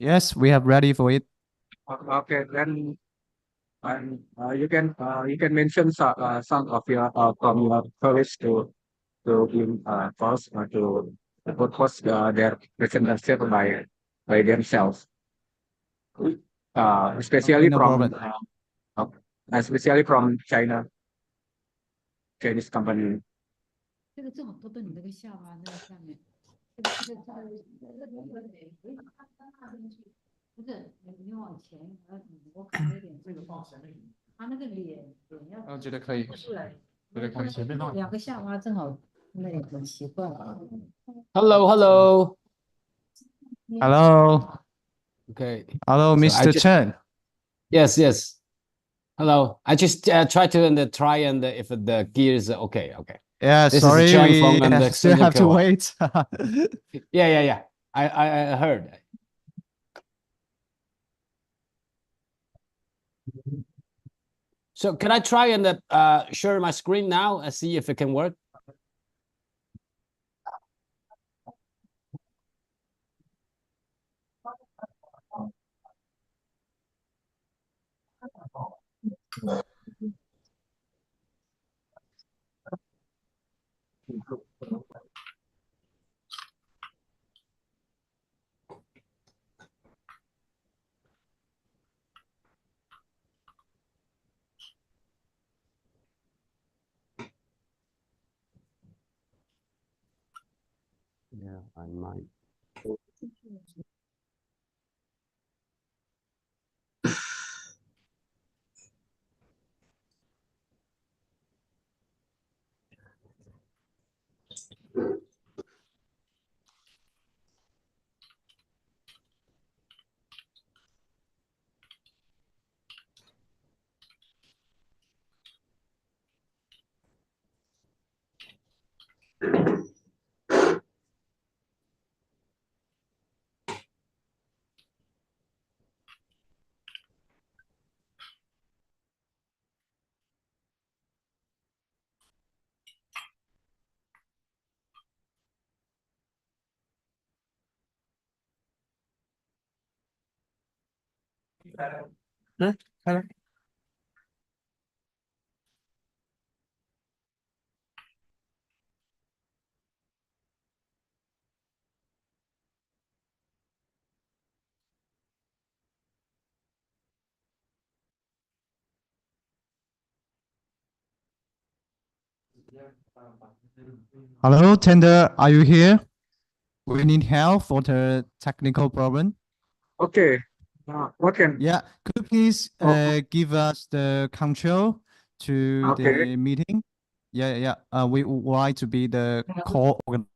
Yes, we have ready for it. Okay, then you can mention some of your from your colleagues to give first to propose their presentation by themselves. Okay, Especially no problem. uh, especially from Chinese company. 这个正好拖到你那个下巴那个下面，不是你往前，我看有点这个放前面，他那个脸要觉得可以，出来，觉得可以前面放。两个下巴正好那个很奇怪。Hello, hello. Hello, Okay. hello, So I Mr. just Chen. yes, yes. Hello. I just try to try and if the gear is okay. Okay. Yeah, This sorry, is Chen we from the still have to Central. wait. Yeah. I heard. So can I try and share my screen now and see if it can work? Yeah, I might. Hello. Hello, Tender, are you here? We need help for the technical problem. Okay. What can? Yeah, could you please give us the control to Okay. the meeting? Yeah. We would like to be the co-organizer.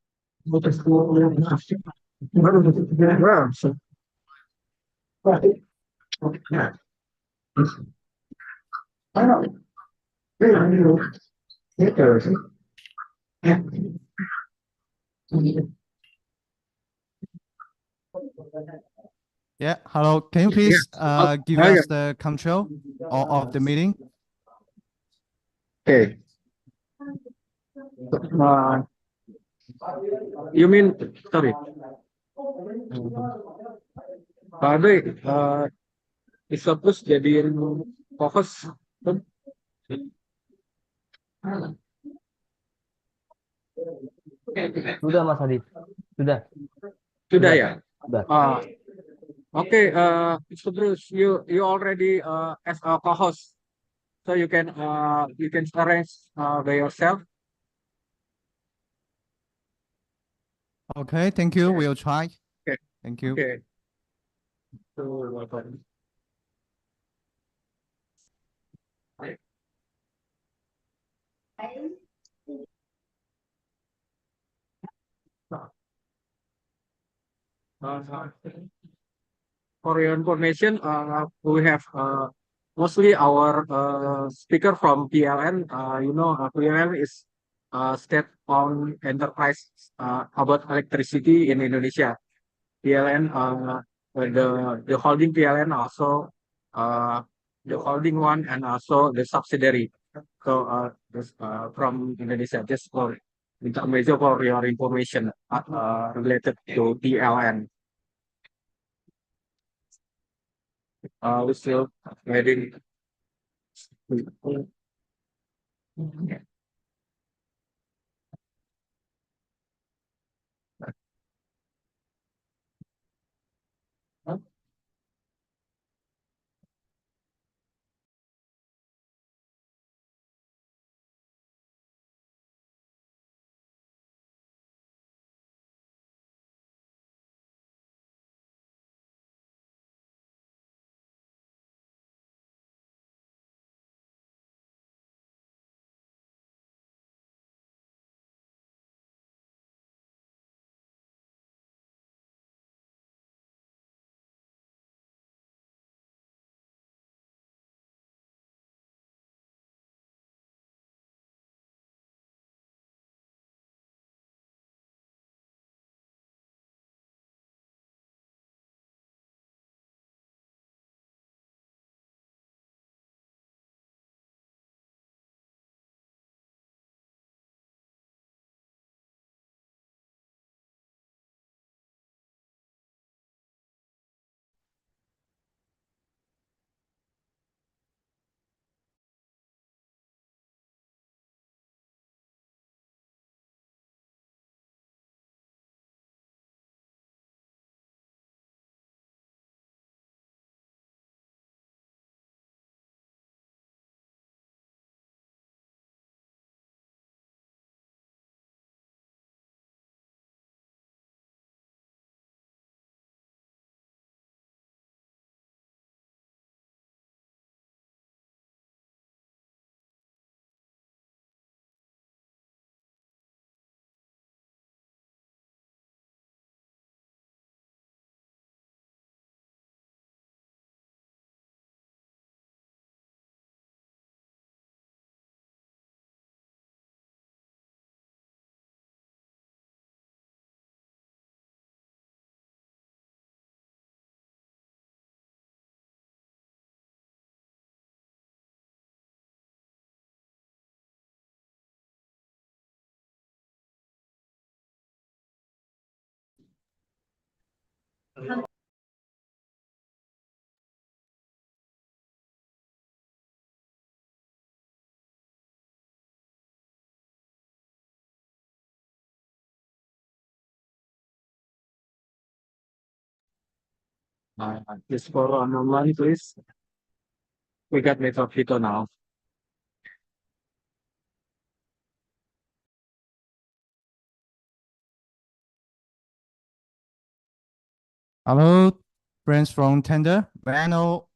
Yeah, hello. Can you please give us the control of the meeting? Okay. You mean sorry? Doi, Isopus jadiin fokus. Sudah Mas Adit, sudah. Sudah ya? Sudah. Okay, Mr. Bruce, you already as a co-host, so you can arrange by yourself. Okay, thank you. We'll try. Okay. Thank you. Okay. So welcome. For your information, we have mostly our speaker from PLN. PLN is state-owned enterprise about electricity in Indonesia. PLN, the holding PLN also the holding one and also the subsidiary. So from Indonesia, just for intermezzo for your information related to PLN. we still waiting. Just for a moment, please. We got Metro Vito now. Hello, friends from Tender. May I know,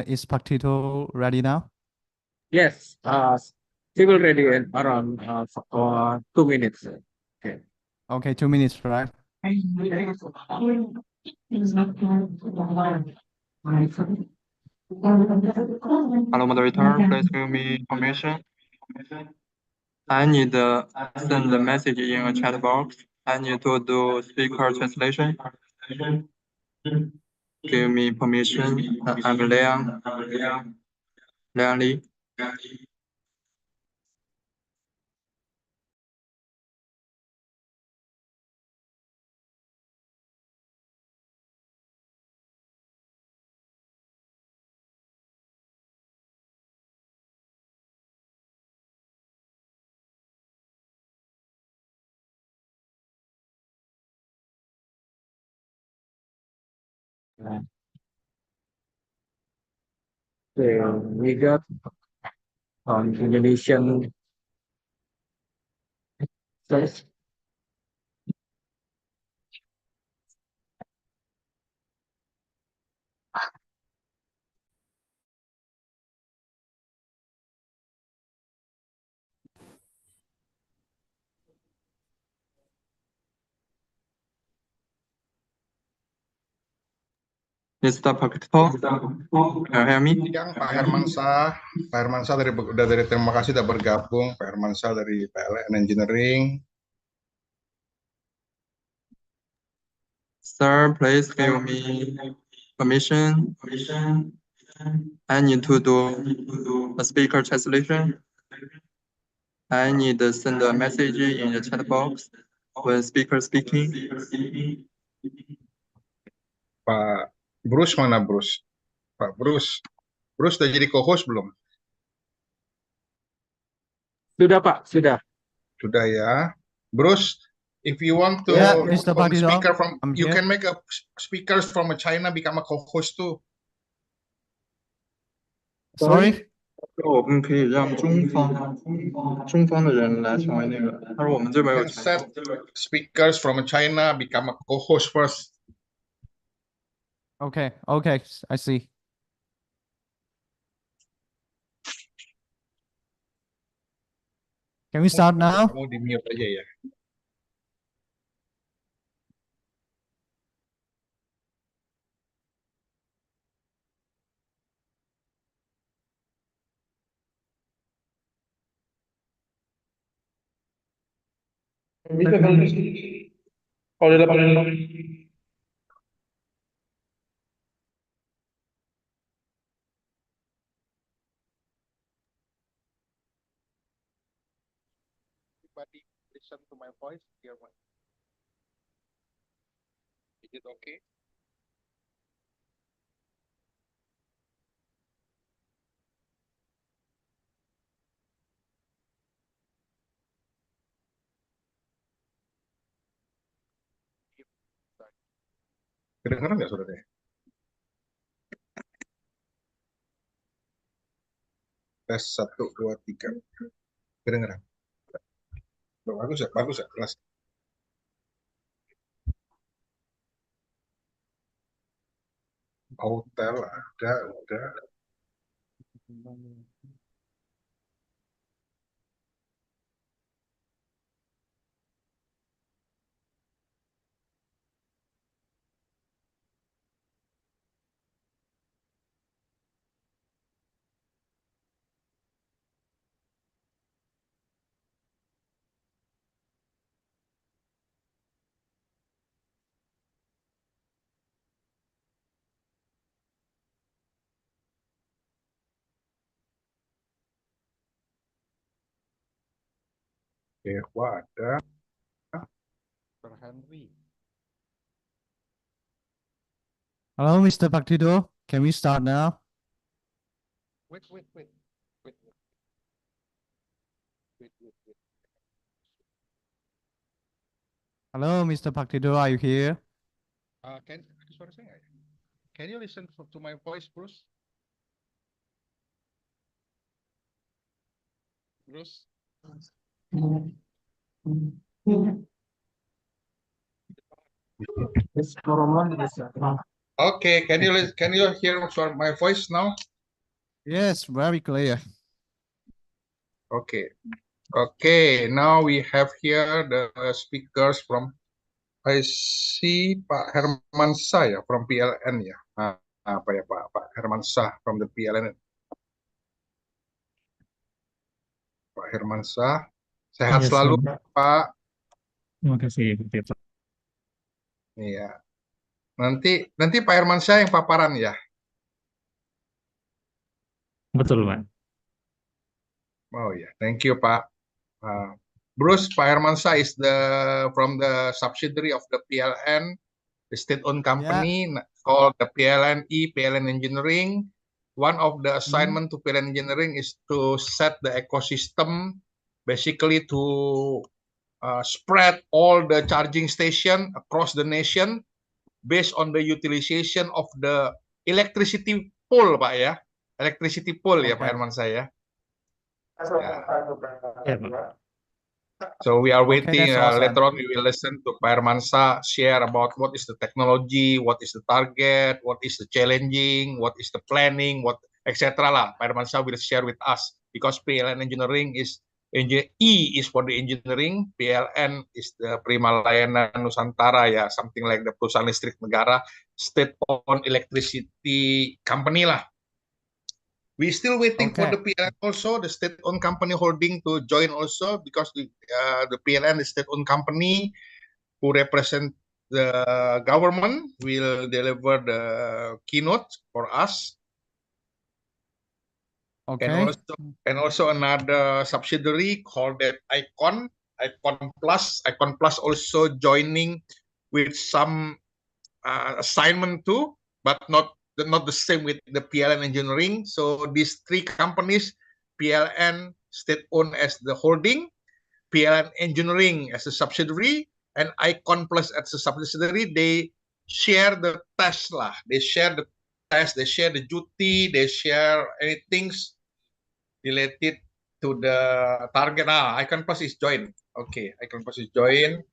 is Paquito ready now? Yes, he will ready in around 2 minutes. Okay. Okay, 2 minutes, right? Hello, moderator. Please give me permission. I need to send the message in a chat box. I need to do speaker translation. Give me permission. I'm Liang Li. We got Indonesian. Yes. Mr. Pakito, can you hear me? Yang Pak Hermansyah dari terima kasih sudah bergabung, Pak Hermansyah dari PLN Engineering. Sir, please give me permission. I need to do a speaker translation. I need to send a message in the chat box when speaker speaking. Pak Bruce mana Bruce? Pak Bruce. Bruce udah jadi co-host belum? Sudah Pak, sudah. Sudah ya. Bruce, if you want to Yeah, Mr. from Partido, speaker from, I'm you here. can make a speakers from China become a co-host too. Sorry? 我们可以让中方的人来成为那个，他说我们这边有 Can set speakers from China become a co-host first. Okay, I see. Can we start now? Kamu di mute aja ya. Bisa kalau di lapangan. Everybody listen to my voice, dear one. Is it okay? Kedengeran nggak saudara? Tes 1, 2, 3. Kedengeran? Bagus ya, kelas. Hotel ada, udah. Dewa ada. Dr. Henry. Hello, Mr. Partido. Can we start now? Wait. Hello, Mr. Partido, are you here? Suara saya nggak ya? Can you listen to my voice, Bruce? Bruce? Okay, can you hear my voice now? Yes, very clear. Okay, now we have here the speakers from, I see Pak Herman Shah ya, from PLN ya. Apa ya Pak Herman Shah from the PLN. Pak Herman Shah, sehat Iya, selalu Pak. Terima kasih, Pak. Iya. Nanti Pak Herman Shah yang paparan ya. Betul, Pak. Oh ya, thank you Pak. Bruce, Pak Herman Shah is from the subsidiary of the PLN, the state-owned company called the PLN Engineering. One of the assignment to PLN Engineering is to set the ecosystem, basically to spread all the charging station across the nation based on the utilization of the electricity pool, Pak ya. Electricity pool ya Pak Herman saya. Ya, Pak. So we are waiting. that's awesome. Later on, we will listen to Pak Herman Shah share about what is the technology, what is the target, what is the challenging, what is the planning, what etc. lah. Pak Herman Shah will share with us because PLN Engineering is E is for the engineering, PLN is the Prima Layanan Nusantara ya, something like the perusahaan listrik negara, state-owned electricity company lah. We still waiting for the PLN also, the state-owned company holding to join also because the PLN is state-owned company who represent the government will deliver the keynote for us. Okay. And also another subsidiary called that Icon Plus also joining with some assignment too, but not not the same with the PLN Engineering. So these three companies, PLN state-owned as the holding, PLN Engineering as a subsidiary, and Icon Plus as a subsidiary, they share the task lah. They share the task, they share the duty, they share anything related to the target. Icon Plus is joined. Okay, Icon Plus is joined.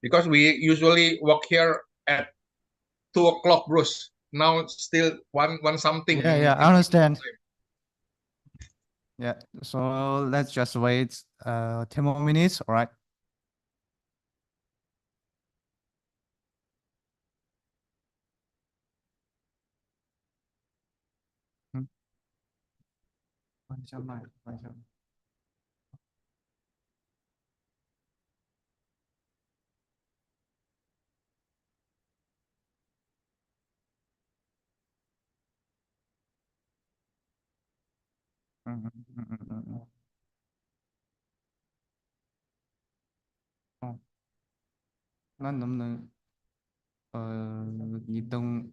Because we usually work here at 2 o'clock, Bruce. Now still one something. Yeah, I understand. Yeah, so let's just wait 10 more minutes, all right? Hmm. 关一下麦，关一下麦。哦，那能不能你登，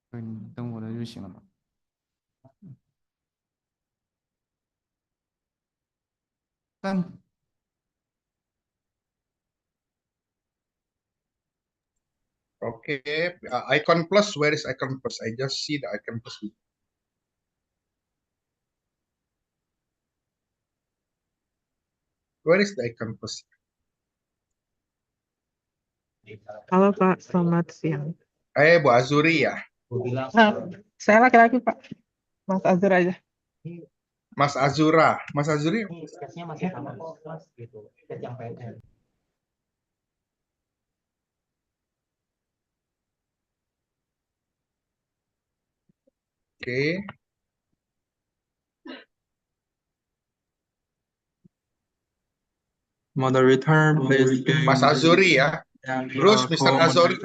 对，你登我的就行了嘛。但 Okay, Icon Plus. Where is Icon Plus? I just see the Icon Plus. Where is the Icon Plus? Halo Pak, selamat siang. Bu Azuri ya? Saya laki-laki Pak, Mas Azur aja. Mas Azura. Mas Azuri? Okay. Moderator, please give Mas Azuri ya? Bruce, Mr. Azuri.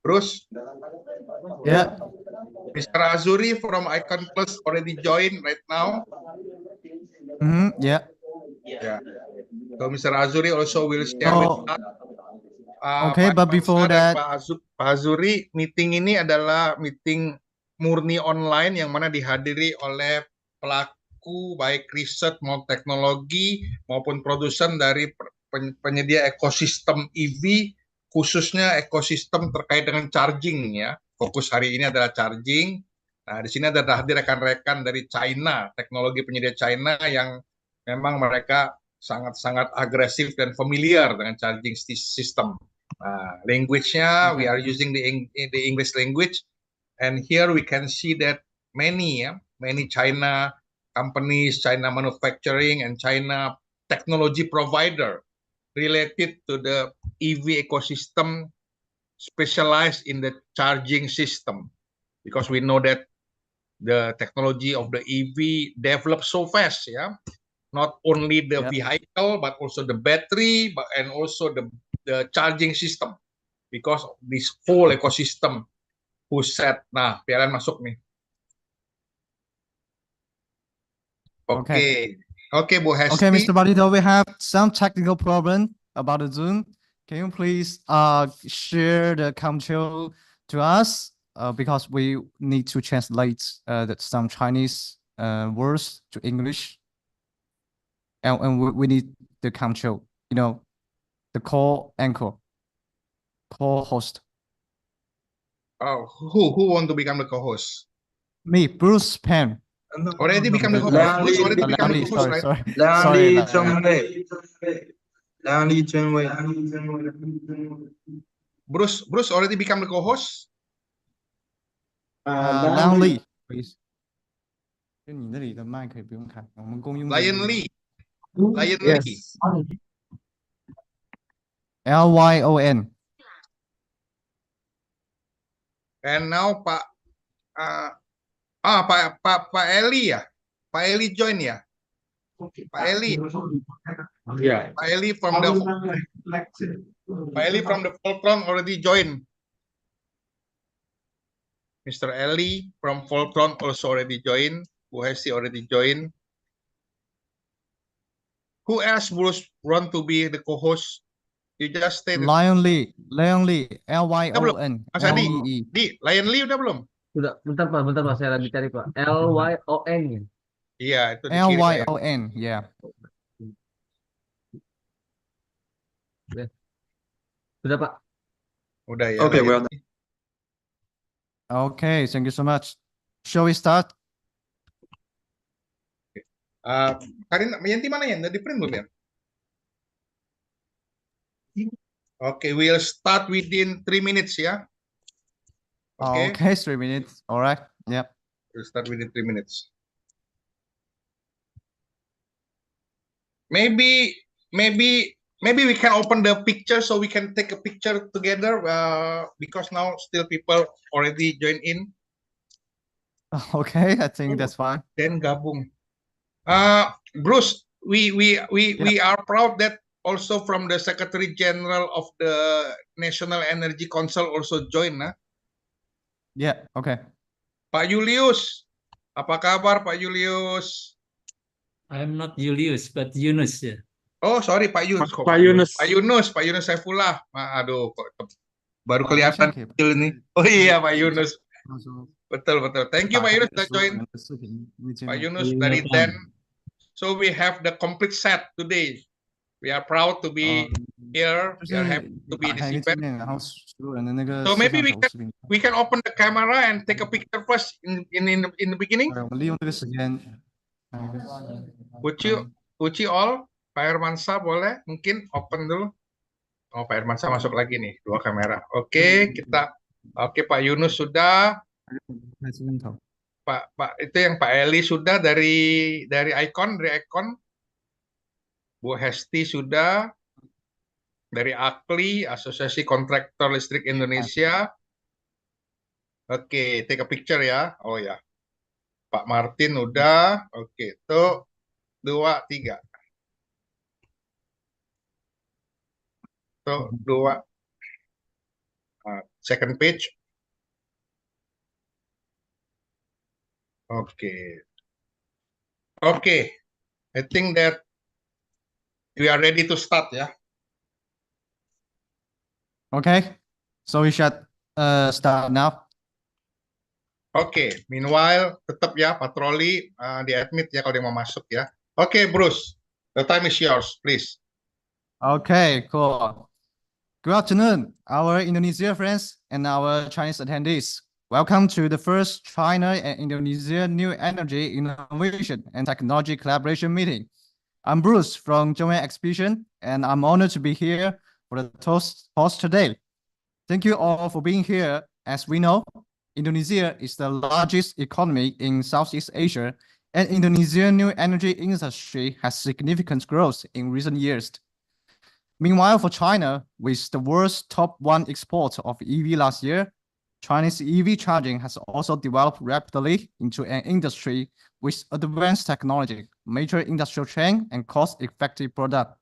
Bruce, Yeah. Mr. Azuri from Icon Plus already joined right now. Yeah. Yeah. So Mr. Azuri also will share with So, us. okay, but Pak before Mansa dan that, Pak Azuri, meeting ini adalah meeting murni online yang mana dihadiri oleh pelaku baik riset maupun teknologi maupun produsen dari penyedia ekosistem EV, khususnya ekosistem terkait dengan charging ya. Fokus hari ini adalah charging. Nah, di sini ada hadir rekan-rekan dari China, teknologi penyedia China yang memang mereka sangat-sangat agresif dan familiar dengan charging system. Language-nya, we are using the English language, and here we can see that many China companies, China manufacturing, and China technology provider related to the EV ecosystem specialized in the charging system, because we know that the technology of the EV develops so fast, yeah. Not only the vehicle, but also the battery, and also the charging system, because of this whole ecosystem who said, nah, PLN masuk nih. Okay, Bu Hesti. Okay, Mr. Barito, we have some technical problem about the Zoom. Can you please share the control to us because we need to translate some Chinese words to English, and we need the control, the call anchor, call host. Oh, who want to become the co-host? Me, Bruce Pan. Already become the co-host. Bruce already become the co-host, right? Bruce already become the co-host. Liang Li, please. 就你那里的麦可以不用开，我们共用。Lion Li. LYON. And now Pak Eli ya. Pak Eli join ya. Pak Eli. Yeah. Pak Eli from the Voltron already joined. Mr. Eli from Voltron also already joined. Bu Hesti already joined. Who else Bruce want to be the co-host You just stated. Lion Lee, Udah belum? Lyon Mas Adi, Lee. Lion Lee udah belum? Sudah, bentar Pak, saya lagi cari Pak. LYON ya. Iya, itu di kiri layar. Lyon, yeah. Sudah Pak. Udah ya. Okay, Lion well Lee. Okay, thank you so much. Shall we start? Karin, Yanti mana ya? Udah di print belum ya? Okay, we'll start within 3 minutes ya. Okay, Okay, 3 minutes. All right. Yep. we'll start within 3 minutes. Maybe we can open the picture so we can take a picture together. Because now still people already join in. Okay, I think that's fine. Then gabung. Bruce, we are proud that also from the Secretary General of the National Energy Council also join. Yeah, okay. Pak Julius, apa kabar Pak Julius? I'm not Julius, but Yunus ya. Oh sorry Pak Yunus. Pak Yunus. Pak Yunus Saifullah. Aduh, kok baru kelihatan Check it. kecil ini. Oh iya Pak Yunus. Betul. Thank you Pak Yunus sudah join. Pak Yunus dari Den. So we have the complete set today. We are proud to be here. We are happy to be in this event. So maybe we can open the camera and take a picture first in the beginning. Would you all? Pak Hermansyah boleh mungkin open dulu. Oh Pak Hermansyah masuk lagi nih, 2 kamera. Oke, Pak Yunus sudah. Pak itu yang Pak Eli sudah dari Icon. Bu Hesti sudah dari AKLI, Asosiasi Kontraktor Listrik Indonesia. Oke, take a picture ya. Oh ya. Pak Martin udah. Oke, tuh 2, 3. Tuh 2. Second page. Oke. I think that we are ready to start ya. Okay, so we should start now. Oke, meanwhile tetap ya patroli di admit ya kalau dia mau masuk ya. Oke, Bruce, the time is yours, please. Okay, cool. Good afternoon, our Indonesia friends and our Chinese attendees. Welcome to the first China and Indonesia New Energy Innovation and Technology Collaboration meeting. I'm Bruce from Zhongwei Exhibition, and I'm honored to be here for the host today. Thank you all for being here. As we know, Indonesia is the largest economy in Southeast Asia, and Indonesia's new energy industry has significant growth in recent years. Meanwhile, for China, with the world's top 1 exporter of EV last year, Chinese EV charging has also developed rapidly into an industry with advanced technology, major industrial chain, and cost-effective product.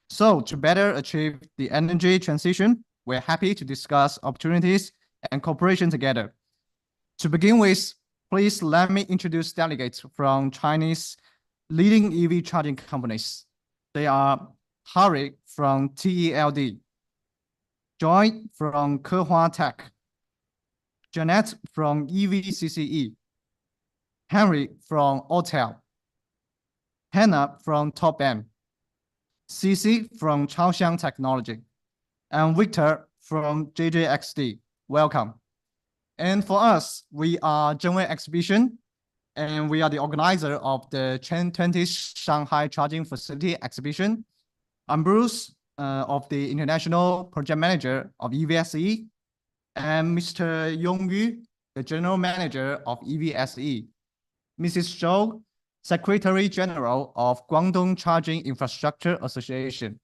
So to better achieve the energy transition, we're happy to discuss opportunities and cooperation together. To begin with, please let me introduce delegates from Chinese leading EV charging companies. They are Harry from TELD, Joy from Kehua Tech, Jeanette from EVCCE, Henry from Autel, Hannah from Top M, CC from Chaoxiang Technology, and Victor from JJXD. Welcome. And for us, we are Zhongwei Exhibition, and we are the organizer of the 20th Shanghai Charging Facility Exhibition. I'm Bruce, of the International Project Manager of EVSE, and Mr. Yongyu, the General Manager of EVSE, Mrs. Zhou, Secretary General of Guangdong Charging Infrastructure Association,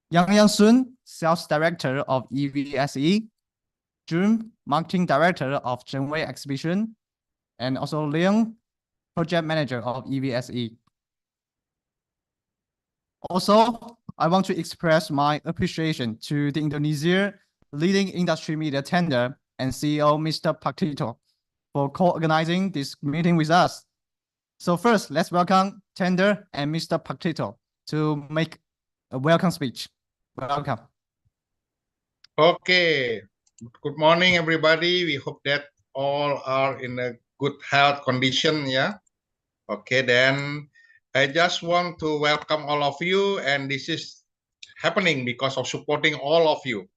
Yang Sun, Sales Director of EVSE, Jun, Marketing Director of Zhongwei Exhibition, and also Leon, Project Manager of EVSE. Also, I want to express my appreciation to the Indonesia leading industry media tender and CEO, Mr. Pak Tito, for co-organizing this meeting with us. So first, let's welcome Tender and Mr. Pak Tito to make a welcome speech. Welcome. Okay. Good morning, everybody. We hope that all are in a good health condition. Yeah. Okay. Then I just want to welcome all of you, and this is happening because of supporting all of you.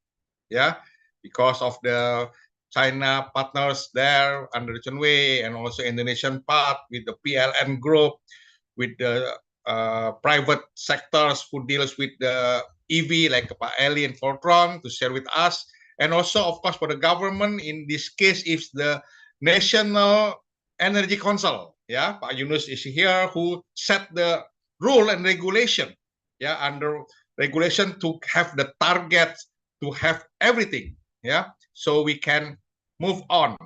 Yeah. Because of the China partners there under Chunwei and also Indonesian part with the PLN group, with the private sectors who deals with the EV like Pak Eli and Fortron to share with us, and also of course for the government in this case is the National Energy Council. Yeah, Pak Yunus is here who set the rule and regulation. Yeah, under regulation to have the target to have everything. Yeah, so we can move on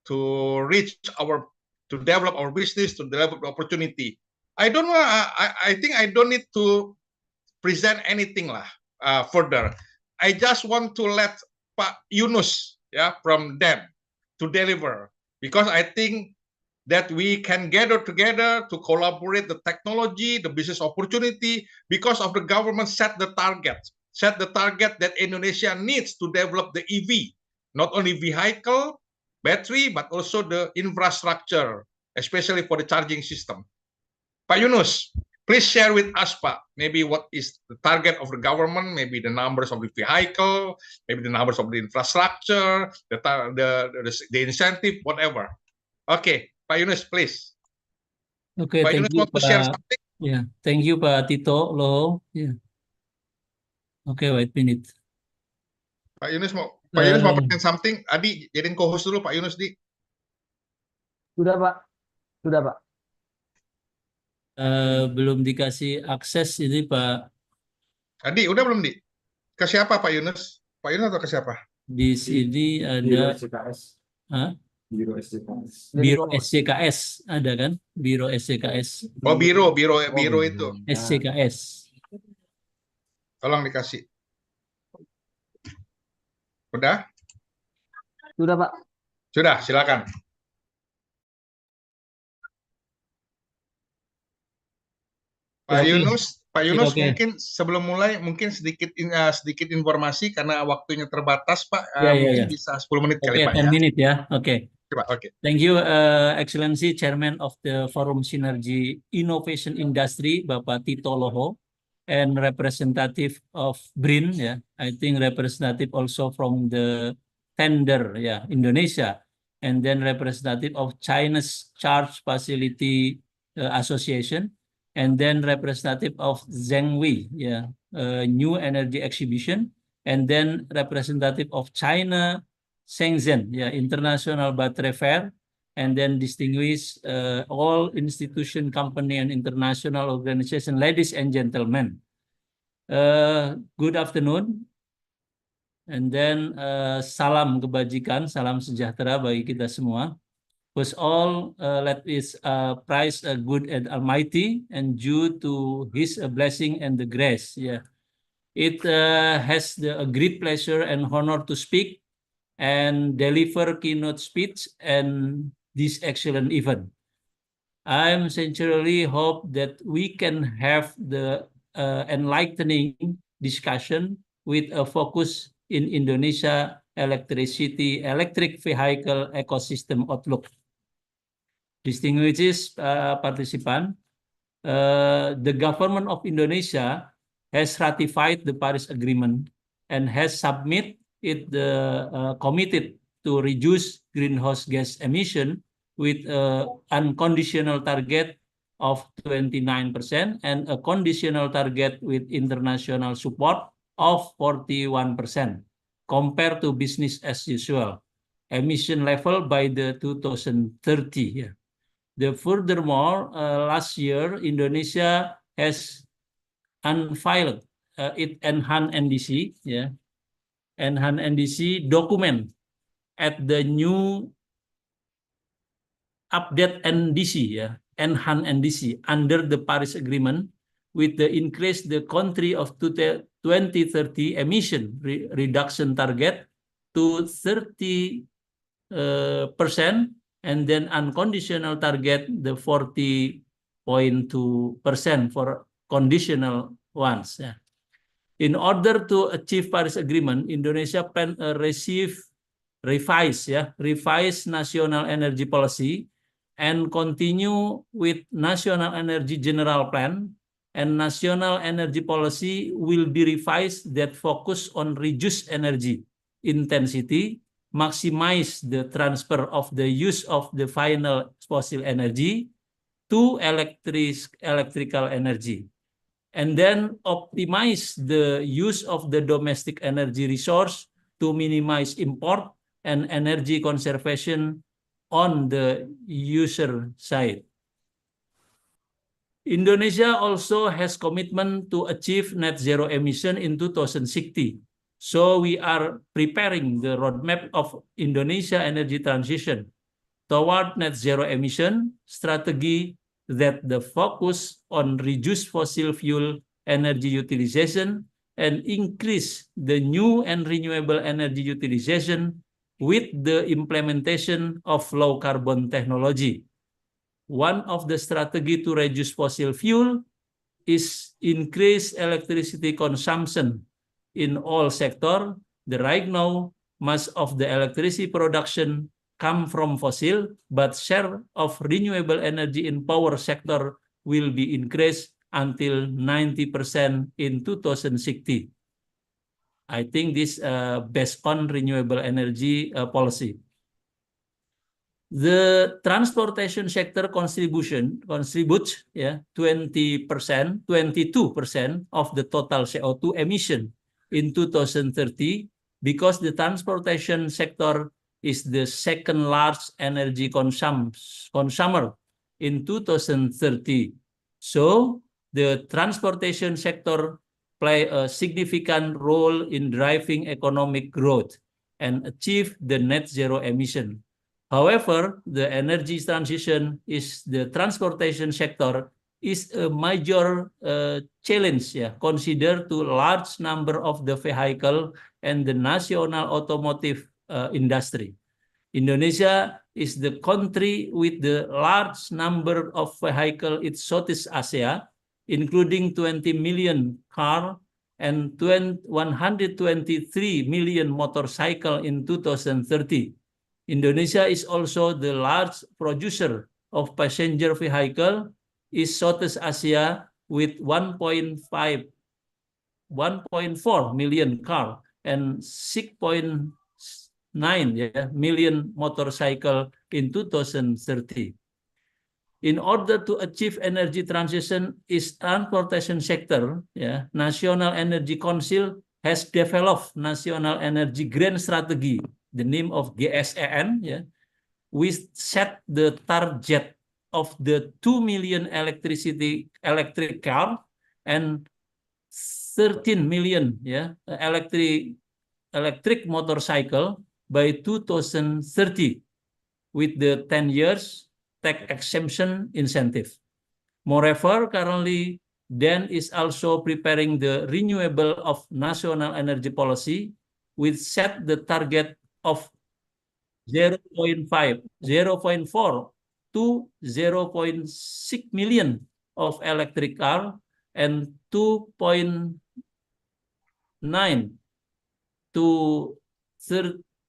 to reach our to develop our business, to develop the opportunity. I don't know. I think I don't need to present anything lah further. I just want to let Pak Yunus, yeah, from them to deliver, because I think that we can gather together to collaborate the technology, the business opportunity, because of the government set the target that Indonesia needs to develop the EV, not only vehicle, battery, but also the infrastructure, especially for the charging system. Pak Yunus, please share with us, Pak, maybe what is the target of the government, maybe the numbers of the vehicle, maybe the numbers of the infrastructure, the incentive, whatever. Okay, Pak Yunus, please. Okay, Pak thank Yunus you, want to share Pak. something? Yeah, thank you, Pak Tito Loho. Yeah. Okay, wait a minute. Pak Yunus mau present something. Adi, jadiin co-host dulu Pak Yunus, Di. Sudah, Pak. Sudah, Pak. Belum dikasih akses ini, Pak. Adi, udah belum, Di? Ke siapa Pak Yunus? Pak Yunus atau ke siapa? Di sini ada Hah? Biro SCKS. Biro SCKS ada kan? Biro SCKS. Oh, biro itu. SCKS. Tolong dikasih. Udah? Sudah, Pak. Sudah, silakan. Pak Oke. Yunus, Oke. mungkin sebelum mulai mungkin sedikit informasi karena waktunya terbatas, Pak. Ya, Mungkin ya. bisa 10 menit kali, Oke, Pak, 10 ya. minutes ya. Oke. Pak, oke. Thank you, Excellency Chairman of the Forum Synergy Innovation Industry, Bapak Tito Loho, and representative of BRIN, yeah. I think representative also from the tender, yeah, Indonesia, and then representative of China's Charge Facility Association, and then representative of Zhengwei, yeah, New Energy Exhibition, and then representative of China Shenzhen, yeah, International Battery Fair, and then distinguished all institution, company, and international organization, ladies and gentlemen. Good afternoon. And then salam kebajikan, salam sejahtera bagi kita semua. First all, let us praise good and almighty, and due to his blessing and the grace. Yeah, it has the great pleasure and honor to speak and deliver keynote speech and this excellent event. I'm sincerely hope that we can have the enlightening discussion with a focus in Indonesia electric vehicle ecosystem outlook. Distinguished participant, the government of Indonesia has ratified the Paris Agreement and has submitted it committed to reduce greenhouse gas emission with an unconditional target of 29% and a conditional target with international support of 41% compared to business as usual emission level by the 2030. Yeah. Furthermore, last year Indonesia has unveiled its enhanced NDC, yeah, enhanced NDC document at the new update NDC, yeah, enhanced NDC under the Paris Agreement with the increase the country of 2030 emission reduction target to 30% and then unconditional target the 40.2% for conditional ones. Yeah. In order to achieve Paris Agreement, Indonesia plan revise national energy policy and continue with national energy general plan, and national energy policy will be revised that focus on reduce energy intensity, maximize the transfer of the use of the final fossil energy to electrical energy, and then optimize the use of the domestic energy resource to minimize import and energy conservation on the user side. Indonesia also has commitment to achieve net zero emission in 2060. So we are preparing the roadmap of Indonesia energy transition toward net zero emission strategy that the focus on reduce fossil fuel energy utilization and increase the new and renewable energy utilization with the implementation of low carbon technology. One of the strategy to reduce fossil fuel is increase electricity consumption in all sector. Right now, much of the electricity production come from fossil, but share of renewable energy in power sector will be increased until 90% in 2060. I think this based on renewable energy policy. The transportation sector contributes 20%, 22% of the total CO2 emission in 2030, because the transportation sector is the second largest energy consumer in 2030. So the transportation sector play a significant role in driving economic growth and achieve the net zero emission. However, the energy transition is the transportation sector is a major challenge, considered to large number of the vehicle and the national automotive industry. Indonesia is the country with the large number of vehicle in Southeast Asia, including 20 million car and 123 million motorcycle in 2030. Indonesia is also the large producer of passenger vehicle in Southeast Asia with 1.4 million car and 6.9 million motorcycle in 2030. In order to achieve energy transition is transportation sector, National Energy Council has developed National Energy Grand Strategy, the name of GSEN, we set the target of the 2 million electric car and 13 million electric motorcycle by 2030 with the 10 years tax exemption incentive. Moreover, currently DEN is also preparing the renewable of national energy policy, which set the target of 0.4 to 0.6 million of electric car and 2.9 to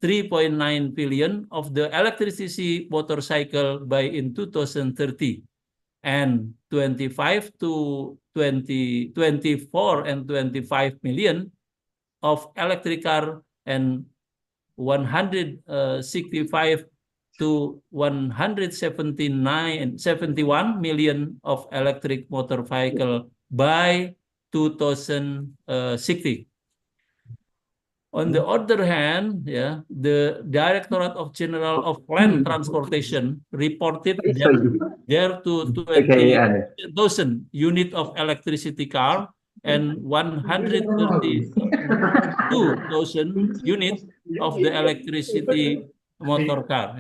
3.9 billion of the electricity motorcycle by in 2030, and 24 and 25 million of electric car and 165 to 171 million of electric motor vehicle by 2060. On the other hand, the Directorate of General of Land Transportation reported that there to 20,000 unit of electricity car and 132,000 unit of the electricity motor car,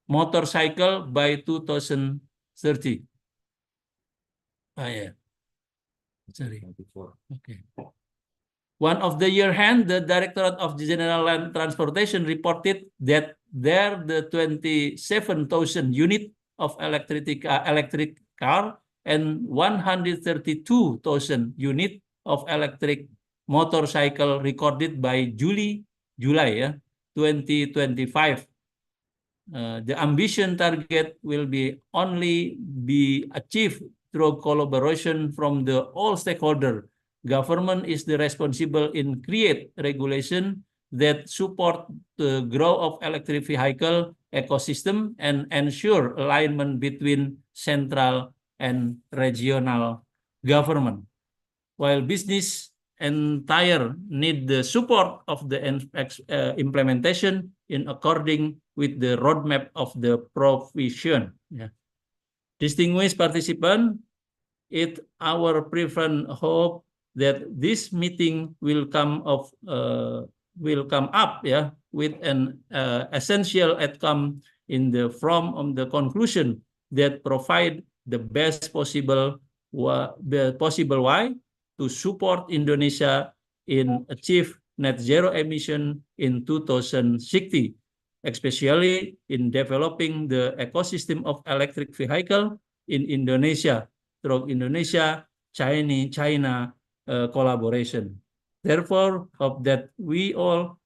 motorcycle by 2030. Sorry. Okay. One of the year hand, the Directorate of General Land Transportation reported that there the 27,000 unit of electric car and 132,000 unit of electric motorcycle recorded by July 2025. The ambition target will only be achieved through collaboration from the all stakeholder. Government is the responsible in create regulation that support the growth of electric vehicle ecosystem and ensure alignment between central and regional government. While business entire need the support of the implementation in according with the roadmap of the provision. Yeah. Distinguished participant, it our fervent hope that this meeting will come up with an essential outcome in the form of the conclusion that provide the best possible way to support Indonesia in achieve net zero emission in 2060, especially in developing the ecosystem of electric vehicle in Indonesia through China collaboration. Therefore, hope that we all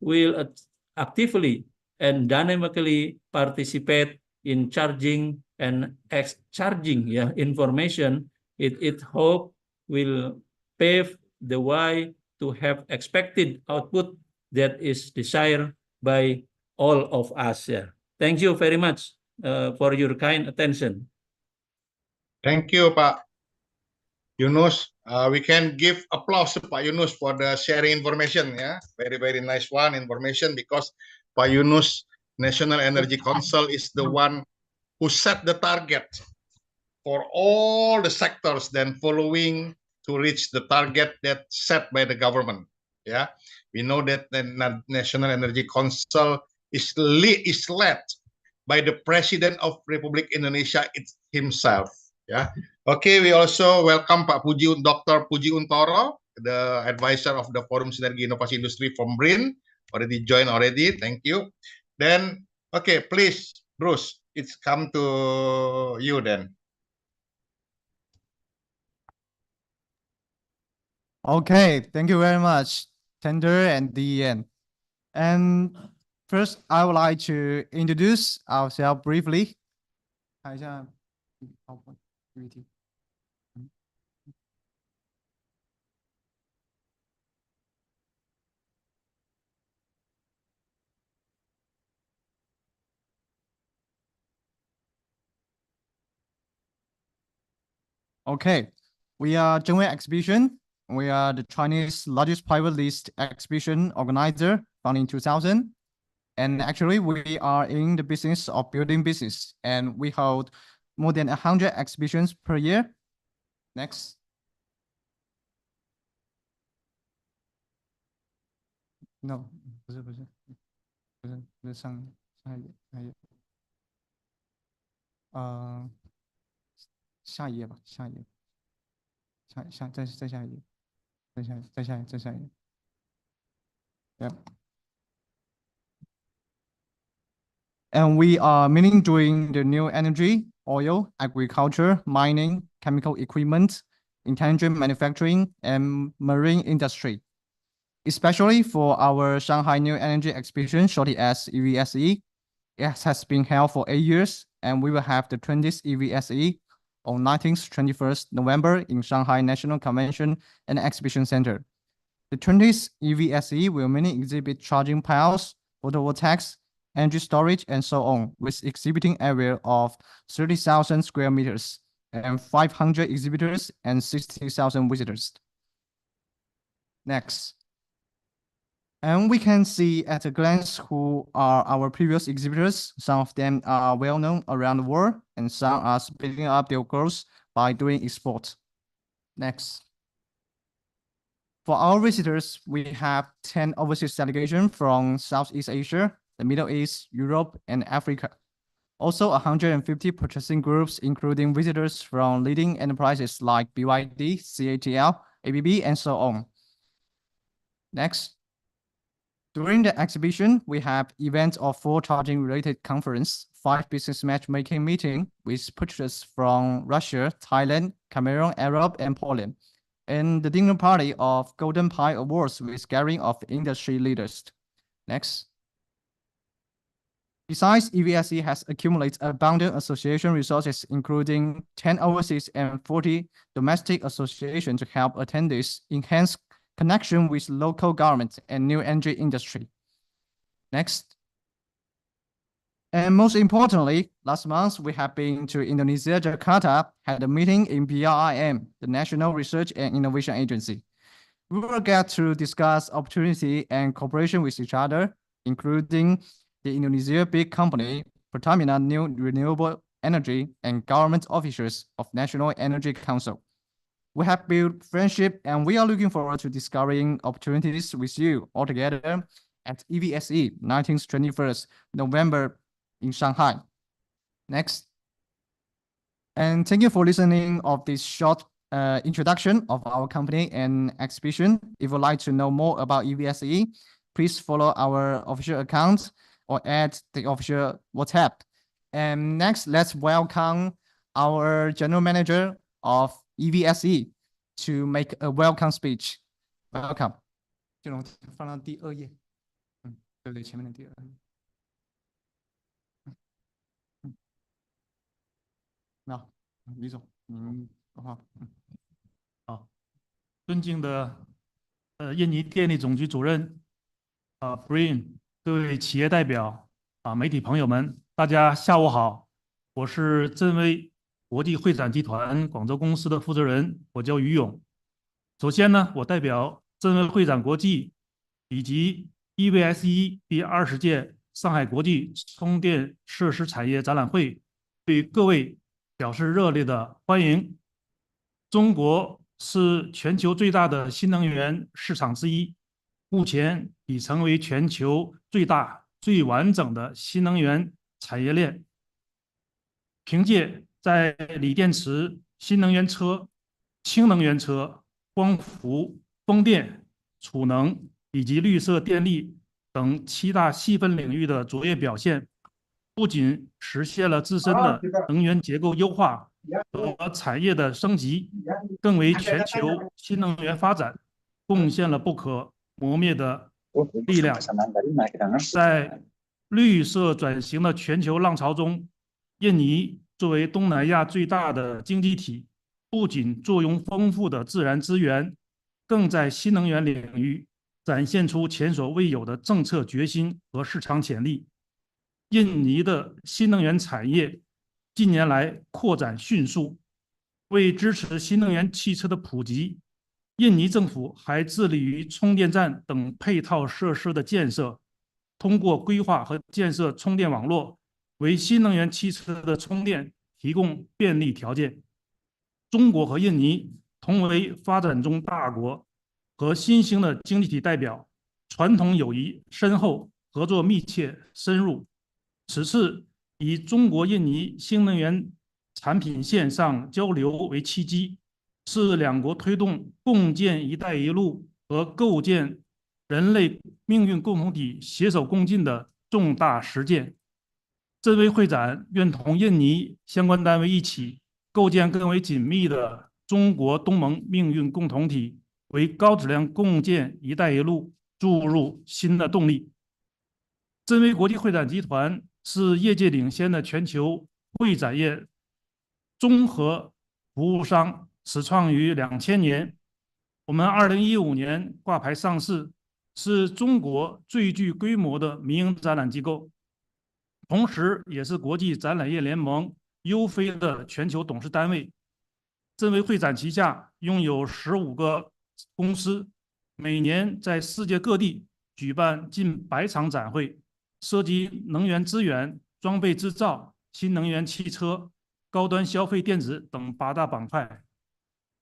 will actively and dynamically participate in charging and exchanging information. It hope will pave the way to have expected output that is desired by all of us. Yeah. Thank you very much for your kind attention. Thank you, Pak Yunus. We can give applause to Pak Yunus for the sharing information. Yeah, very, very nice one information, because Pak Yunus, National Energy Council, is the one who set the target for all the sectors then following to reach the target that set by the government. Yeah, we know that the National Energy Council is led by the President of Republic Indonesia himself. Yeah. Okay, we also welcome Dr. Puji Untoro, the advisor of the Forum Sinergi Inovasi Industri from BRIN, already joined already. Thank you. Then, okay, please, Bruce, it's come to you then. Okay, thank you very much, Tender and DN. And first, I would like to introduce ourselves briefly. Okay, we are Zhengwei Exhibition. We are the Chinese largest private list exhibition organizer, founded in 2000. And actually, we are in the business of building business, and we hold more than 100 exhibitions per year. Next. No, 不是，上一页，下一页吧，下一页，再下一页，再下一页。Yeah. And we are mainly doing the new energy, oil, agriculture, mining, chemical equipment, intelligent manufacturing, and marine industry. Especially for our Shanghai New Energy Exhibition, shortly as EVSE. It has been held for 8 years, and we will have the 20th EVSE on 19th, 21st November in Shanghai National Convention and Exhibition Center. The 20th EVSE will mainly exhibit charging piles, photovoltaics, energy storage, and so on, with exhibiting area of 30,000 square meters and 500 exhibitors and 60,000 visitors. Next. And we can see at a glance who are our previous exhibitors. Some of them are well known around the world, and some are speeding up their growth by doing export. Next. For our visitors, we have 10 overseas delegations from Southeast Asia, the Middle East, Europe, and Africa. Also 150 purchasing groups, including visitors from leading enterprises like BYD, CATL, ABB, and so on. Next. During the exhibition, we have events of 4 charging-related conference, 5 business matchmaking meeting with purchasers from Russia, Thailand, Cameroon, Europe, and Poland, and the dinner party of Golden Pie Awards with gathering of industry leaders. Next. Besides, EVSE has accumulated abundant association resources, including 10 overseas and 40 domestic associations to help attendees enhance connection with local government and new energy industry. Next. And most importantly, last month we have been to Indonesia, Jakarta, had a meeting in BRIM, the National Research and Innovation Agency. We will get to discuss opportunity and cooperation with each other, including the Indonesia big company, Pertamina New Renewable Energy, and government officials of National Energy Council. We have built friendship and we are looking forward to discovering opportunities with you all together at EVSE 19th, 21st November in Shanghai. Next. And thank you for listening of this short introduction of our company and exhibition. If you'd like to know more about EVSE, please follow our official account or add the official WhatsApp. And next, let's welcome our general manager of EVSE to make a welcome speech. Welcome. 这种放到第2页，对不对？前面的第2页。那李总，好，好，尊敬的印尼电力总局主任Brin， 各位企业代表媒体朋友们，大家下午好，我是真威国际会展集团广州公司的负责人，我叫于勇。首先呢，我代表真威会展国际以及 EVSE 第20届上海国际充电设施产业展览会，对各位表示热烈的欢迎。中国是全球最大的新能源市场之一，目前已成为全球最大、最完整的新能源产业链。凭借在锂电池、新能源车、氢能源车、光伏、风电、储能以及绿色电力等7大细分领域的卓越表现，不仅实现了自身的能源结构优化和产业的升级，更为全球新能源发展贡献了不可磨灭的力量。在绿色转型的全球浪潮中，印尼作为东南亚最大的经济体，不仅坐拥丰富的自然资源，更在新能源领域展现出前所未有的政策决心和市场潜力。印尼的新能源产业近年来扩展迅速，为支持新能源汽车的普及，印尼政府还致力于充电站等配套设施的建设，通过规划和建设充电网络，为新能源汽车的充电提供便利条件。中国和印尼同为发展中大国和新兴的经济体代表，传统友谊深厚，合作密切深入。此次以中国印尼新能源产品线上交流为契机，是两国推动共建“一带一路”和构建人类命运共同体携手共进的重大实践。真威会展愿同印尼相关单位一起，构建更为紧密的中国东盟命运共同体，为高质量共建“一带一路”注入新的动力。真威国际会展集团是业界领先的全球会展业综合服务商，始创于2000年。我们2015年挂牌上市，是中国最具规模的民营展览机构，同时也是国际展览业联盟优非的全球董事单位。真威会展旗下拥有15个公司，每年在世界各地举办近100场展会，涉及能源资源、装备制造、新能源汽车、高端消费电子等8大板块。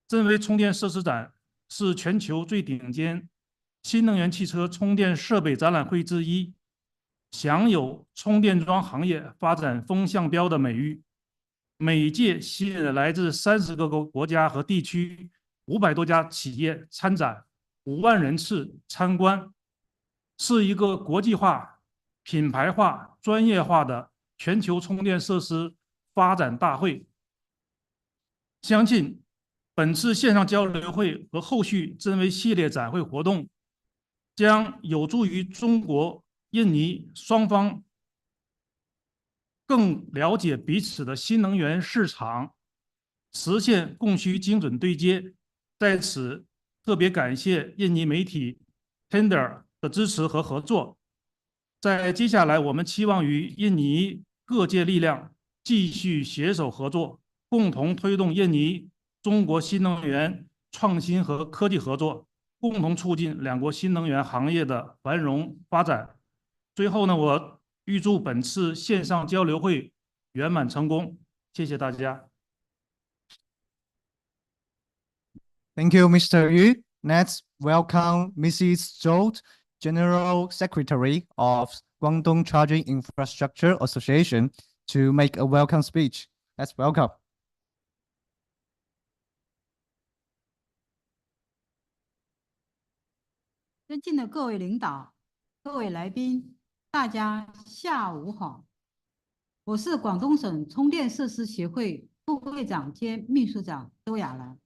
真威充电设施展是全球最顶尖新能源汽车充电设备展览会之一，享有充电桩行业发展风向标的美誉。每届吸引来自30个国家和地区500多家企业参展，5万人次参观，是一个国际化、品牌化、专业化的全球充电设施发展大会。相信本次线上交流会和后续真维系列展会活动将有助于中国、印尼双方更了解彼此的新能源市场，实现供需精准对接。在此特别感谢印尼媒体 Tender 的支持和合作。在接下来，我们期望与印尼各界力量继续携手合作，共同推动印尼中国新能源创新和科技合作，共同促进两国新能源行业的繁荣发展。最后呢，我预祝本次线上交流会圆满成功，谢谢大家。Thank you, Mr. Yu. Next, welcome Mrs. Zhou, General Secretary of Guangdong Charging Infrastructure Association, to make a welcome speech. Let's welcome. 尊敬的各位领导、各位来宾，大家下午好。我是广东省充电设施协会副会长兼秘书长周亚兰，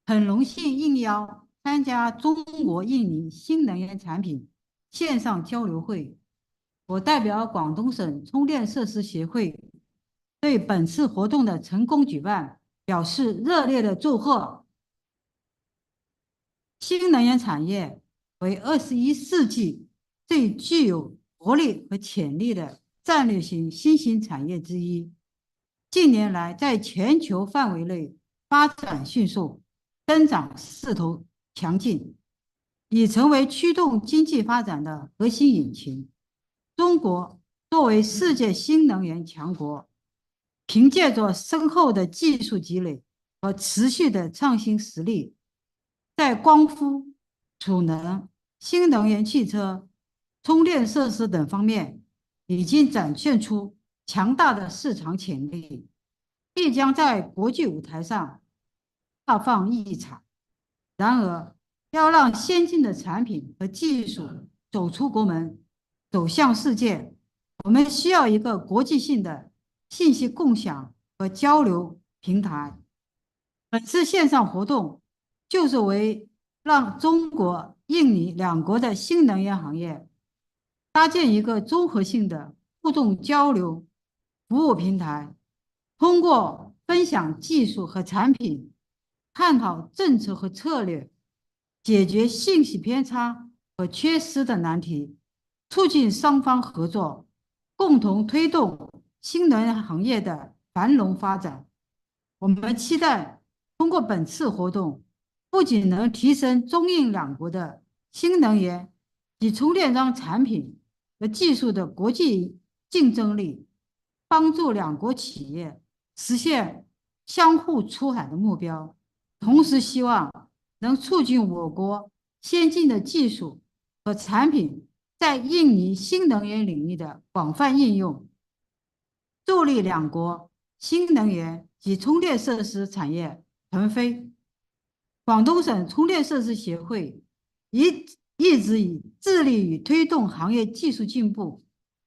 很荣幸应邀参加中国印尼新能源产品线上交流会。我代表广东省充电设施协会对本次活动的成功举办表示热烈的祝贺。新能源产业为21世纪最具有活力和潜力的战略性新兴产业之一。近年来，在全球范围内发展迅速，增长势头强劲，已成为驱动经济发展的核心引擎。中国作为世界新能源强国，凭借着深厚的技术积累和持续的创新实力，在光伏、储能、新能源汽车、充电设施等方面已经展现出强大的市场潜力，必将在国际舞台上大放异彩。然而，要让先进的产品和技术走出国门，走向世界，我们需要一个国际性的信息共享和交流平台。本次线上活动就是为让中国、印尼两国的新能源行业搭建一个综合性的互动交流服务平台，通过分享技术和产品，探讨政策和策略，解决信息偏差和缺失的难题，促进双方合作，共同推动新能源行业的繁荣发展。我们期待通过本次活动，不仅能提升中印两国的新能源及充电桩产品和技术的国际竞争力，帮助两国企业实现相互出海的目标，同时希望能促进我国先进的技术和产品在印尼新能源领域的广泛应用，助力两国新能源及充电设施产业腾飞。广东省充电设施协会一直致力于推动行业技术进步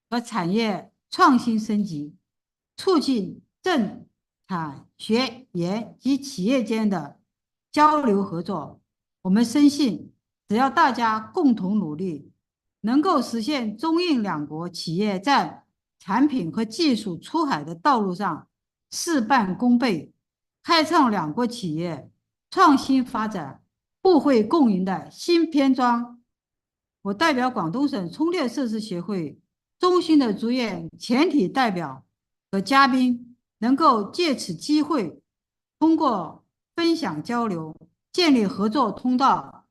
和产业创新升级，促进政产学研及企业间的交流合作。我们深信，只要大家共同努力，能够实现中印两国企业在产品和技术出海的道路上事半功倍，开创两国企业创新发展、互惠共赢的新篇章。我代表广东省充电设施协会衷心的祝愿全体代表和嘉宾能够借此机会，通过分享交流，建立合作通道，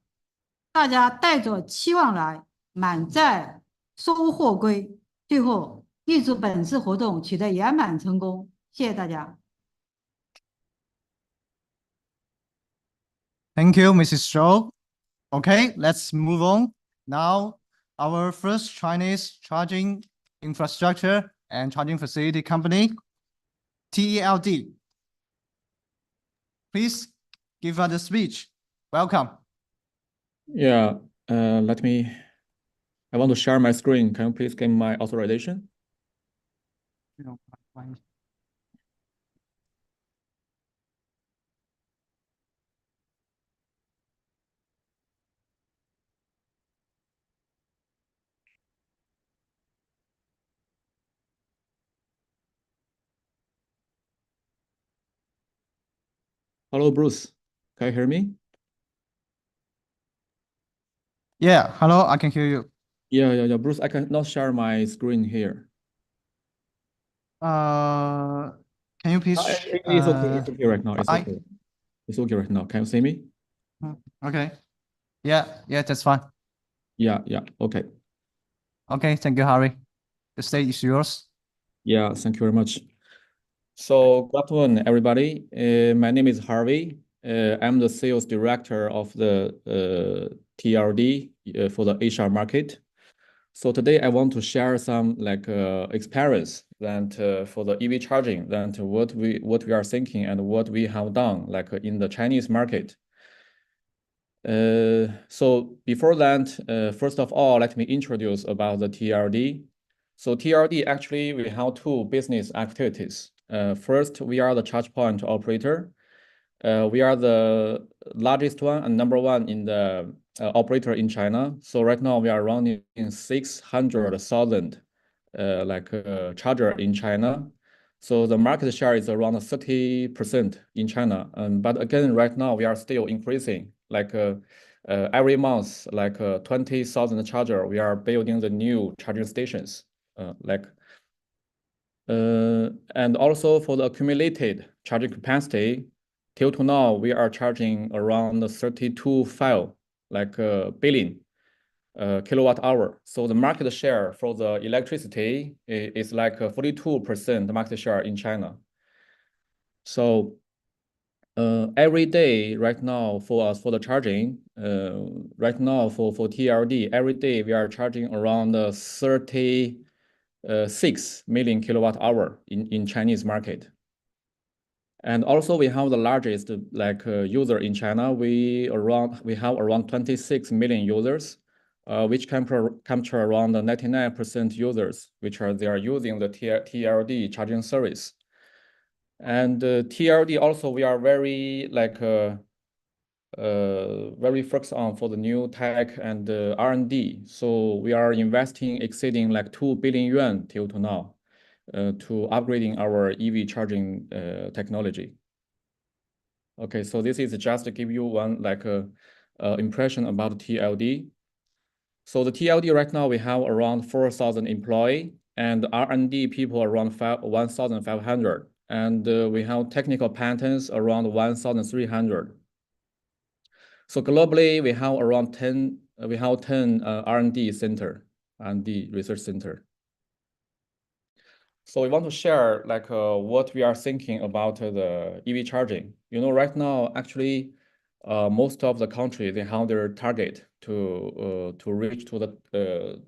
大家带着期望来，满载收获归。最后，预祝本次活动取得圆满成功，谢谢大家。Thank you, Mrs. Zhou. Okay, let's move on. Now, our first Chinese charging infrastructure and charging facility company, TELD. Please give us a speech. Welcome. Yeah, I want to share my screen. Can you please give my authorization? Hello, Bruce. Can you hear me? Yeah, hello, I can hear you. Yeah. Bruce, I cannot share my screen here. Can you please? It's okay. It's okay right now. It's I- okay. It's okay right now. Can you see me? Okay. Yeah, that's fine. Yeah. Okay. Okay, thank you, Harry. The stage is yours. Yeah, thank you very much. So, good afternoon, everybody. My name is Harvey. I'm the sales director of the TRD for the Asia market. So today I want to share some experience that for the EV charging, that what we are thinking and what we have done in the Chinese market. So before that, first of all, let me introduce about the TRD. So TRD, actually, we have two business activities. First, we are the charge point operator. We are the largest one and number one in the operator in China. So right now we are running 600,000 charger in China. So the market share is around 30% in China. But again, right now we are still increasing. Every month, 20,000 charger. We are building the new charging stations. And also for the accumulated charging capacity, till to now we are charging around 32.5 billion kilowatt hour. So the market share for the electricity is 42% market share in China. So every day right now for us for the charging, right now for TLD, every day we are charging around 36 million kilowatt hour in Chinese market. And also we have the largest user in China. We have around 26 million users, which capture around 99% users, which they are using the TLD charging service. And TLD also we are very very focused on for the new tech and R&D. So we are investing exceeding 2 billion yuan till to now to upgrading our EV charging technology. Okay, so this is just to give you one impression about TLD. So the TLD right now we have around 4,000 employee and R&D people around 1,500, and we have technical patents around 1,300. So globally we have around 10 R&D center, R&D research center. So we want to share what we are thinking about the EV charging. You know, right now, actually, most of the country, they have their target to reach to the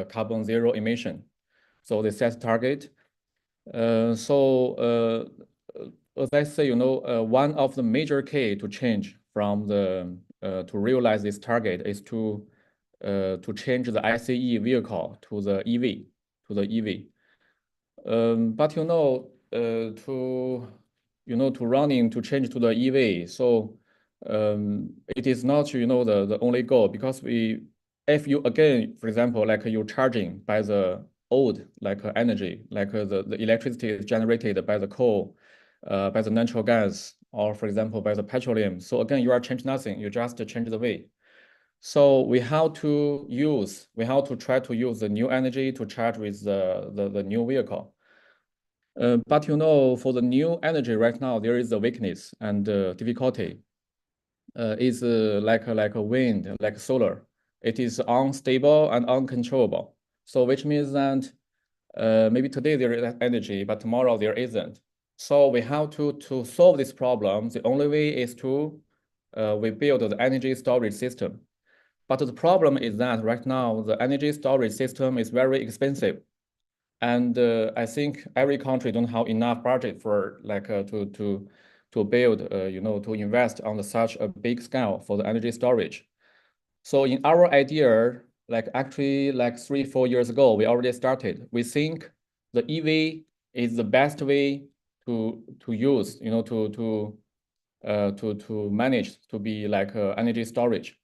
carbon zero emission. So they set target. As I say, one of the major key to change from to realize this target is to change the ICE vehicle to the EV. But to change to the EV, so it is not the only goal, because if you again, for example, you're charging by the old energy, the electricity is generated by the coal, by the natural gas, or for example by the petroleum. So again, you are changing nothing, you just change the way. So we have to try to use the new energy to charge with the new vehicle. But for the new energy right now, there is a weakness and difficulty. Is like a wind, like solar. It is unstable and uncontrollable. So which means that maybe today there is energy, but tomorrow there isn't. So we have to solve this problem. The only way is to we build the energy storage system. But the problem is that right now the energy storage system is very expensive. And I think every country don't have enough budget for to build, to invest on such a big scale for the energy storage. So in our idea, actually 3-4 years ago, we already started. We think the EV is the best way to use, to manage to be energy storage.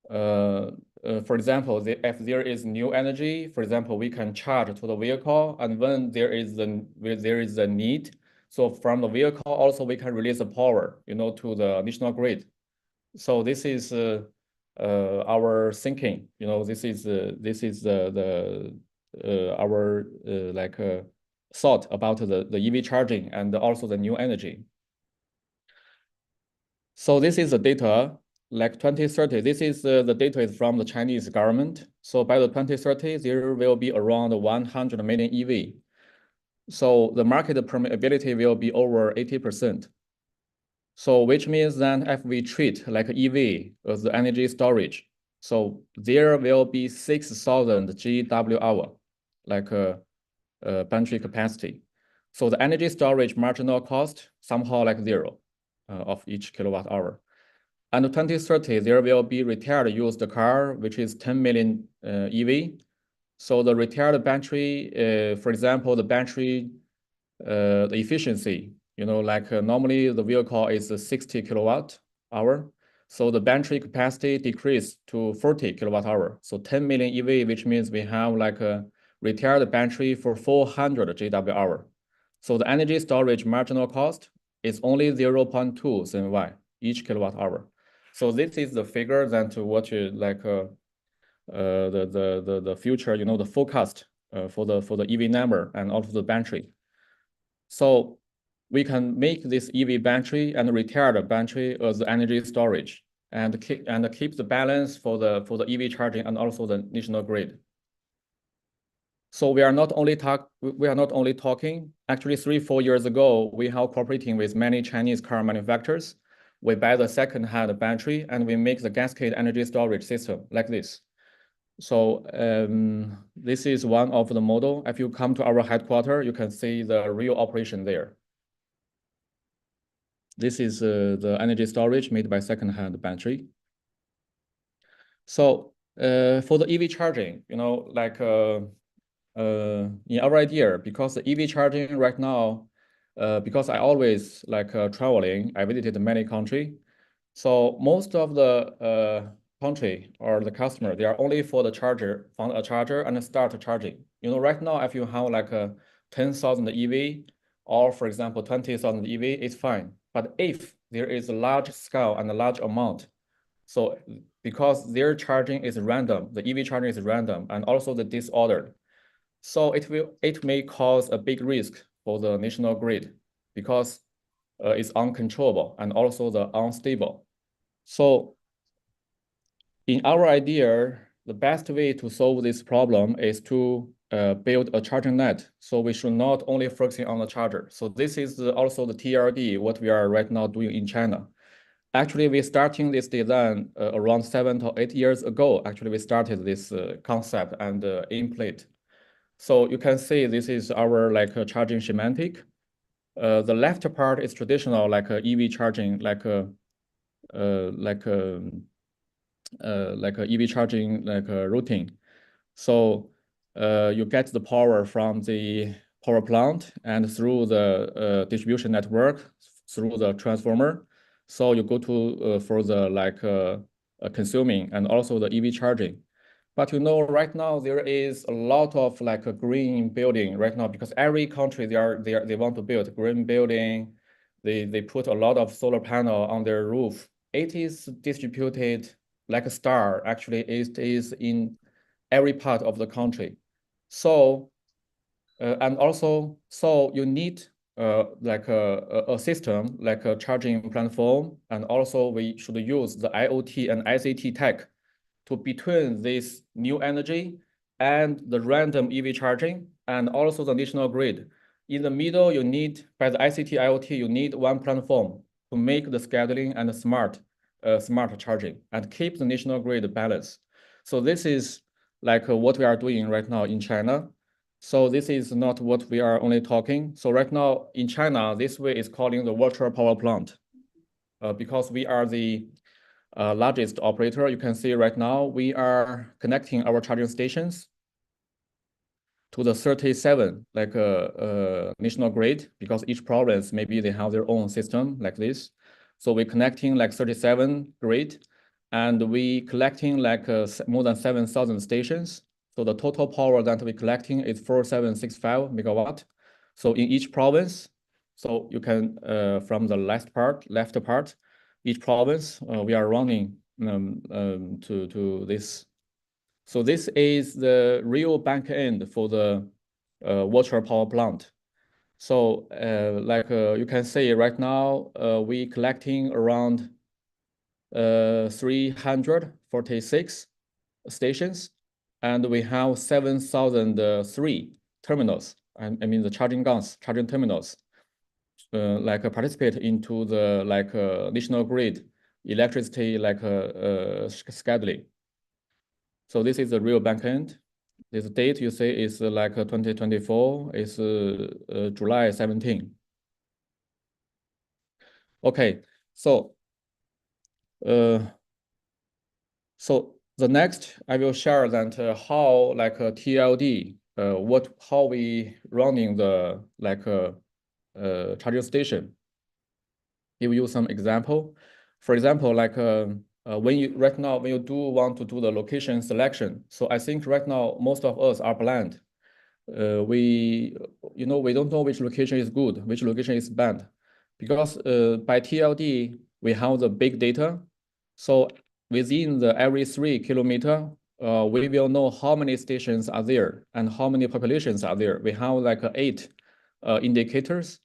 For example, if there is new energy, for example, we can charge to the vehicle, and when there is a need, So from the vehicle, also we can release the power, to the national grid. So this is our thinking. This is our thought about the EV charging and also the new energy. So this is the data, like 2030. This is the data is from the Chinese government. So by the 2030, there will be around 100 million EV. So the market permeability will be over 80%. So which means that if we treat like EV as the energy storage, so there will be 6,000 GWh, like battery capacity. So the energy storage marginal cost somehow like zero of each kilowatt hour. And 2030, there will be retired used car, which is 10 million EV. So the retired battery, for example, the battery, the efficiency, normally the vehicle is 60 kilowatt hour. So the battery capacity decreased to 40 kilowatt hour. So 10 million EV, which means we have like a retired battery for 400 GWh. So the energy storage marginal cost is only 0.2 CNY each kilowatt hour. So this is the figure that what you like the future, the forecast for the EV number and also the battery. So we can make this EV battery and retired battery as energy storage and keep the balance for the EV charging and also the national grid. So we are not only talking. Actually, 3-4 years ago, we have cooperating with many Chinese car manufacturers. We buy the second-hand battery and we make the cascade energy storage system like this. So this is one of the model. If you come to our headquarters, you can see the real operation there. This is the energy storage made by second-hand battery. So for the EV charging, in our idea, because the EV charging right now, because I always like traveling, I visited many countries. So most of the country or the customer, they are only for the charger, found a charger and start charging. Right now, if you have like a 10,000 EV or for example, 20,000 EV, it's fine. But if there is a large scale and a large amount, so because their charging is random, the EV charging is random and also the disordered. So it may cause a big risk for the national grid because it's uncontrollable and also the unstable. So in our idea, the best way to solve this problem is to build a charging net. So we should not only focusing on the charger. So this is also the TRD, what we are right now doing in China. Actually, we starting this design around 7 to 8 years ago. Actually, we started this concept and implement. So you can see this is our like charging schematic. The left part is traditional like EV charging, like a EV charging like routing. So you get the power from the power plant and through the distribution network through the transformer. So you go to for the like consuming and also the EV charging. But right now there is a lot of like a green building right now because every country they want to build green building. They put a lot of solar panel on their roof. It is distributed like a star. Actually, it is in every part of the country. So and also so you need like a system like a charging platform, and also we should use the IoT and ICT tech to between this new energy and the random EV charging and also the national grid. In the middle, you need, by the ICT IoT, you need one platform to make the scheduling and the smart charging and keep the national grid balance. So this is like what we are doing right now in China. So this is not what we are only talking. So right now in China, this way is calling the virtual power plant because we are the largest operator. You can see right now we are connecting our charging stations to the 37 like national grid because each province maybe they have their own system like this. So we're connecting like 37 grid and we collecting like more than 7,000 stations. So the total power that we're collecting is 4765 megawatt. So in each province, So you can from the left part, each province we are running to this. So this is the real back end for the water power plant. So like you can see right now, we collecting around 346 stations, and we have 7,003 terminals. I mean the charging terminals, like participate into the national grid electricity scheduling. So this is the real backend. This date you see is 2024, is July 17. Okay, so the next I will share that how TLD, how we running the charging station. Give you some example. For example, when you do want to do the location selection. So I think right now most of us are blind. We don't know which location is good, which location is bad, because by TLD we have the big data. So within the every 3 kilometer, we will know how many stations are there and how many populations are there. We have 8 indicators.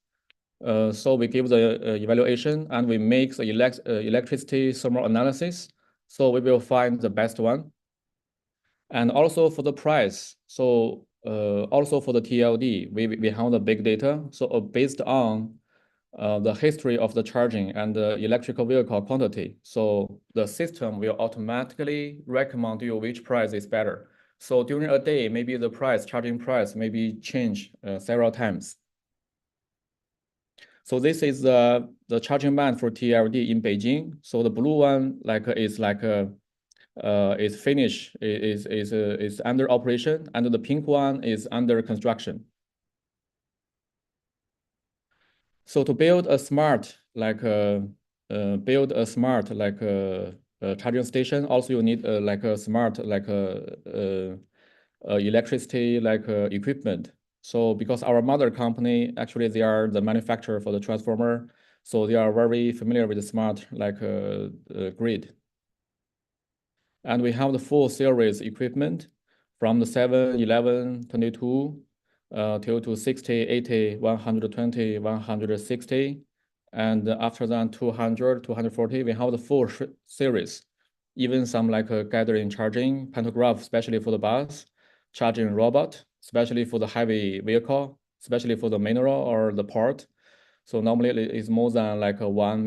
So we give the evaluation and we make the electricity thermal analysis. So we will find the best one. And also for the price. So also for the TLD, we have the big data. So based on the history of the charging and the electrical vehicle quantity. So the system will automatically recommend you which price is better. So during a day, maybe the charging price maybe change several times. So this is the charging band for TLD in Beijing. So the blue one is finished, is under operation, and the pink one is under construction. So to build a smart charging station, also you need a smart electricity equipment. So because our mother company, actually they are the manufacturer for the transformer, so they are very familiar with the smart grid. And we have the full series equipment from the 7, 11, 22 till to 60, 80, 120, 160. And after that 200, 240, we have the full series. Even some gathering charging, pantograph, especially for the bus, charging robot, especially for the heavy vehicle, especially for the mineral or the port. So normally it is more than 1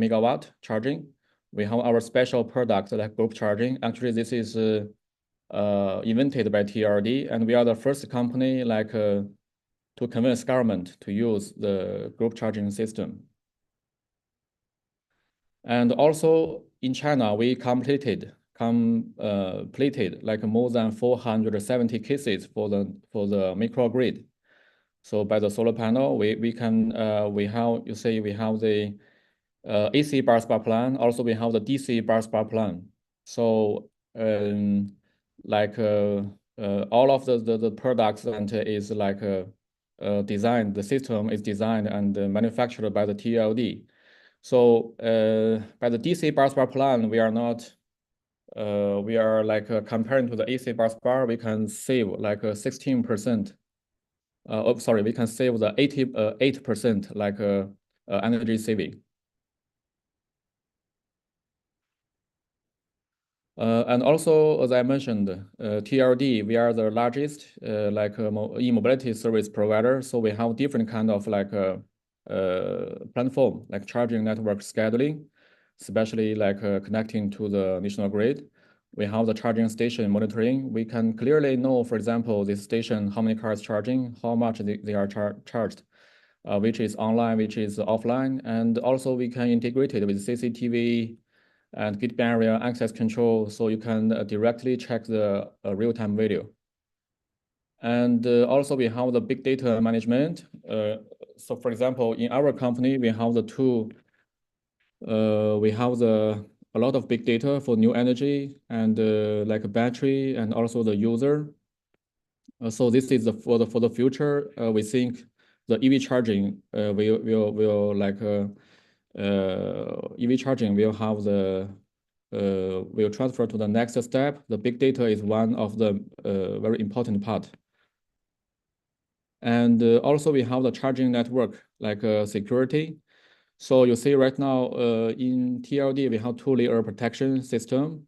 megawatt charging. We have our special product like group charging. Actually, this is invented by TRD, and we are the first company to convince government to use the group charging system. And also in China, we completed more than 470 cases for the microgrid. So by the solar panel, we have the AC busbar plan. Also, we have the DC busbar plan. So all of the products that is designed, the system is designed and manufactured by the TLD. So by the DC busbar plan, we are not comparing to the AC busbar, we can save 16%. We can save the 8% energy saving. And also, as I mentioned, TLD, we are the largest e-mobility service provider. So we have different kind of platform, like charging network scheduling, especially connecting to the national grid. We have the charging station monitoring. We can clearly know, for example, this station, how many cars charging, how much they are charged, which is online, which is offline. And also we can integrate it with CCTV and gate barrier access control, so you can directly check the real-time video. And also we have the big data management. So for example, in our company, we have the tool, we have a lot of big data for new energy and like a battery and also the user. So this is for the future. We think the EV charging will like EV charging will have the will transfer to the next step. The big data is one of the very important part. And also we have the charging network like security. So you see right now in TLD we have 2-layer protection system.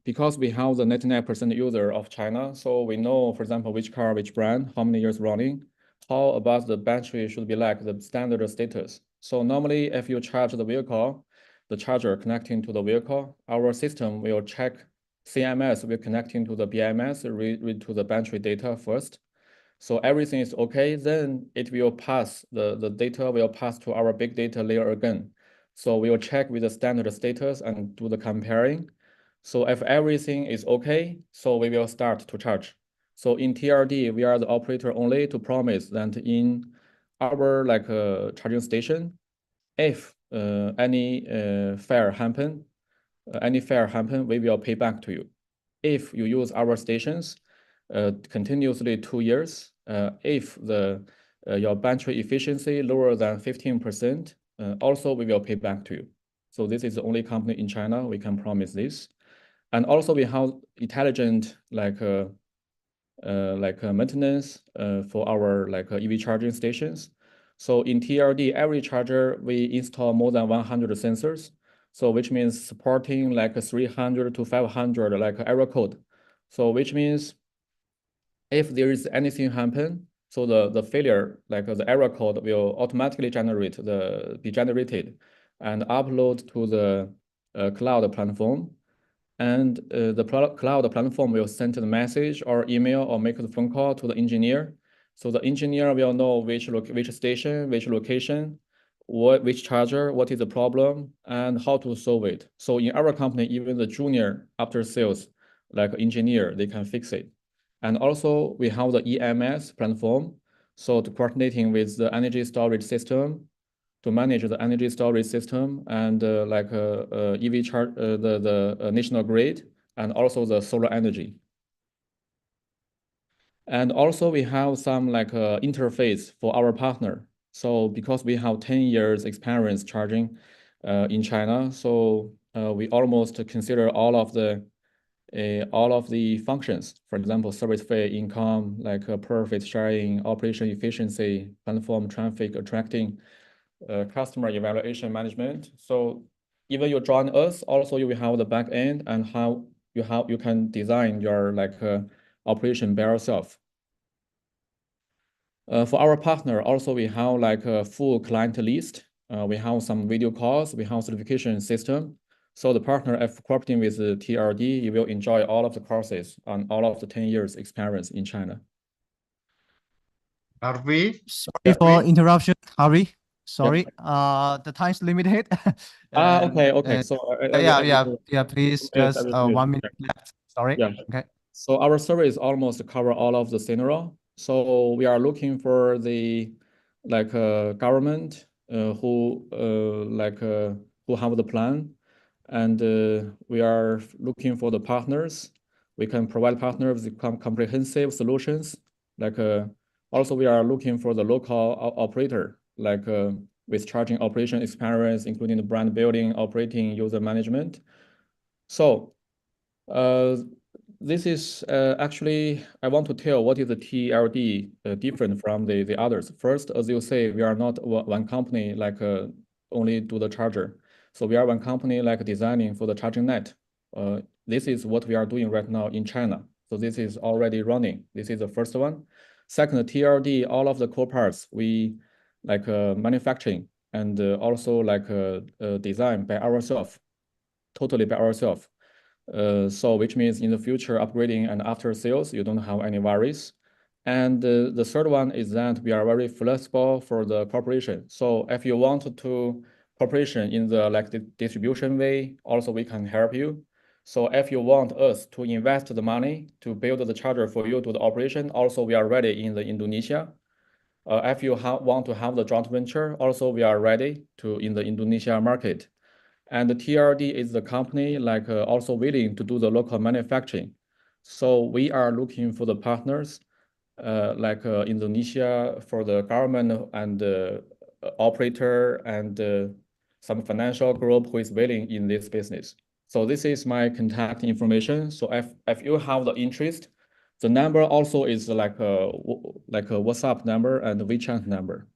Because we have the 99% user of China, so we know, for example, which car, which brand, how many years running, how about the battery should be like the standard status. So normally if you charge the vehicle, the charger connecting to the vehicle, our system will check CMS will connecting to the BMS, read to the battery data first. So everything is okay, then it will pass, the data will pass to our big data layer again. So we will check with the standard status and do the comparing. So if everything is okay, so we will start to charge. So in TRD, we are the operator only to promise that in our like charging station, if any fire happen, we will pay back to you. If you use our stations continuously 2 years, if your battery efficiency lower than 15%, also we will pay back to you. So this is the only company in China we can promise this. And also we have intelligent like maintenance for our like EV charging stations. So in TLD, every charger we install more than 100 sensors. So which means supporting like 300 to 500 like error code. So which means if there is anything happen, so the failure, like the error code will automatically be generated and upload to the cloud platform. And the cloud platform will send the message or email or make the phone call to the engineer. So the engineer will know which station, which location, which charger, what is the problem, and how to solve it. So in our company, even the junior after sales, like engineer, they can fix it. And also we have the EMS platform. So to coordinating with the energy storage system, to manage the energy storage system and EV charge, the national grid, and also the solar energy. And also we have some like interface for our partner. So because we have 10 years experience charging in China, so we almost consider all of the functions, for example, service fee, income, like profit sharing, operation efficiency, platform traffic, attracting, customer evaluation management. So even you join us, also you will have the back end and how you can design your like operation by yourself. For our partner, also we have like a full client list. We have some video calls, we have certification system. So the partner, if cooperating with the TRD, you will enjoy all of the courses and all of the 10 years experience in China. Harvey? Sorry for interruption, Harvey. Sorry, the time's limited. Okay. So please, just 1 minute left. Sorry. Yeah. Okay. So our service almost cover all of the scenario. So we are looking for the like government who have the plan, and we are looking for the partners. We can provide partners with comprehensive solutions. Like also we are looking for the local operator, like with charging operation experience, including the brand building, operating, user management. So this is actually, I want to tell what is the TLD different from the others. First, as you say, we are not one company like only do the charger. So we are one company like designing for the charging net. This is what we are doing right now in China. So this is already running. This is the first one. Second, TLD, all of the core parts we like manufacturing and also like design by ourselves, totally by ourselves. So which means in the future upgrading and after sales, you don't have any worries. And the third one is that we are very flexible for the corporation. So if you want to cooperation in the like the distribution way, also we can help you. So if you want us to invest the money to build the charger for you to the operation, also we are ready in the Indonesia. If you want to have the joint venture, also we are ready to in the Indonesia market. And the TRD is the company like also willing to do the local manufacturing. So we are looking for the partners like Indonesia for the government and operator and some financial group who is willing in this business. So this is my contact information. So if you have the interest, the number also is like a WhatsApp number and WeChat number.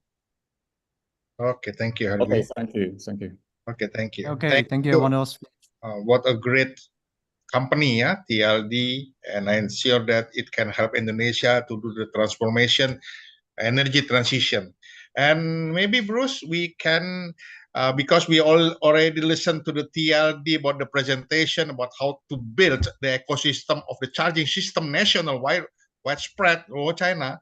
Okay, thank you, Okay, Helgi. thank you, thank you. Okay, thank you. Okay, thank you, Manos. What a great company, yeah, TLD, and I'm sure that it can help Indonesia to do the transformation, energy transition. And maybe Bruce, we can, because we all already listened to the TLD about the presentation about how to build the ecosystem of the charging system national widespread over China.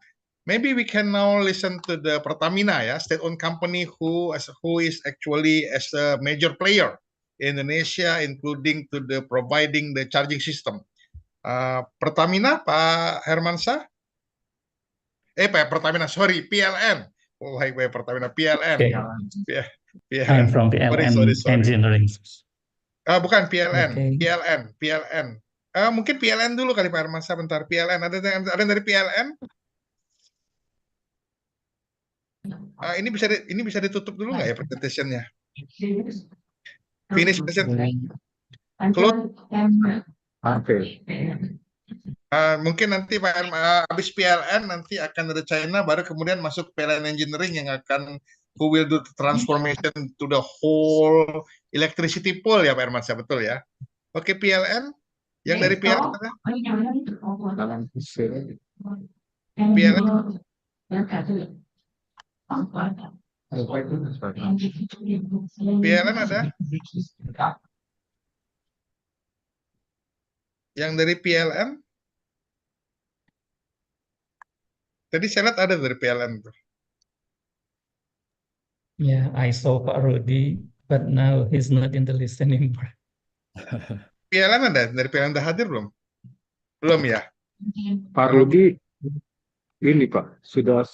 Maybe we can now listen to the Pertamina, yeah, state-owned company who is actually as a major player in Indonesia, including to the providing the charging system. Pertamina, Pak Hermansyah? Pak Pertamina, sorry, PLN. Oh, baik, Pertamina, PLN. Okay. PLN. I'm from PLN Sorry. Engineering. Bukan PLN, Okay. PLN. Mungkin PLN dulu kali Pak Hermansyah, bentar. PLN, ada yang dari PLN? Ini bisa ditutup dulu nggak ya presentationnya? Finish presentation. Close. Okay. Mungkin nanti Pak habis PLN nanti akan ada China, baru kemudian masuk PLN Engineering yang akan who will do the transformation to the whole electricity pool ya Pak Hermansyah, betul ya? Oke, PLN yang dari PLN ada? PLN PLN ada? Yang dari PLN? Tadi saya lihat ada dari PLN tuh. Yeah, I saw Pak Rudi, but now he's not in the list anymore. PLN ada? Dari PLN udah hadir belum? Belum ya? Pak Rudi ini Pak sudah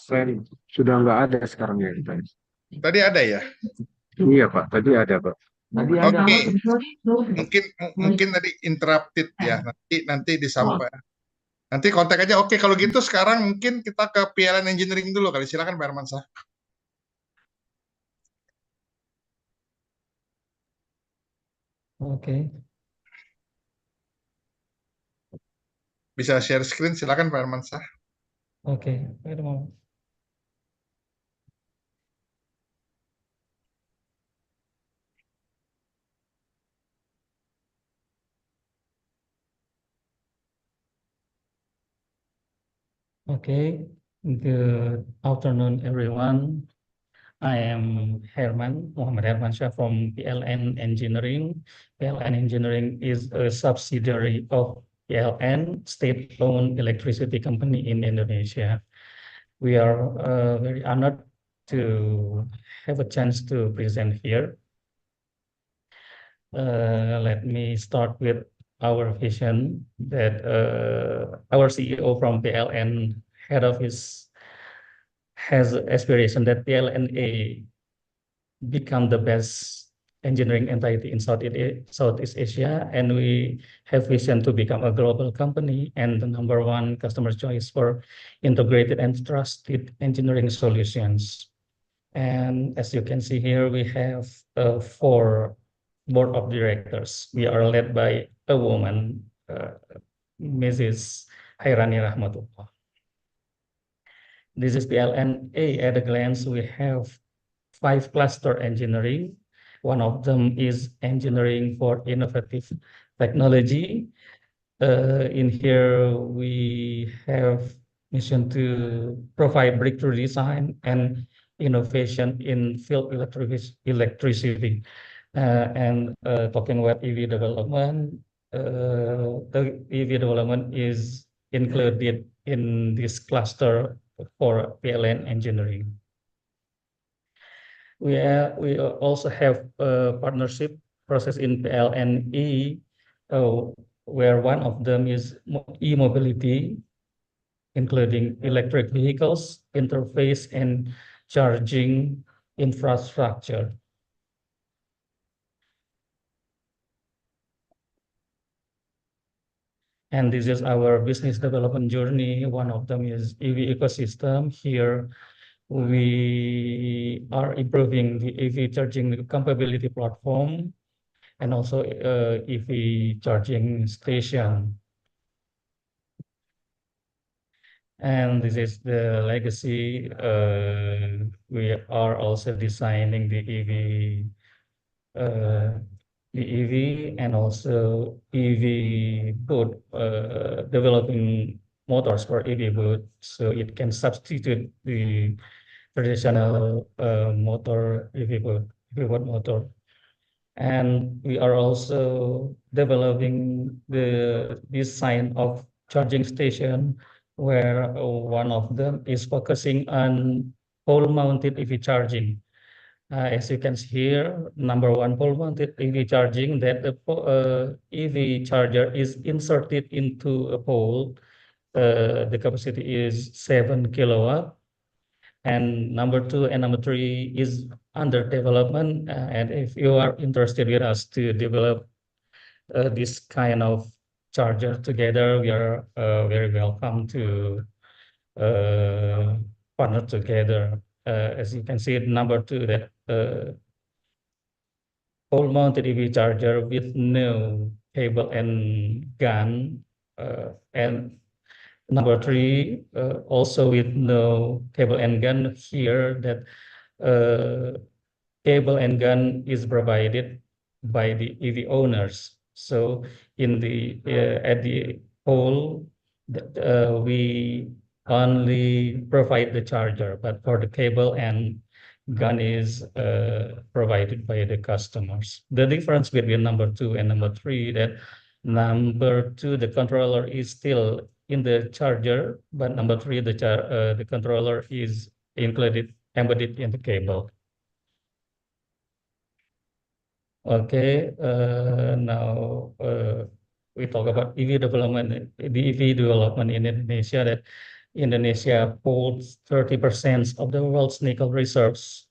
nggak ada sekarang ya. Tadi ada ya? Iya Pak, tadi ada Pak. Oke, mungkin tadi interrupted ya. Nanti disampaikan. Nanti kontak aja. Oke, kalau gitu sekarang mungkin kita ke PLN Engineering dulu kali. Silakan Pak Hermansyah. Okay. Bisa share screen, silakan Pak Hermansyah. Okay. Wait a moment. Okay. Good afternoon, everyone. I am Muhammad Hermansyah from PLN Engineering. PLN Engineering is a subsidiary of PLN, state-owned electricity company in Indonesia. We are very honored to have a chance to present here. Let me start with our vision that our CEO from PLN head office has aspiration that PLNA become the best engineering entity in Southeast Asia, and we have vision to become a global company and the #1 customer choice for integrated and trusted engineering solutions. And as you can see here, we have 4 board of directors. We are led by a woman, Mrs. Hairani Rahmatullah. This is PLNA at a glance. We have 5 cluster engineering. One of them is engineering for innovative technology. In here, we have mission to provide breakthrough design and innovation in field electricity. And talking about EV development, the EV development is included in this cluster for PLN engineering. We also have a partnership process in PLNE, where one of them is e-mobility, including electric vehicles, interface, and charging infrastructure. And this is our business development journey. One of them is EV ecosystem. Here, we are improving the EV charging capability platform and also EV charging station. And this is the legacy. We are also designing the EV and also EV boot, developing motors for EV boot, so it can substitute the traditional motor EV boot motor. And we are also developing the design of charging station, where one of them is focusing on pole-mounted EV charging. As you can see here, number one, pole-mounted EV charging, that the EV charger is inserted into a pole. The capacity is 7 kilowatt. And number two and number three is under development. And if you are interested with us to develop this kind of charger together, we are very welcome to partner together. As you can see, number two, that pole-mounted EV charger with no cable and gun, and number three, also with no cable and gun. Here, that cable and gun is provided by the EV owners. So in the at the pole, we only provide the charger, but for the cable and gun is provided by the customers. The difference between number two and number three, that number two, the controller is still in the charger, but number three, the controller is embedded in the cable. Okay, now we talk about EV development, the EV development in Indonesia, that Indonesia holds 30% of the world's nickel reserves,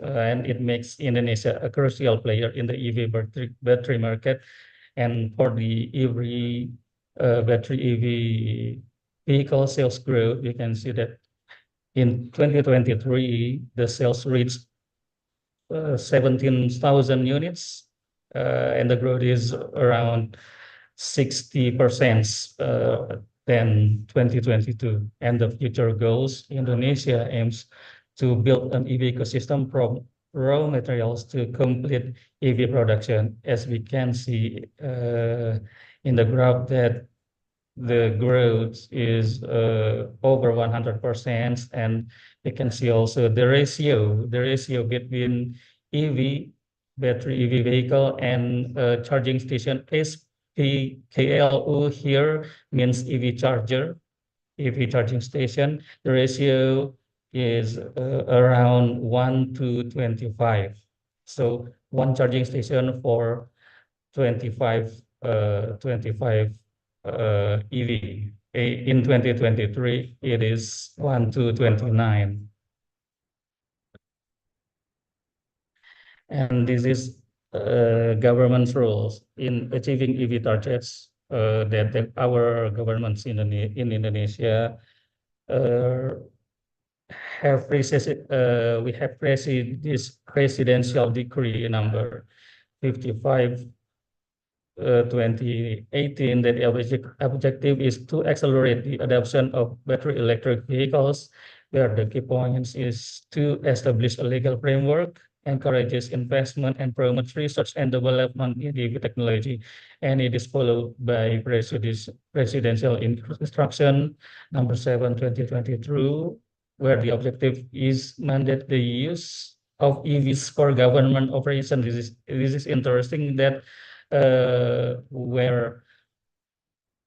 and it makes Indonesia a crucial player in the EV battery market. And for the every battery EV vehicle sales growth, you can see that in 2023, the sales reached 17,000 units, and the growth is around 60% than 2022. And the future goals, Indonesia aims to build an EV ecosystem from raw materials to complete EV production. As we can see in the graph, that the growth is over 100%, and you can see also the ratio between battery EV vehicle and charging station. SPKLU here means EV charger, EV charging station. The ratio is around 1 to 25. So one charging station for 25 EV. In 2023, it is 1 to 29. And this is government's rules in achieving EV targets that our governments in Indonesia have we have this presidential decree number 55 2018, that the objective is to accelerate the adoption of battery electric vehicles, where the key points is to establish a legal framework, encourages investment, and promotes research and development in EV technology. And it is followed by presidential instruction number 7, 2022, where the objective is mandate the use of EVs for government operation. This is interesting, that where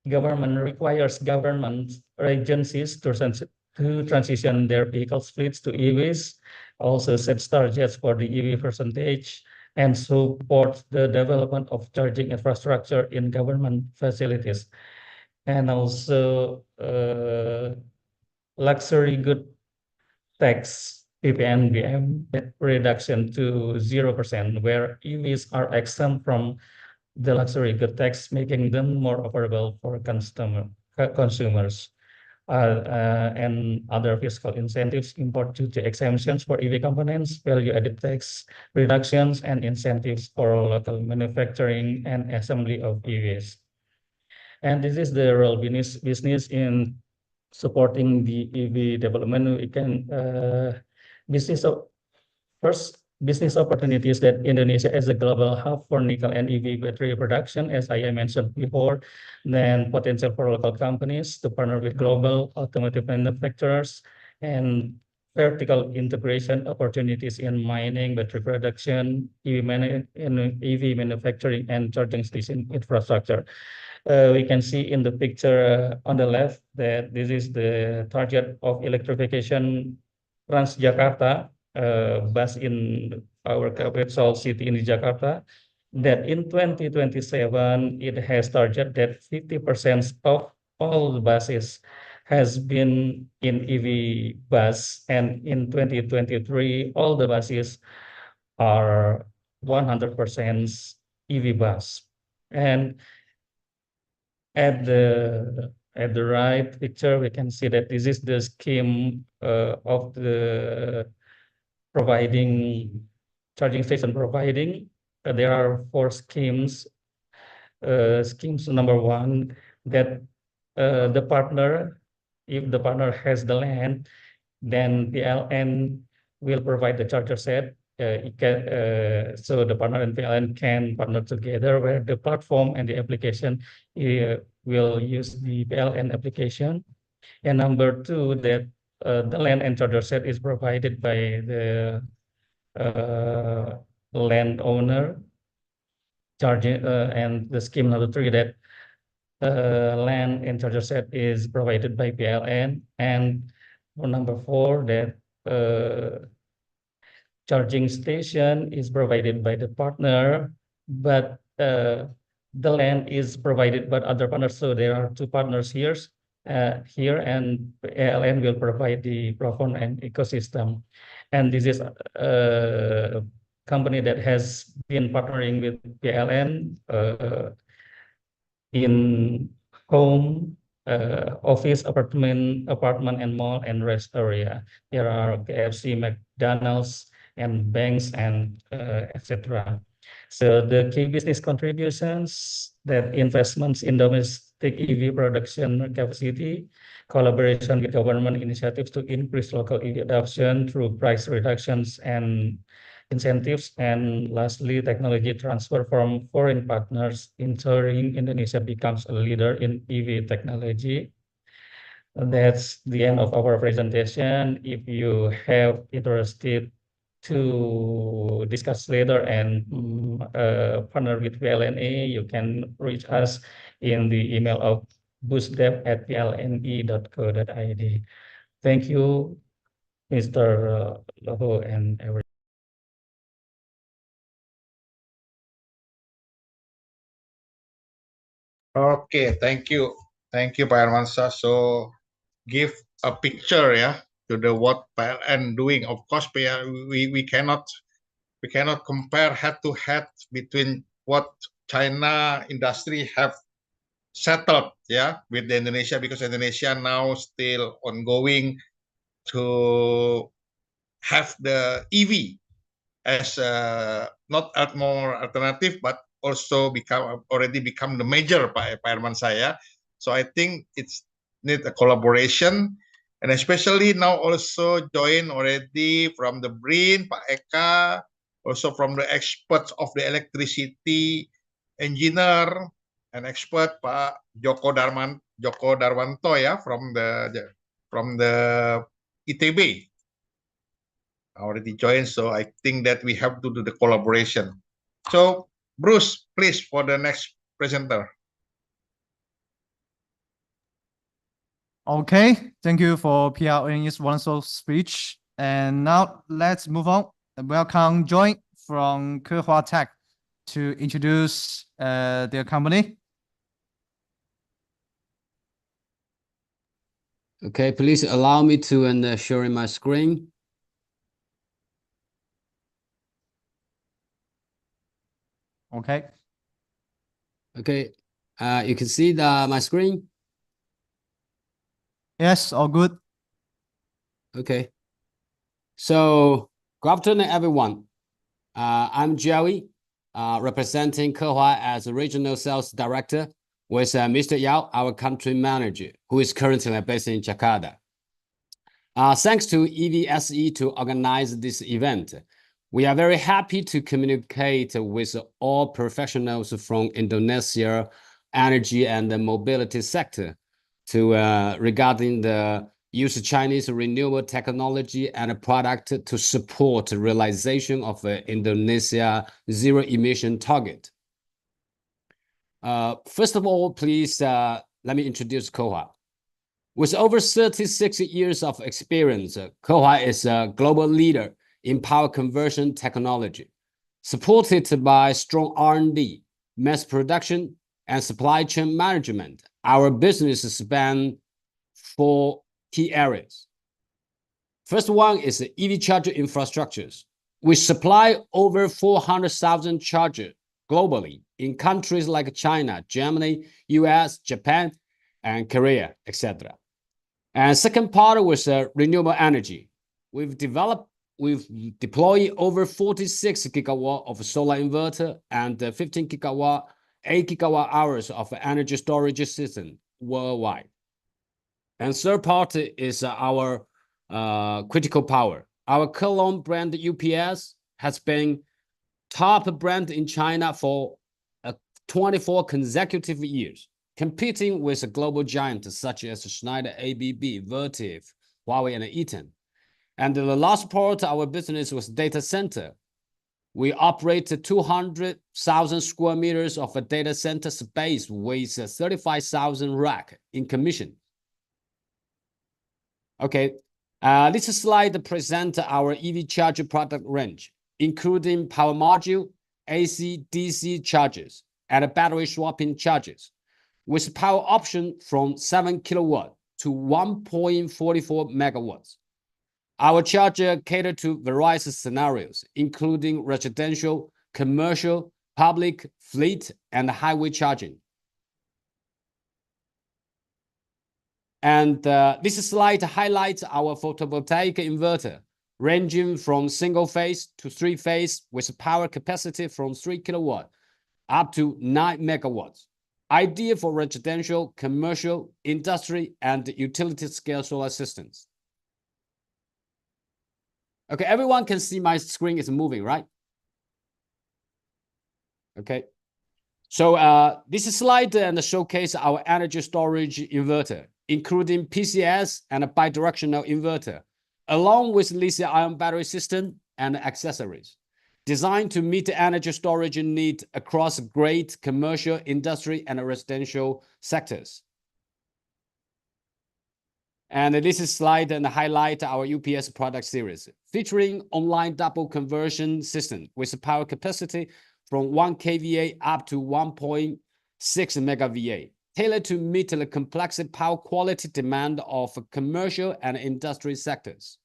government requires government agencies to transition their vehicle fleets to EVs, also sets targets for the EV percentage, and support the development of charging infrastructure in government facilities. And also luxury good tax PPNBM reduction to 0%, where EVs are exempt from the luxury good tax, making them more affordable for consumers. And other fiscal incentives, import duty exemptions for EV components, value-added tax reductions, and incentives for local manufacturing and assembly of EVs. And this is the real business in supporting the EV development. We can first business opportunities that Indonesia as a global hub for nickel and EV battery production, as I mentioned before, then potential for local companies to partner with global automotive manufacturers, and vertical integration opportunities in mining, battery production, EV manufacturing, and charging station infrastructure. We can see in the picture on the left that this is the target of electrification Transjakarta bus in our capital city in Jakarta, that in 2027, it has target that 50% of all the buses has been in EV bus, and in 2023, all the buses are 100% EV bus. And at the right picture, we can see that this is the scheme of the providing charging station providing. There are 4 schemes. Schemes number 1, that the partner, if the partner has the land, then PLN will provide the charger set. So the partner and PLN can partner together, where the platform and the application will use the PLN application. And number 2, that the land and charger set is provided by the landowner. Charging and the scheme number 3, that land and charger set is provided by PLN. And number 4, that charging station is provided by the partner, but the land is provided by other partners. So there are 2 partners here, and PLN will provide the platform and ecosystem. And this is a company that has been partnering with PLN in home, office, apartment, and mall and rest area. There are KFC, McDonald's, and banks, and etc. So the key business contributions, that investments in domestic EV production capacity, collaboration with government initiatives to increase local EV adoption through price reductions and incentives, and lastly, technology transfer from foreign partners, ensuring Indonesia becomes a leader in EV technology. That's the end of our presentation. If you have interested to discuss later and partner with PLNE, you can reach us in the email of busdev@plne.co.id. Thank you, Mr. Loho and everyone. Okay, thank you, Pak Hermansyah. So give a picture, yeah, to the what PLN doing. Of course, we cannot compare head to head between what China industry have settled, yeah, with the Indonesia, because Indonesia now still ongoing to have the EV as not more alternative, but also already become the major, Pak Hermansyah. So I think it's need a collaboration, and especially now also join already from the BRIN, Pak Eka, also from the experts of the electricity engineer and expert Pak Joko Darwanto, yeah, from the ITB. Already joined, so I think that we have to do the collaboration. So Bruce, please, for the next presenter. Okay, thank you for PLN's wonderful speech. And now let's move on. Welcome Joy from Kehua Tech to introduce their company. Okay, please allow me to sharing my screen. Okay. Okay, you can see my screen. Yes, all good. Okay. So good afternoon, everyone. I'm Joey, representing Kehua as Regional Sales Director with Mr. Yao, our country manager, who is currently based in Jakarta. Thanks to EVSE to organize this event. We are very happy to communicate with all professionals from Indonesia energy and the mobility sector regarding the use of Chinese renewable technology and a product to support realization of Indonesia zero emission target. First of all, please let me introduce Kehua. With over 36 years of experience, Kehua is a global leader in power conversion technology, supported by strong R&D, mass production, and supply chain management. Our business span 4 key areas. First one is the EV charger infrastructures. We supply over 400,000 chargers globally in countries like China, Germany, US, Japan, and Korea, etc. And second part was renewable energy. We've deployed over 46 gigawatt of solar inverter and 15 gigawatt, 8 gigawatt hours of energy storage system worldwide. And third part is our critical power. Our Kelong brand UPS has been top brand in China for 24 consecutive years, competing with global giants such as Schneider, ABB, Vertiv, Huawei, and Eaton. And the last part of our business was data center. We operate 200,000 square meters of a data center space with 35,000 rack in commission. Okay, this slide presents our EV charger product range, including power module, AC, DC chargers, and battery swapping chargers, with power option from 7 kilowatt to 1.44 megawatts. Our charger cater to various scenarios, including residential, commercial, public, fleet, and highway charging. And this slide highlights our photovoltaic inverter, ranging from single phase to 3-phase with power capacity from 3 kilowatt up to 9 megawatts. Ideal for residential, commercial, industry, and utility scale solar systems. Okay, everyone can see my screen is moving, right? Okay. So this slide showcase our energy storage inverter, including PCS and a bidirectional inverter, along with lithium-ion battery system and accessories, designed to meet the energy storage need across great commercial, industry, and residential sectors. And this is slide and highlight our UPS product series, featuring online double conversion system with power capacity from 1 kVA up to 1.6 megavA, tailored to meet the complex power quality demand of commercial and industry sectors.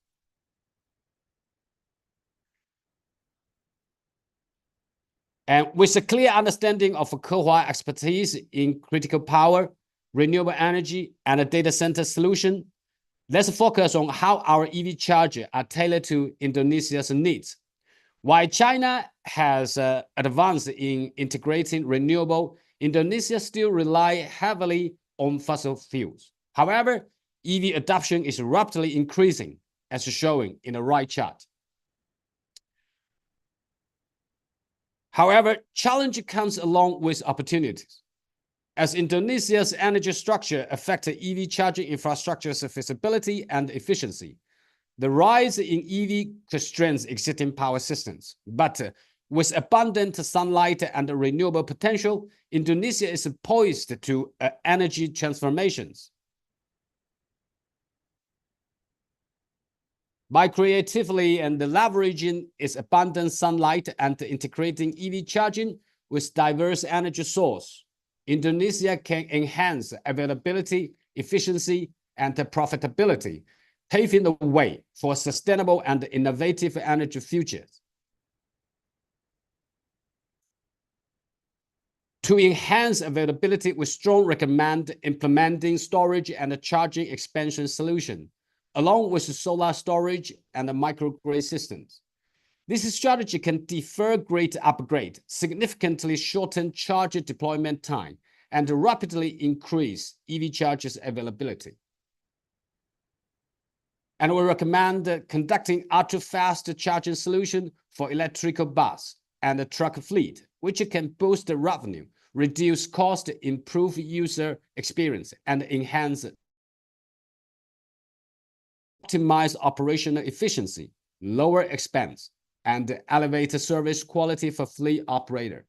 And with a clear understanding of Kehua expertise in critical power, renewable energy, and a data center solution, let's focus on how our EV chargers are tailored to Indonesia's needs. While China has advanced in integrating renewable, Indonesia still relies heavily on fossil fuels. However, EV adoption is rapidly increasing, as shown in the right chart. However, challenge comes along with opportunities. As Indonesia's energy structure affects EV charging infrastructure's feasibility and efficiency, the rise in EV constrains existing power systems. But with abundant sunlight and renewable potential, Indonesia is poised to energy transformations. By creatively and leveraging its abundant sunlight and integrating EV charging with diverse energy source, Indonesia can enhance availability, efficiency, and profitability, paving the way for sustainable and innovative energy futures. To enhance availability, we strongly recommend implementing storage and charging expansion solution, along with solar storage and microgrid systems. This strategy can defer grid upgrade, significantly shorten charger deployment time, and rapidly increase EV chargers availability. And we recommend conducting ultra-fast charging solution for electrical bus and truck fleet, which can boost the revenue, reduce cost, improve user experience, and enhance optimize operational efficiency, lower expense, and elevate service quality for fleet operator.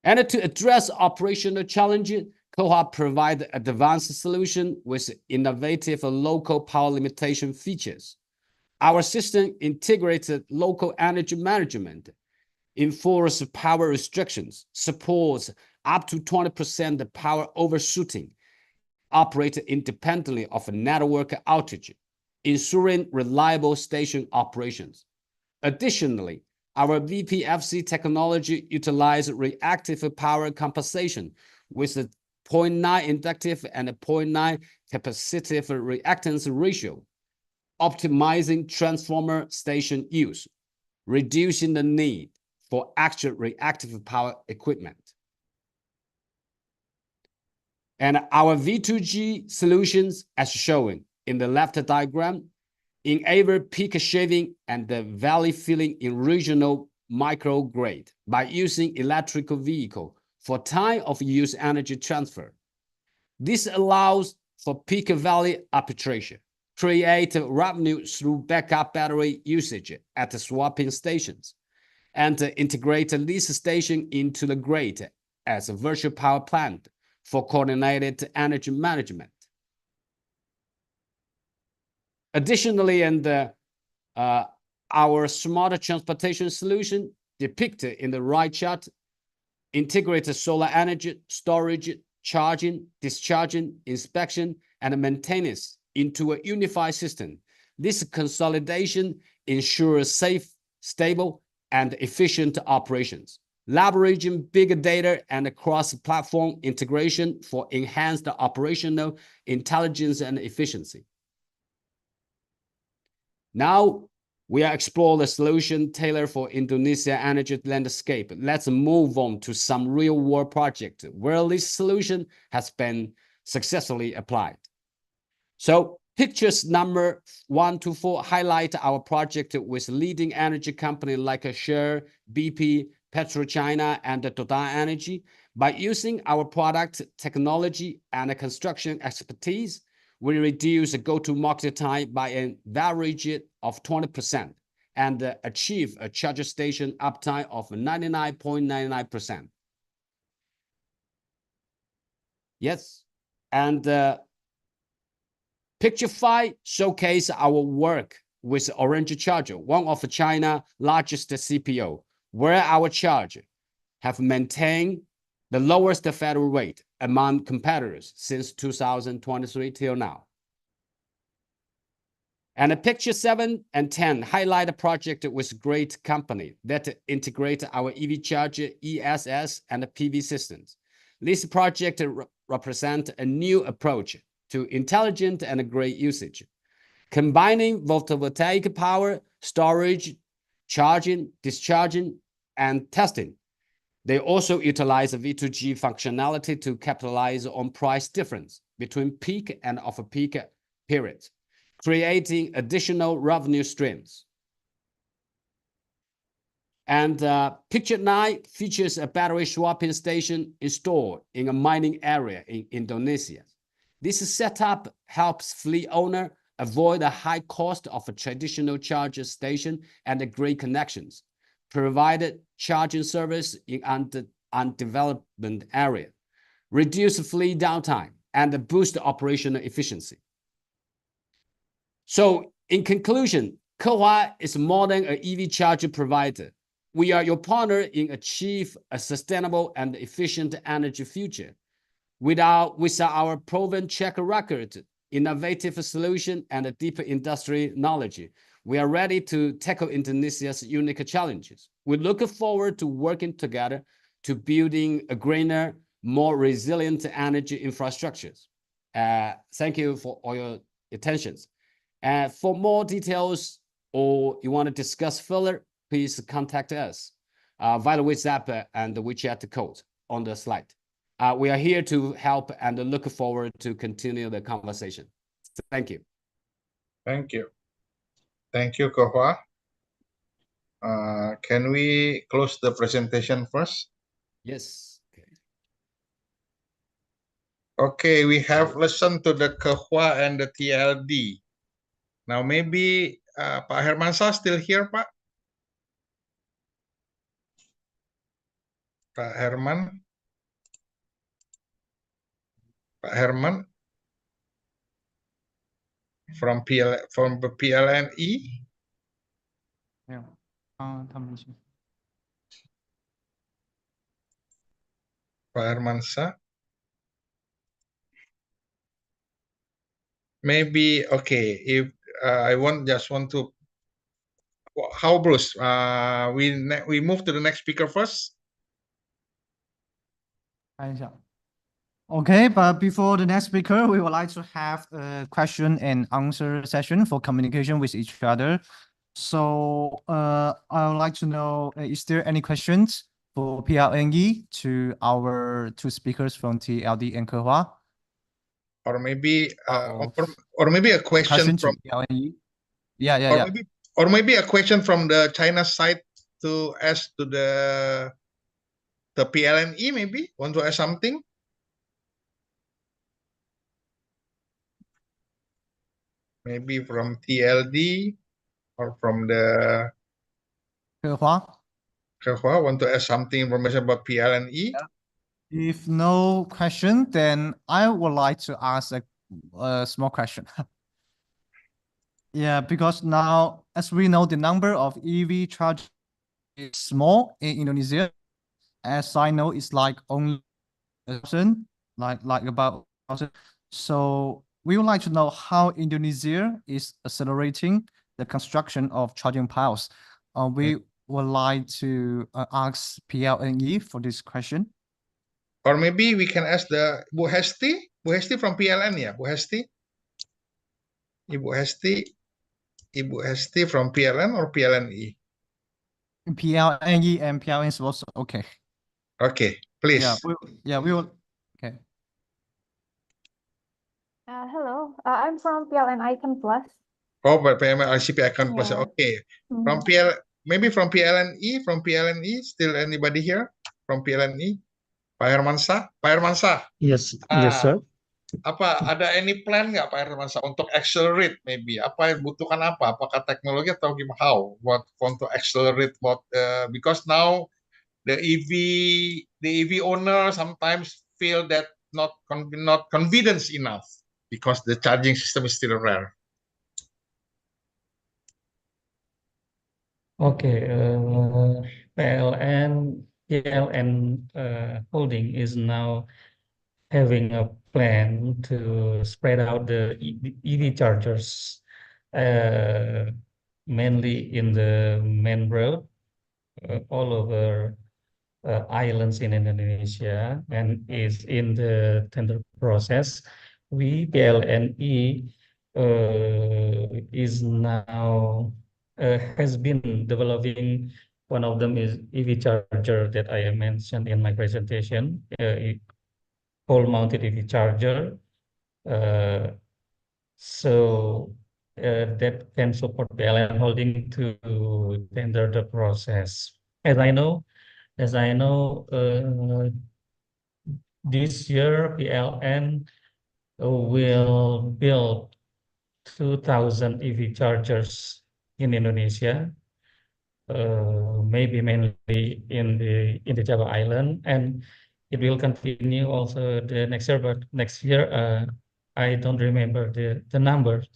And to address operational challenges, Kohua provides advanced solution with innovative local power limitation features. Our system integrated local energy management, enforce power restrictions, supports up to 20% power overshooting, operate independently of a network outage, ensuring reliable station operations. Additionally, our VPFC technology utilizes reactive power compensation with a 0.9 inductive and a 0.9 capacitive reactance ratio, optimizing transformer station use, reducing the need for extra reactive power equipment. And our V2G solutions, as shown in the left diagram, enable peak shaving and the valley filling in regional microgrid by using electrical vehicle for time of use energy transfer. This allows for peak valley arbitration, create revenue through backup battery usage at the swapping stations, and integrate this station into the grid as a virtual power plant for coordinated energy management. Additionally, our smart transportation solution depicted in the right chart integrates solar energy storage, charging, discharging, inspection, and maintenance into a unified system. This consolidation ensures safe, stable, and efficient operations, leveraging big data and cross-platform integration for enhanced operational intelligence and efficiency. Now, we are exploring the solution tailored for Indonesia energy landscape. Let's move on to some real-world project where this solution has been successfully applied. So pictures number 1 to 4 highlight our project with leading energy companies like Shell, BP, PetroChina, and Total Energy. By using our product, technology, and construction expertise, we reduce the go-to-market time by an average of 20% and achieve a charger station uptime of 99.99%. Yes, and picture 5 showcases our work with Orange Charger, one of China's largest CPO, where our charger have maintained the lowest failure rate among competitors since 2023 till now. And picture 7 and 10 highlight a project with great company that integrate our EV charger, ESS, and PV systems. This project represents a new approach to intelligent and great usage, combining photovoltaic power, storage, charging, discharging, and testing. They also utilize V2G functionality to capitalize on price difference between peak and off-peak periods, creating additional revenue streams. And picture 9 features a battery swapping station installed in a mining area in Indonesia. This setup helps fleet owner avoid the high cost of a traditional charger station and grid connections, provided charging service in undeveloped area, reduce fleet downtime, and boost operational efficiency. So in conclusion, Kohua is more than an EV charger provider. We are your partner in achieve a sustainable and efficient energy future. With our proven track record, innovative solution, and deep industry knowledge, we are ready to tackle Indonesia's unique challenges. We look forward to working together to building a greener, more resilient energy infrastructures. Thank you for all your attentions. For more details or you want to discuss further, please contact us via WhatsApp and the WeChat code on the slide. We are here to help and look forward to continue the conversation. Thank you. Thank you. Thank you, Kohwa. Can we close the presentation first? Yes. Okay, we have listened to the Kohwa and the TLD. Now maybe Pak Hermansyah still here, Pak? Pak Herman? Pak Herman? From the PLNE? Yeah. Pak Hermansyah? Maybe, okay, if I just want to, how Bruce, we move to the next speaker first. Okay, but before the next speaker, we would like to have a question and answer session for communication with each other. So I would like to know, is there any questions for PLNE to our two speakers from TLD and Kehua? Or maybe or maybe a question from PLNE? Yeah. Or maybe a question from the China side to ask to the PLNE, maybe want to ask something. Maybe from TLD or from the Kehua want to ask something information about PLNE. Yeah. If no question, then I would like to ask a small question. Yeah, because now, as we know, the number of EV charge is small in Indonesia. As I know, it's like only 1,000, like about 1,000. So we would like to know how Indonesia is accelerating the construction of charging piles. We would like to ask PLNE for this question. Or maybe we can ask the Bu Hesti from PLN, ya, Bu Hesti. Ibu Hesti from PLN or PLNE? PLNE and PLN is also okay. Okay, please. We will. Okay. Hello, I'm from PLN Icon Plus. Oh, but ICP Icon Plus. Yeah. Okay. From maybe from PLNE, still anybody here from PLNE? Pak Hermansyah? Yes, sir. Apa ada any plan nggak Pak Hermansyah untuk accelerate maybe? Apa yang butuhkan apa? Apakah teknologi atau gimana? How? What want to accelerate what? Because now the EV owner sometimes feel that not confidence enough because the charging system is still rare. Okay, PLN Holding is now having a plan to spread out the EV chargers, mainly in the main road, all over islands in Indonesia, and is in the tender process. We, PLNE, is now has been developing. One of them is EV charger that I mentioned in my presentation, pole-mounted EV charger. So that can support PLN Holding to tender the process. As I know, this year PLN will build 2,000 EV chargers in Indonesia, maybe mainly in the Java Island, and it will continue also the next year. But next year, I don't remember the numbers.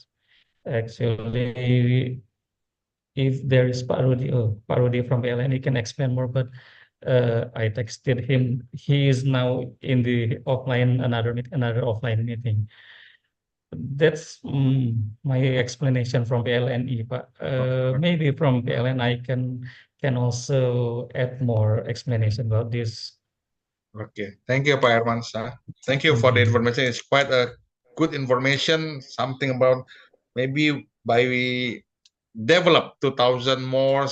Actually, if there is Pak Rudi from PLN, he can explain more. But I texted him. He is now in the offline another offline meeting. That's my explanation from PLNE, but maybe from PLN I can can also add more explanation about this. Okay, thank you, Pak Hermansyah. Thank you for the information. It's quite a good information. Something about maybe by we develop 2,000 more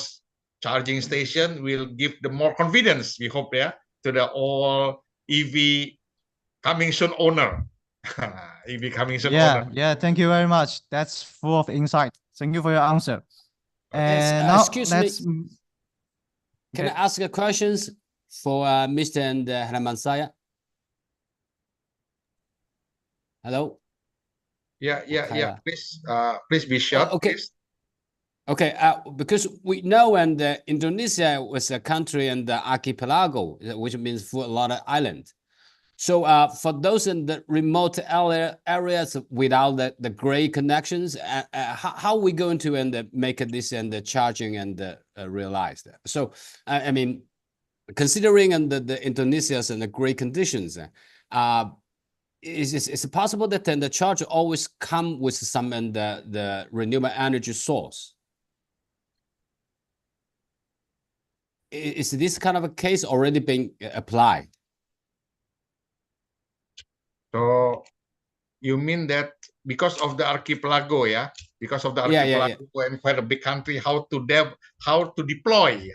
charging station will give the more confidence. We hope, yeah, to the all EV coming soon owner. EV coming soon owner. Yeah. Thank you very much. That's full of insight. Thank you for your answer. Yes, And now excuse me. let's. Can I Okay. ask a questions for Mr. and Hermansyah? Hello? Yeah. Okay. Please be short, okay. please. Okay, because we know and Indonesia was a country and the archipelago, which means for a lot of islands. So for those in the remote areas without the great connections, how are we going to make this and the charging and realize that? So I mean, considering the Indonesia's and the great conditions, is it possible that then the charger always come with some and the renewable energy source? Is this kind of a case already being applied? So you mean that because of the archipelago, yeah? Because of the archipelago and quite a big country, how to deploy,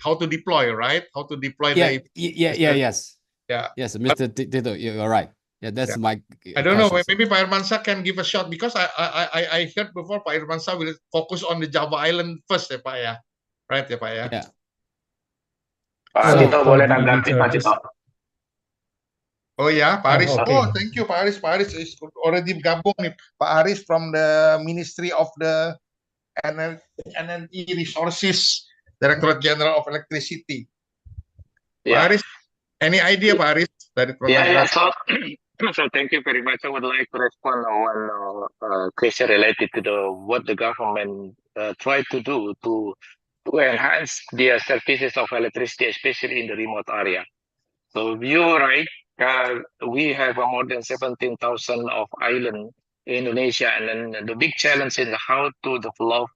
right? How to deploy the yes. Yeah. Yes, Mr. Tito, you're right. Yeah, that's my I don't know. question. Maybe Pak Hermansyah can give a shot because I heard before Pak Hermansyah will focus on the Java Island first, ya Pak ya, right ya Pak ya. Yeah. Pak Tito boleh tanggapi Pak Tito. Oh ya, Pak Aris. okay. Oh, thank you Pak Aris. Pak Aris is already gabung nih. Pak Aris from the Ministry of the Energy Resources, Directorate General of Electricity. Pak Aris, any idea Pak Aris dari program? So thank you very much. I would like to respond on one question related to what the government tried to do to enhance the services of electricity, especially in the remote area. So you're right. We have more than 17,000 of island in Indonesia, and then the big challenge is how to develop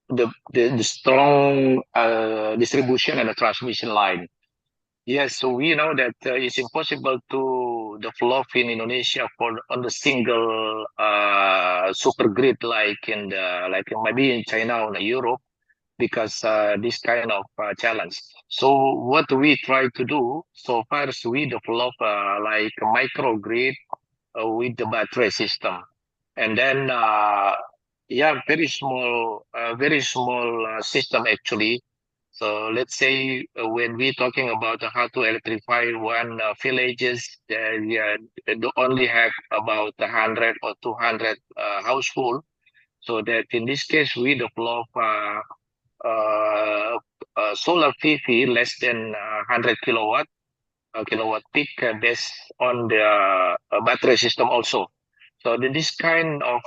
the strong distribution and the transmission line. Yes, so we know that it's impossible to develop in Indonesia on the single super grid like maybe in China or Europe, because this kind of challenge. So what we try to do, so first we develop like a microgrid with the battery system, and then very small system actually. So let's say when we're talking about how to electrify one villages, they only have about 100 or 200 household. So that in this case we develop solar PV less than 100 kilowatt peak based on the battery system also. So this kind of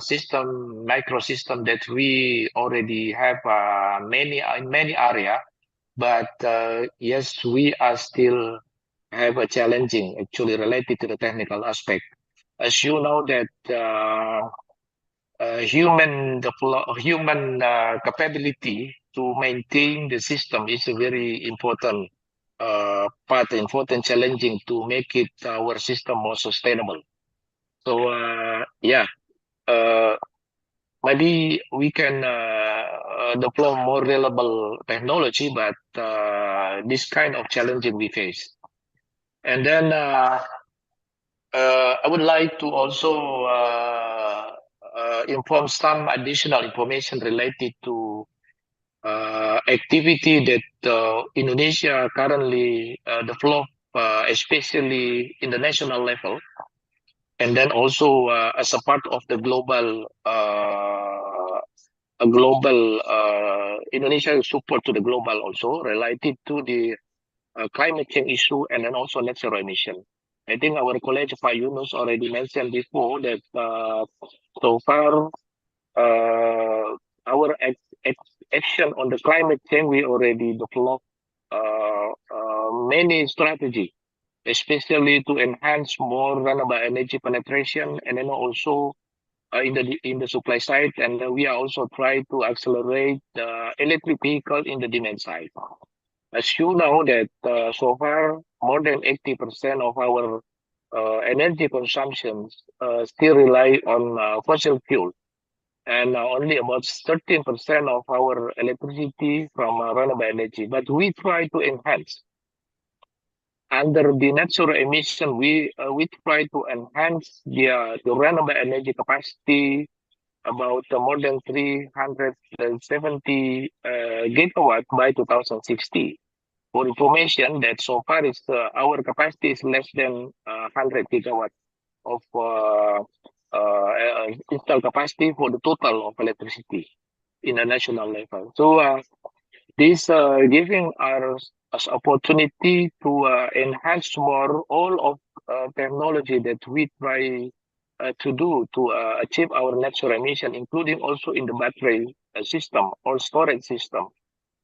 system, micro system that we already have in many area, but yes, we are still have a challenging actually related to the technical aspect. As you know that human capability to maintain the system is a very important important challenging to make it our system more sustainable. So maybe we can deploy more reliable technology, but this kind of challenging we face. And then I would like to also inform some additional information related to activity that Indonesia currently develop, especially in the national level, and then also as a part of the global Indonesia support to the global also related to the climate change issue and then also net zero emission. I think our colleague Pak Yunus already mentioned before that so far our action on the climate change, we already developed many strategy, especially to enhance more renewable energy penetration, and then also in the supply side, and we are also trying to accelerate the electric vehicle in the demand side. As you know that so far more than 80% of our energy consumption still rely on fossil fuel, and only about 13% of our electricity from renewable energy. But we try to enhance under the net zero emission. We try to enhance the renewable energy capacity about more than 370 gigawatt by 2060. For information, that so far is our capacity is less than 100 gigawatt of installed capacity for the total of electricity in a national level. So this giving us opportunity to enhance more all of technology that we try to do to achieve our net zero emission, including also in the battery system or storage system.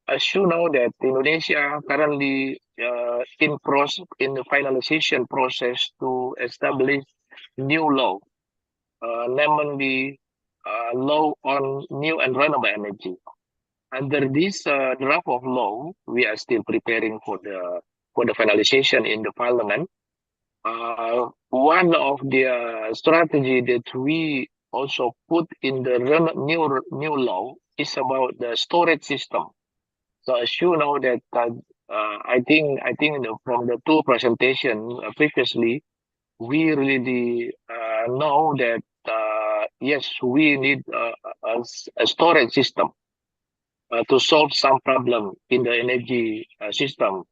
As you know that Indonesia currently in the finalization process to establish new law, namely law on new and renewable energy. Under this draft of law, we are still preparing for the finalization in the parliament. One of the strategy that we also put in the new law is about the storage system. So as you know that I think from the two presentation previously, we really know that yes, we need a storage system to solve some problem in the energy system,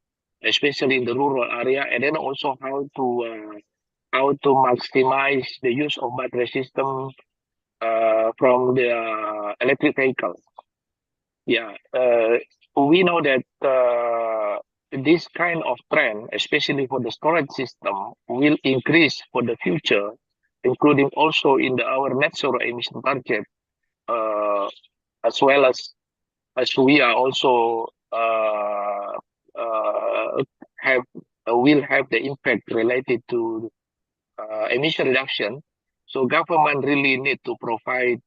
especially in the rural area, and then also how to maximize the use of battery system from the electric vehicle. Yeah, we know that this kind of trend, especially for the storage system, will increase for the future, including also in our net zero emission target, as well as we are also will have the impact related to emission reduction. So government really need to provide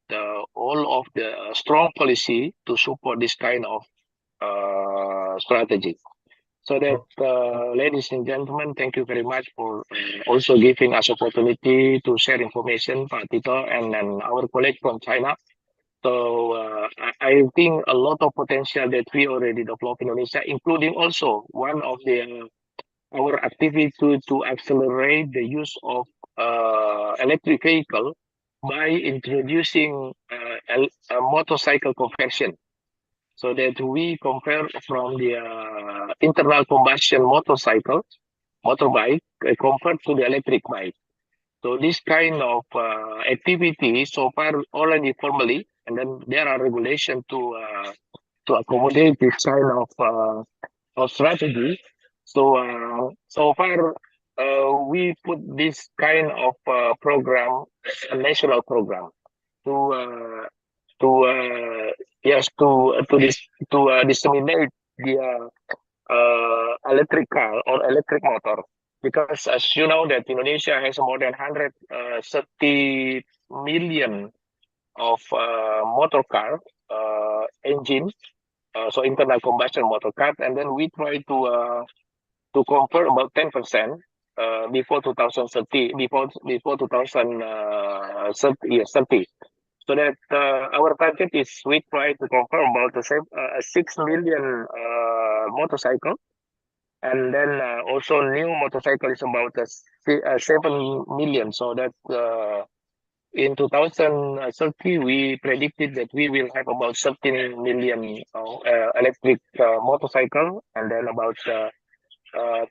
all of the strong policy to support this kind of strategy. So that, ladies and gentlemen, thank you very much for also giving us opportunity to share information, Pak Tito and our colleague from China. So I think a lot of potential that we already developed in Indonesia, including also one of our activity to accelerate the use of electric vehicle by introducing a motorcycle conversion, so that we compare from the internal combustion motorbike compared to the electric bike. So this kind of activity so far already formally, and then there are regulations to accommodate this kind of strategy. So so far we put this kind of program, a national program, to disseminate the electric car or electric motor, because as you know that Indonesia has more than 130 million of motor car engine, so internal combustion motor car, and then we try to convert about 10% before 2030, before 2030. So that our target is we try to convert about 6 million motorcycle, and then also new motorcycle is about 7 million. So that in 2030 we predicted that we will have about 13 million electric motorcycle, and then about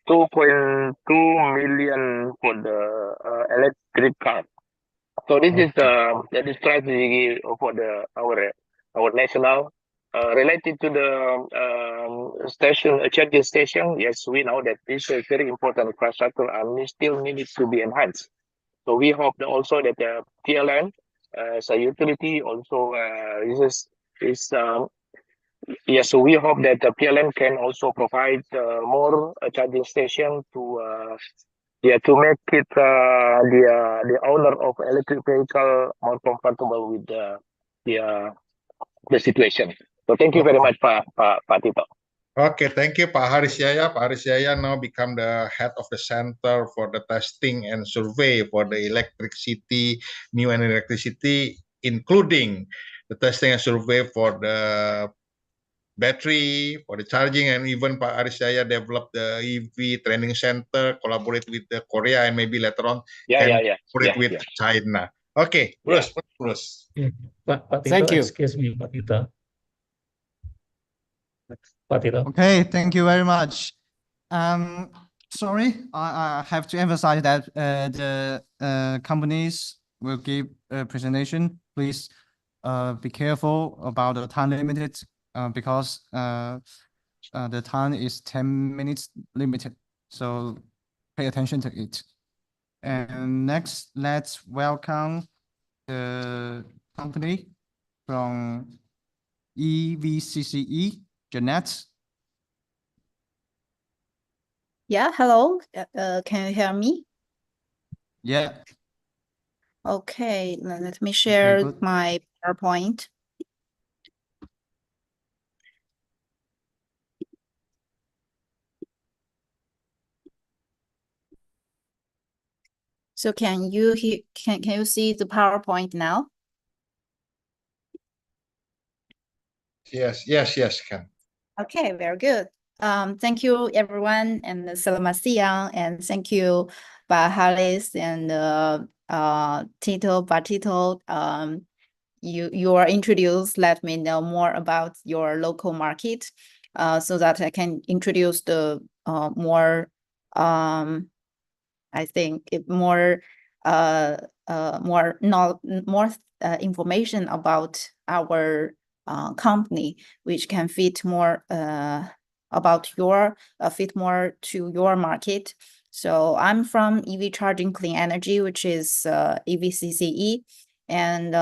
2.2 million for the electric car. So this is the strategy for our national related to the charging station. Yes, we know that this is very important infrastructure and it still needs to be enhanced. So we hope that also that the PLN as a utility also yes. So we hope that the PLN can also provide more charging station to yeah, to make it the owner of electric vehicle more comfortable with the situation. So thank you very much, Pak Tito. Okay, thank you, Pak Haris Yaya. Pak Haris Yaya now become the head of the center for the testing and survey for the electricity, new and electricity, including the testing and survey for the battery, for the charging, and even Pak Haris Yaya developed the EV training center, collaborate with the Korea, and maybe later on collaborate with China. Okay, Bruce. Yeah. Pak Tito, Thank you. excuse me, Pak Tito. Pak Tito. Okay, thank you very much. Sorry, I have to emphasize that the companies will give a presentation. Please be careful about the time limited because the time is 10 minutes limited. So pay attention to it. And next, let's welcome the company from EVCCE, Jeanette. Yeah, hello. Can you hear me? Yeah. Okay, let me share my PowerPoint. So can you can you see the PowerPoint now? Yes, can. Okay, very good. Thank you everyone, and selamat siang, and thank you Pak Haris and Tito, Pak Tito. You are introduced, let me know more about your local market, so that I can introduce the more I think more information about our company, which can fit more about your fit more to your market. So I'm from EV Charging Clean Energy, which is EVCCE, and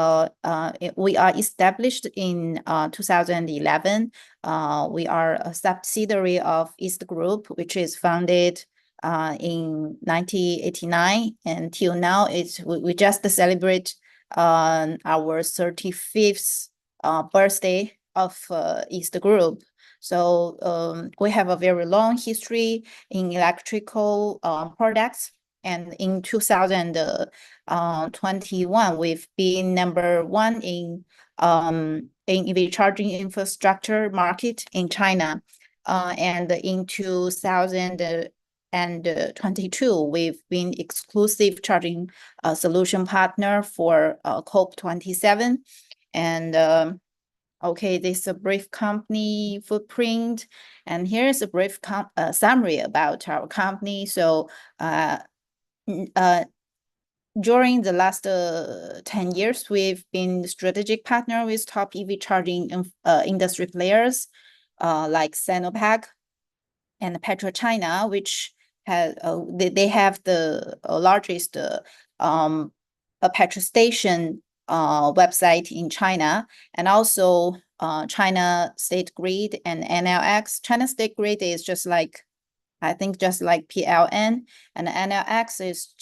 we are established in 2011. We are a subsidiary of East Group, which is founded in 1989, and till now we just celebrate our 35th birthday of East Group. So we have a very long history in electrical products, and in 2021 we've been #1 in EV charging infrastructure market in China, and in 2022 we've been exclusive charging solution partner for COP27. And okay, this is a brief company footprint, and here's a brief summary about our company. So during the last 10 years, we've been strategic partner with top EV charging industry players like Sinopec and PetroChina, which has they have the largest petrol station website in China, and also China State Grid and NLX. China State Grid is just like, I think, just like PLN, and NLX is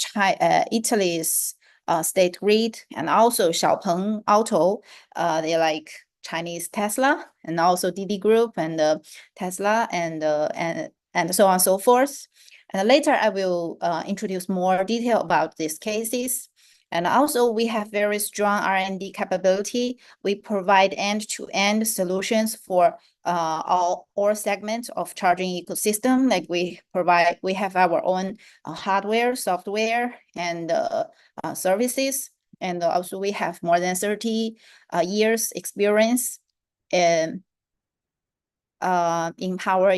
Italy's State Grid, and also Xiaopeng Auto. They like Chinese Tesla, and also DD Group and Tesla, and so on and so forth. And later I will introduce more detail about these cases. And also we have very strong R&D capability. We provide end-to-end solutions for all segments of charging ecosystem. Like we have our own hardware, software, and services. And also we have more than 30 years experience in power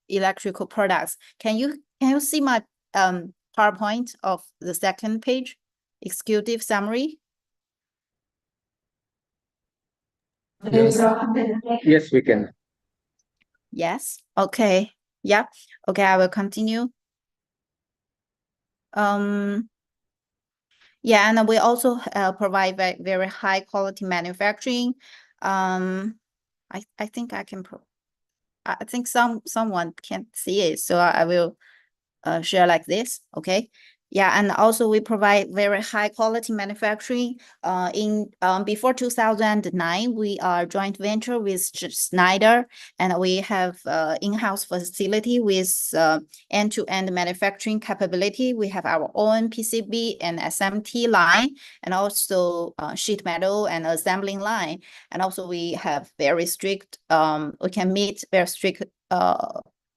electrical products. Can you see my PowerPoint of the second page, executive summary? Yes, we can. Yes. Okay. Yeah. Okay, I will continue. Yeah, and we also provide very high quality manufacturing. I think I can I think someone can't see it, so I will share like this, okay? Yeah, and also we provide very high quality manufacturing. Before 2009, we are joint venture with Schneider, and we have in-house facility with end-to-end manufacturing capability. We have our own PCB and SMT line, and also sheet metal and assembling line. And also we have very strict, we can meet very strict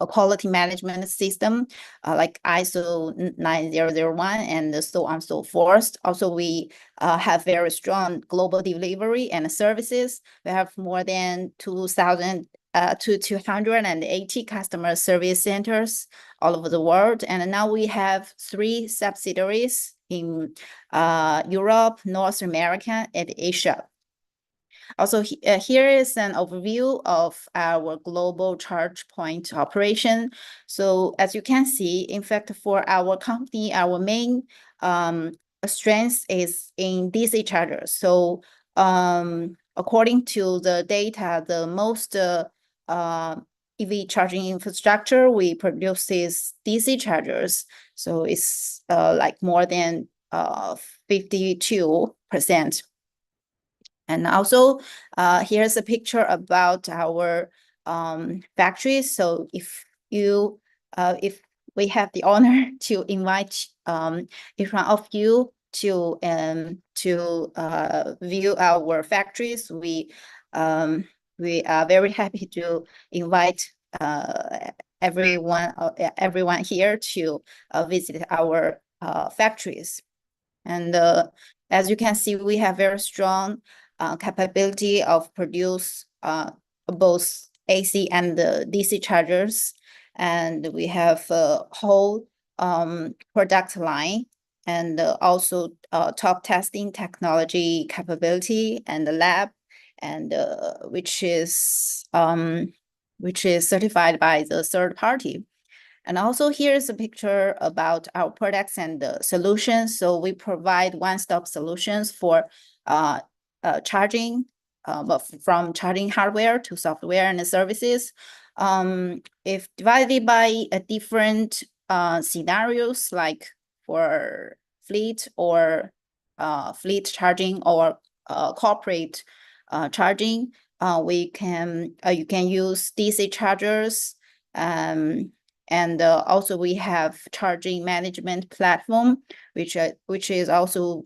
a quality management system like ISO 9001 and so on and so forth. Also, we have very strong global delivery and services. We have more than 280 customer service centers all over the world. And now we have 3 subsidiaries in Europe, North America, and Asia. Also, here is an overview of our global charge point operation. So as you can see, in fact, for our company, our main strength is in DC chargers. So according to the data, the most EV charging infrastructure we produce is DC chargers. So it's like more than 52%. And also, here's a picture about our factories. So if we have the honor to invite each one of you to view our factories, we are very happy to invite everyone here to visit our factories. And as you can see, we have very strong capability of produce both AC and DC chargers, and we have a whole product line, and also top testing technology capability and the lab, and which is certified by the third party. And also here's a picture about our products and solutions. So we provide one-stop solutions for charging, from charging hardware to software and services. If divided by different scenarios, like for fleet or fleet charging or corporate charging, you can use DC chargers. And also we have charging management platform, which is also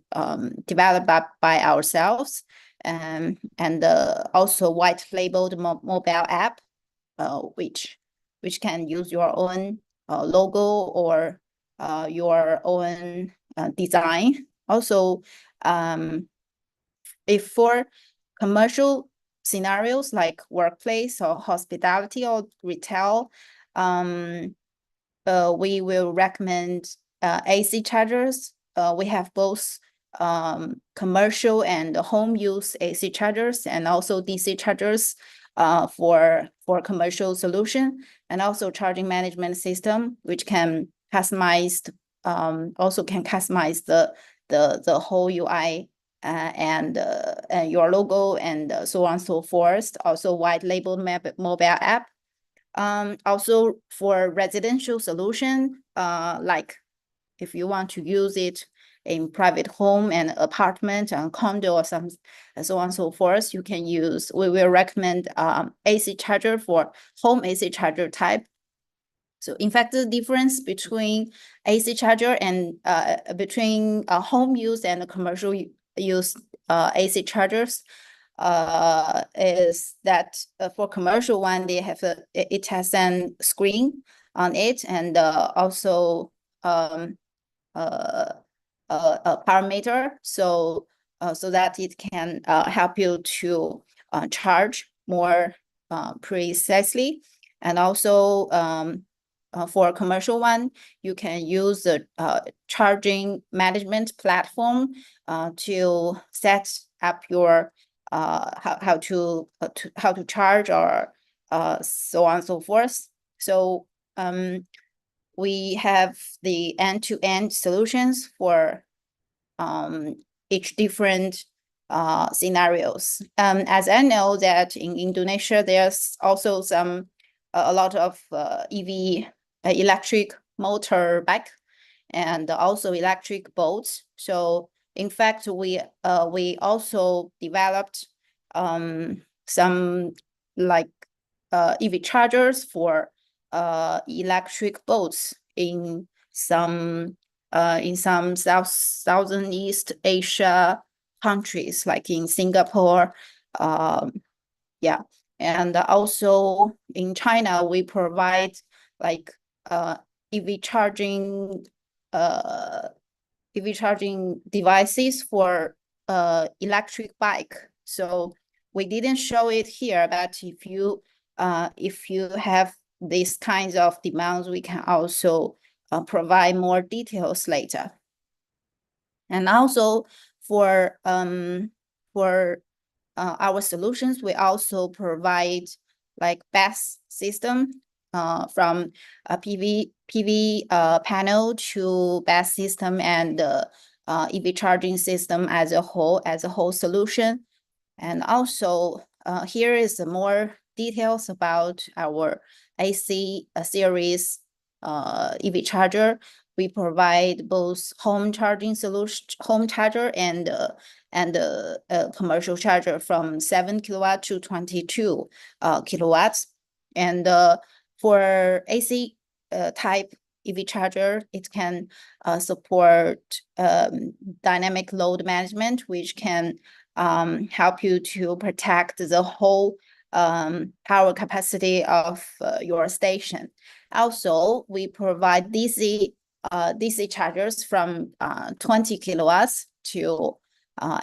developed by ourselves, and also white labeled mobile app, which can use your own logo or your own design. Also, if for commercial scenarios like workplace or hospitality or retail, we will recommend AC chargers. We have both commercial and home use AC chargers, and also DC chargers for commercial solution, and also charging management system, which can customize the whole UI and your logo and so on and so forth. Also white labeled mobile app. Also for residential solution, like if you want to use it in private home and apartment and condo or some so on and so forth, you can use, we will recommend AC charger for home AC charger type. So in fact, the difference between AC charger and between home use and commercial use AC chargers is that for commercial one, they have it has an screen on it, and also a parameter, so that it can help you to charge more precisely. And also for a commercial one, you can use the charging management platform to set up your how to charge or so on and so forth. So we have the end-to-end solutions for each different scenarios. As I know that in Indonesia, there's also a lot of EV electric motorbike and also electric boats. So in fact, we also developed some like EV chargers for electric boats in some Southeast Asia countries, like in Singapore. Yeah, and also in China, we provide like EV charging devices for electric bike. So we didn't show it here, but if you have these kinds of demands, we can also provide more details later. And also for our solutions, we also provide like BESS system from a PV panel to BESS system and EV charging system as a whole solution. And also here is more details about our AC series EV charger. We provide both home charging solution, home charger and commercial charger from 7 kilowatt to 22 kilowatts. And for AC type EV charger, it can support dynamic load management, which can help you to protect the whole power capacity of your station. Also, we provide DC chargers from 20 kilowatts to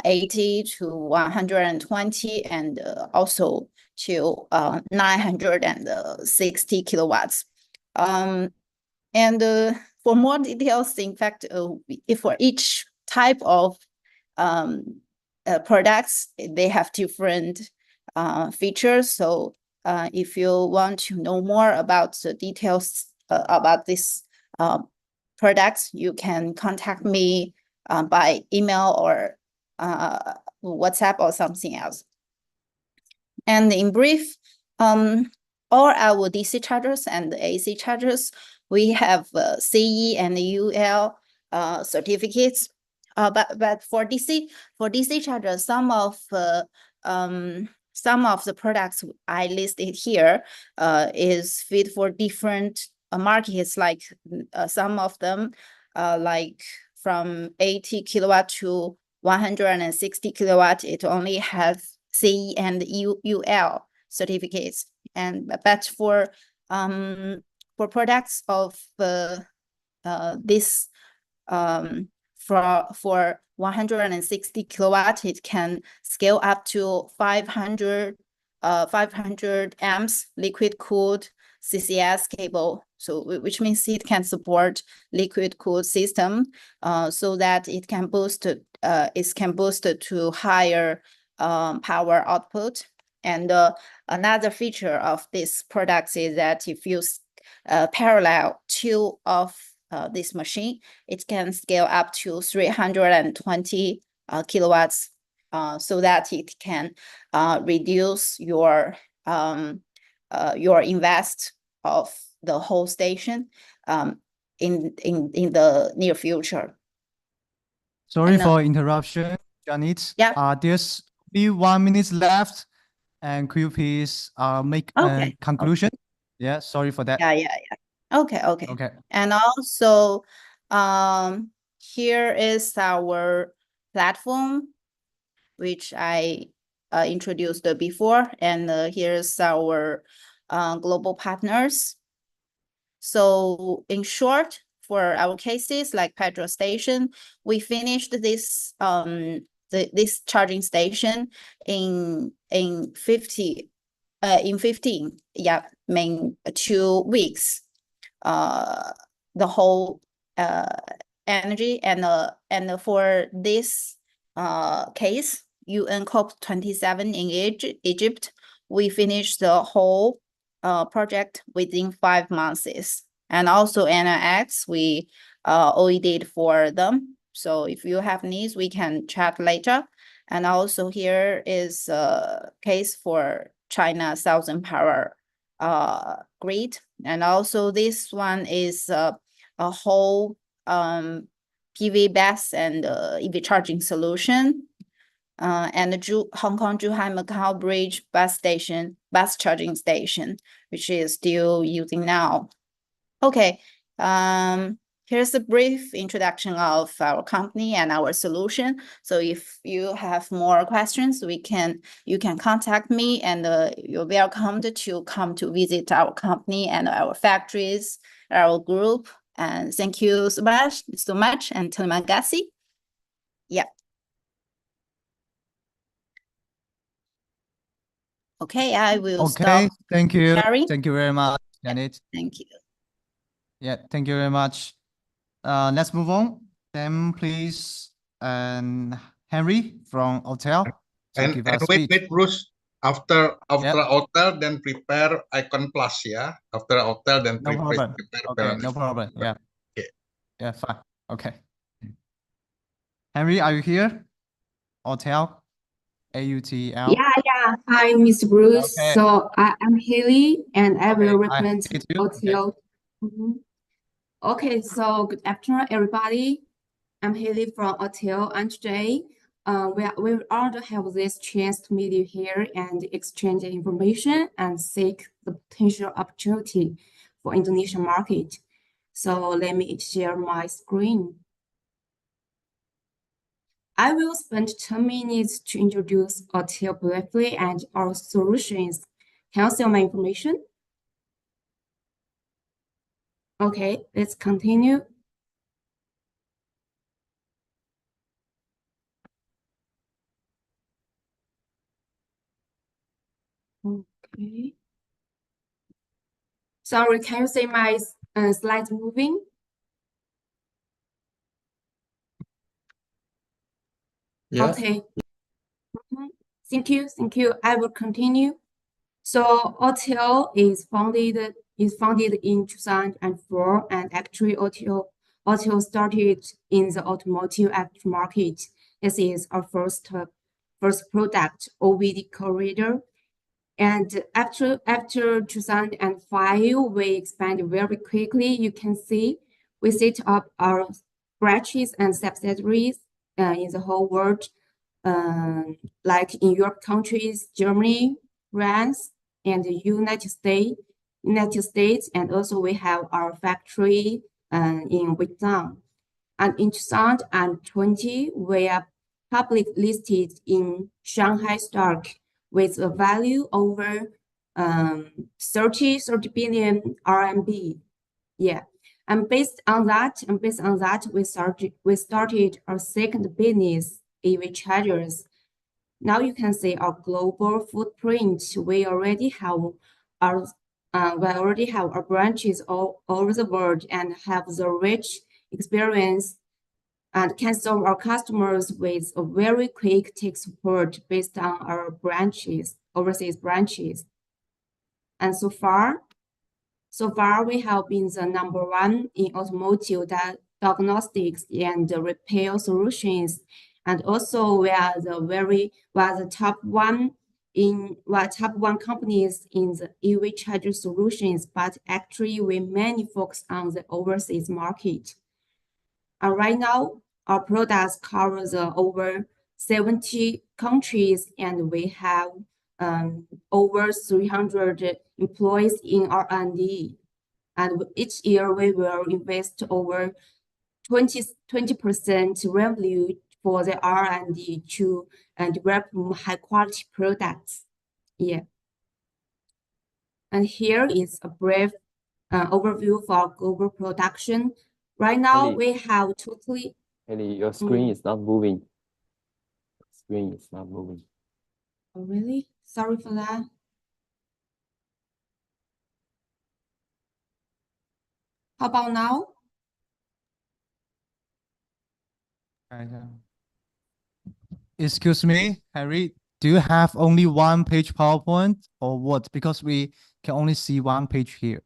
80 to 120 and also to 960 kilowatts. And for more details, in fact, if for each type of products, they have different features. So if you want to know more about the details about this products, you can contact me by email or WhatsApp or something else. And in brief, all our DC chargers and AC chargers, we have CE and UL certificates. But for DC chargers, some of the products I listed here is fit for different markets. Like some of them, like from 80 kilowatt to 160 kilowatt, it only has CE and UL certificates. And but for products of this for 160 kilowatt, it can scale up to 500 amps liquid cooled CCS cable. So which means it can support liquid cooled system so that it can boost to higher power output. And another feature of this product is that if you parallel two of this machine, it can scale up to 320 kilowatts so that it can reduce your invest of the whole station in the near future. Sorry for interruption, Janet. Yeah. There's only 1 minute left, and could you please make a conclusion? Yeah, sorry for that. Yeah. Okay. And also, here is our platform, which I introduced before, and here's our global partners. So in short, for our cases like petrol station, we finished this this charging station in 15 2 weeks. The whole energy and for this case, UN COP27 in Egypt, we finished the whole project within 5 months. And also NIX, we OED'd for them. So if you have needs, we can chat later. And also here is a case for China Southern Power Grid. And also this one is a whole PV BESS and EV charging solution. And the Hong Kong Zhuhai Macau Bridge bus charging station, which is still using now. Okay, here's a brief introduction of our company and our solution. So if you have more questions, you can contact me, and you're welcome to come to visit our company and our factories, our group. And thank you so much, and terima kasih. Yeah. Okay, I will Okay, stop thank you. sharing. Thank you very much, Janet. Thank you. Yeah, thank you very much. Let's move on. Then please, Henry from hotel to And give us wait, speech. Bruce. After Yep. hotel, then prepare icon plus, yeah. After hotel, then No problem. prepare Okay, no problem. Yeah. Okay. Yeah, fine. Okay. Henry, are you here? Hotel, AUTL. Yeah. Hi, Mr. Bruce. Okay. So I'm Haley, and I will Okay, hi, represent Haley too. Okay. OTL. Okay, so good afternoon, everybody. I'm Haley from OTL, and today we honored to have this chance to meet you here and exchange information and seek the potential opportunity for Indonesian market. So let me share my screen. I will spend 10 minutes to introduce OTL briefly and our solutions. Can you see my information? Okay, let's continue. Okay. Sorry, can you see my slides moving? Yeah. Okay. Thank you. I will continue. So OTL is founded in 2004, and actually OTL started in the automotive aftermarket. This is our first product, OVD corridor. And after 2005, we expanded very quickly. You can see we set up our branches and subsidiaries in the whole world, like in Europe countries, Germany, France, and the United States, and also we have our factory in Vietnam. And in 2020, we are public listed in Shanghai Stock with a value over 30 billion RMB. Yeah. And based on that, we started our second business, EV chargers. Now you can see our global footprint. We already have our branches all over the world and have the rich experience and can serve our customers with a very quick tech support based on our overseas branches. And so far we have been the number one in automotive diagnostics and repair solutions. And also we are the top one companies in the EV charger solutions, but actually we mainly focus on the overseas market. And right now, our products cover over 70 countries, and we have over 300 employees in R&D. And each year we will invest over 20% revenue for the R&D to develop high quality products. Yeah. And here is a brief overview for global production. Right now, Ellie. we have totally. Ellie, your screen is not moving. Screen is not moving. Oh, really? Sorry for that. How about now? Excuse me, Harry, do you have only one page PowerPoint or what? Because we can only see one page here.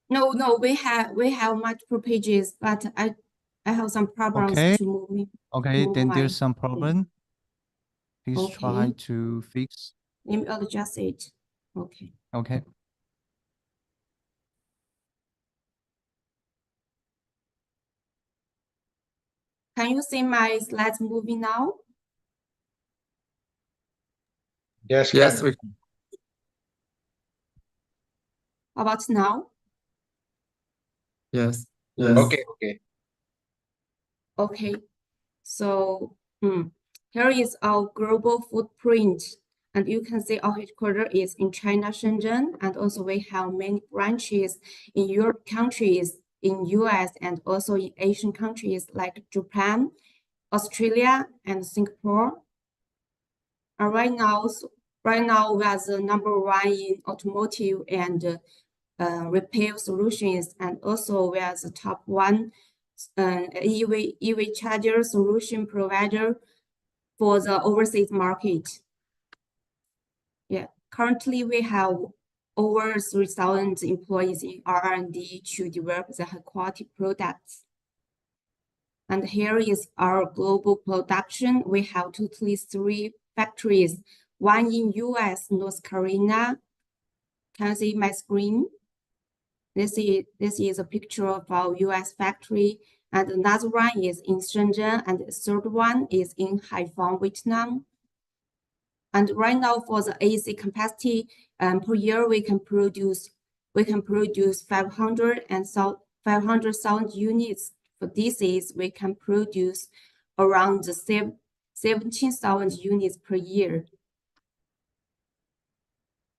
No, we have multiple pages, but I have some problems Okay. to move. Okay, then my there's some problem. Please try Okay. to fix. Let me adjust it. Okay. Okay. Can you see my slides moving now? Yes, Yes, can. How about now? Yes. Okay, okay. Okay, so here is our global footprint. And you can see our headquarters is in China, Shenzhen, and also we have many branches in Europe countries, in US, and also in Asian countries like Japan, Australia, and Singapore. And right now we are the #1 in automotive and repair solutions, and also we are the top one EV charger solution provider for the overseas market. Yeah, currently we have over 3,000 employees in R&D to develop the high quality products. And here is our global production. We have totally 3 factories, one in US, North Carolina. Can you see my screen? This is a picture of our US factory, and another one is in Shenzhen, and the third one is in Haiphong, Vietnam. And right now, for the AC capacity, per year we can produce 500,000 units. For DCs, we can produce around 17,000 units per year.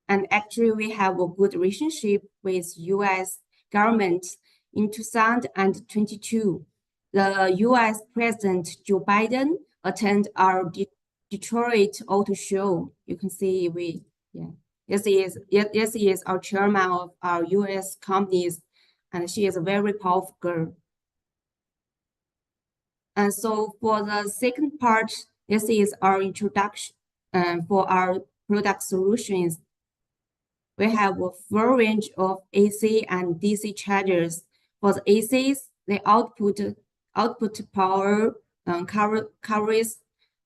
And actually, we have a good relationship with US government. In 2022, the US President Joe Biden attended our Detroit Auto Show. You can see this is our chairman of our US companies, and she is a very powerful girl. And so for the second part, this is our introduction for our product solutions. We have a full range of AC and DC chargers. For the ACs, the output power covers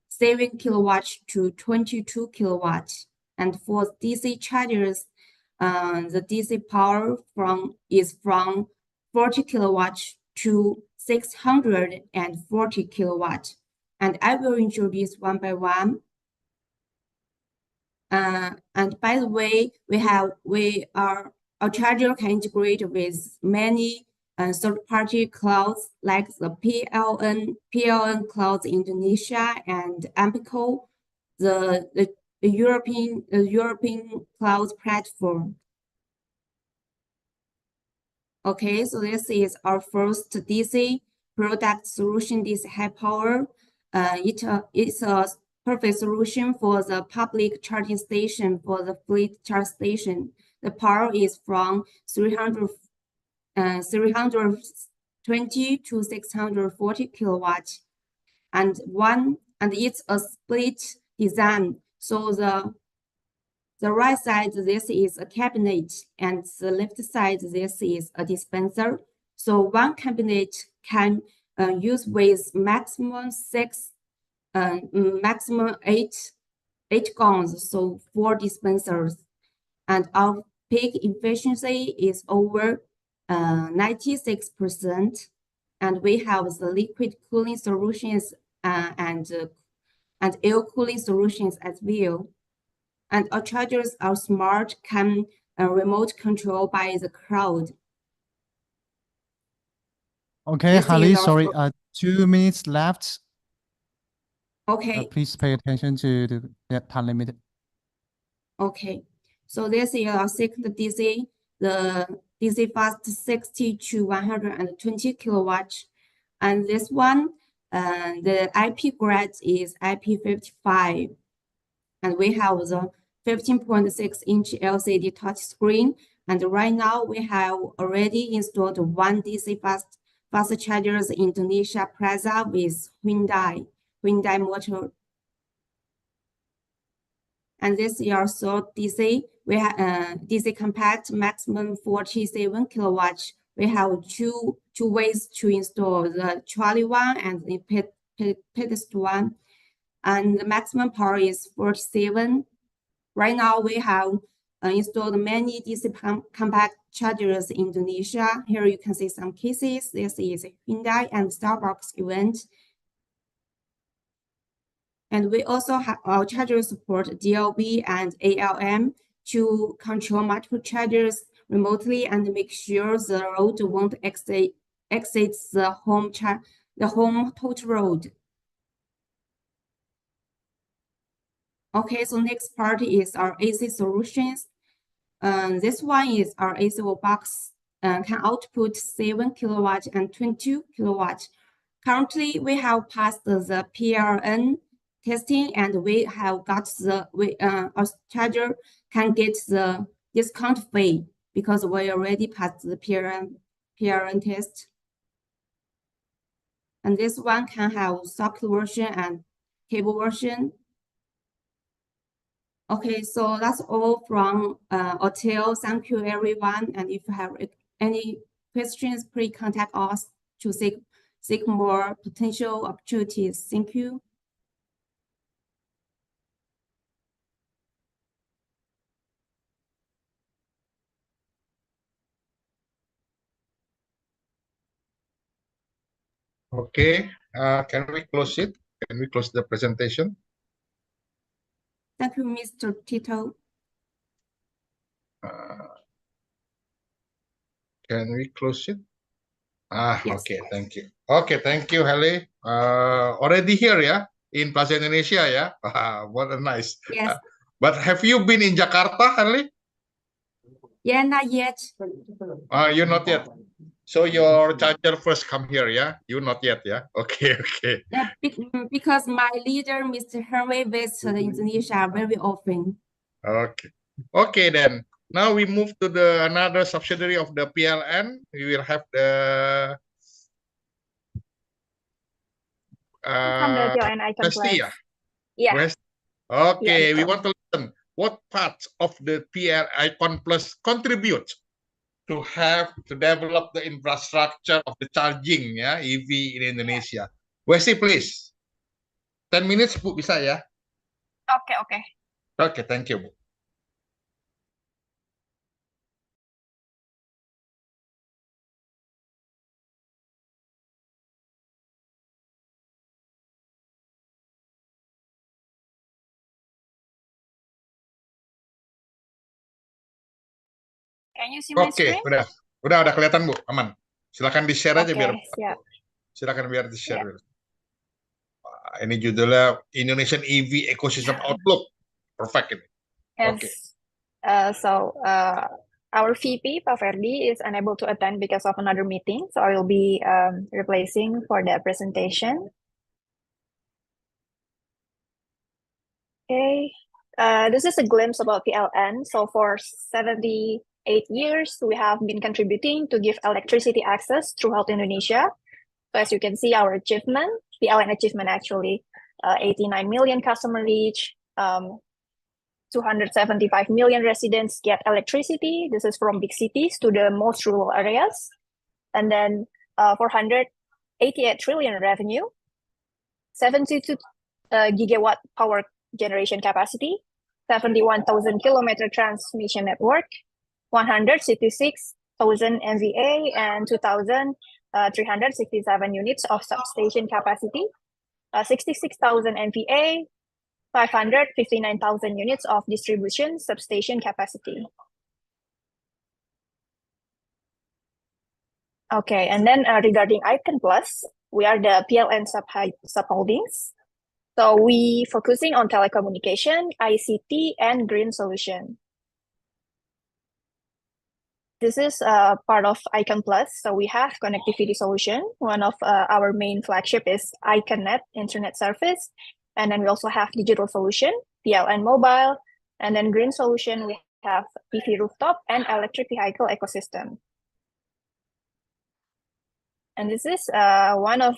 7 kilowatts to 22 kilowatts. And for DC chargers, the DC power is from 40 kilowatts to 640 kilowatts. And I will introduce one by one. And by the way, our charger can integrate with many third-party clouds like the PLN clouds Indonesia and Ampco, the European cloud platform. Okay, so this is our first DC product solution, this high power. It's a perfect solution for the public charging station, for the fleet charge station. The power is from 320 to 640 kilowatts, and it's a split design. So the right side, this is a cabinet, and the left side, this is a dispenser. So one cabinet can use with maximum 8 guns, so 4 dispensers. And our peak efficiency is over 96%. And we have the liquid cooling solutions and air cooling solutions as well. And our chargers are smart, can remote control by the cloud. Okay, Holly, sorry, 2 minutes left. Okay. Please pay attention to the time limit. Okay, so this is our second DC, the DC fast 60 to 120 kilowatts. And this one, the IP grade is IP55. And we have the 15.6-inch LCD touchscreen. And right now we have already installed 1 DC fast chargers in Indonesia Plaza with Hyundai Motor. And this is our third DC. We have DC compact, maximum 47 kilowatts. We have two ways to install, the trolley one and the pedestal one. And the maximum power is 47. Right now we have installed many DC compact chargers in Indonesia. Here you can see some cases. This is a Hyundai and Starbucks event. And we also have our chargers support DLB and ALM to control multiple chargers remotely and make sure the road won't exceed the home total road. Okay, so next part is our AC solutions. This one is our AC box can output 7 kilowatt and 22 kilowatt. Currently, we have passed the PLN testing and we have got our charger can get the discount fee because we already passed the PLN test. And this one can have socket version and cable version. Okay, so that's all from Hotel. Thank you, everyone. And if you have any questions, please contact us to seek more potential opportunities. Thank you. Okay, can we close it? Can we close the presentation? Thank you, Mr. Tito. Can we close it? Yes. Okay, thank you. Okay, thank you, Heli. Already here, yeah, in Plaza Indonesia, yeah. What a nice. Yes. But have you been in Jakarta, Heli? Yeah, not yet. You're not yet. So your charger first come here, yeah? You not yet, yeah? Okay, okay. Yeah, because my leader, Mr. Hervé, visits Indonesia very often. Okay. Okay, then. Now we move to the another subsidiary of the PLN. We will have the From the PLN Icon Westy, Plus. yeah? Yeah. West. Okay, Yeah, we betul. want to listen what parts of the PL Icon Plus contribute to develop the infrastructure of the charging, yeah, EV in Indonesia. Westy, please. 10 minutes, Bu, bisa ya? Oke, oke. Okay, thank you, Bu. Can you see my Oke, screen? udah kelihatan, Bu, aman. Silakan di-share aja Oke, biar. siap. Silakan biar di-share. Siap. Ini judulnya Indonesian EV Ecosystem Outlook. Perfect ini. Yes. Okay. Our VP, Pak Ferdi, is unable to attend because of another meeting, so I will be replacing for the presentation. Okay. This is a glimpse about PLN. So for 78 years, we have been contributing to give electricity access throughout Indonesia. So as you can see, our achievement, PLN achievement actually, 89 million customer reach, 275 million residents get electricity. This is from big cities to the most rural areas. And then 488 trillion revenue, 72 gigawatt power generation capacity, 71,000 kilometer transmission network, 166,000 MVA, and 2,367 units of substation capacity, 66,000 MVA, 559,000 units of distribution substation capacity. Okay, and then regarding Icon Plus, we are the PLN subholdings. So we focusing on telecommunication, ICT, and green solution. This is part of Icon Plus. So we have connectivity solution. One of our main flagship is IconNet internet service. And then we also have digital solution, PLN mobile. And then green solution, we have EV rooftop and electric vehicle ecosystem. And this is one of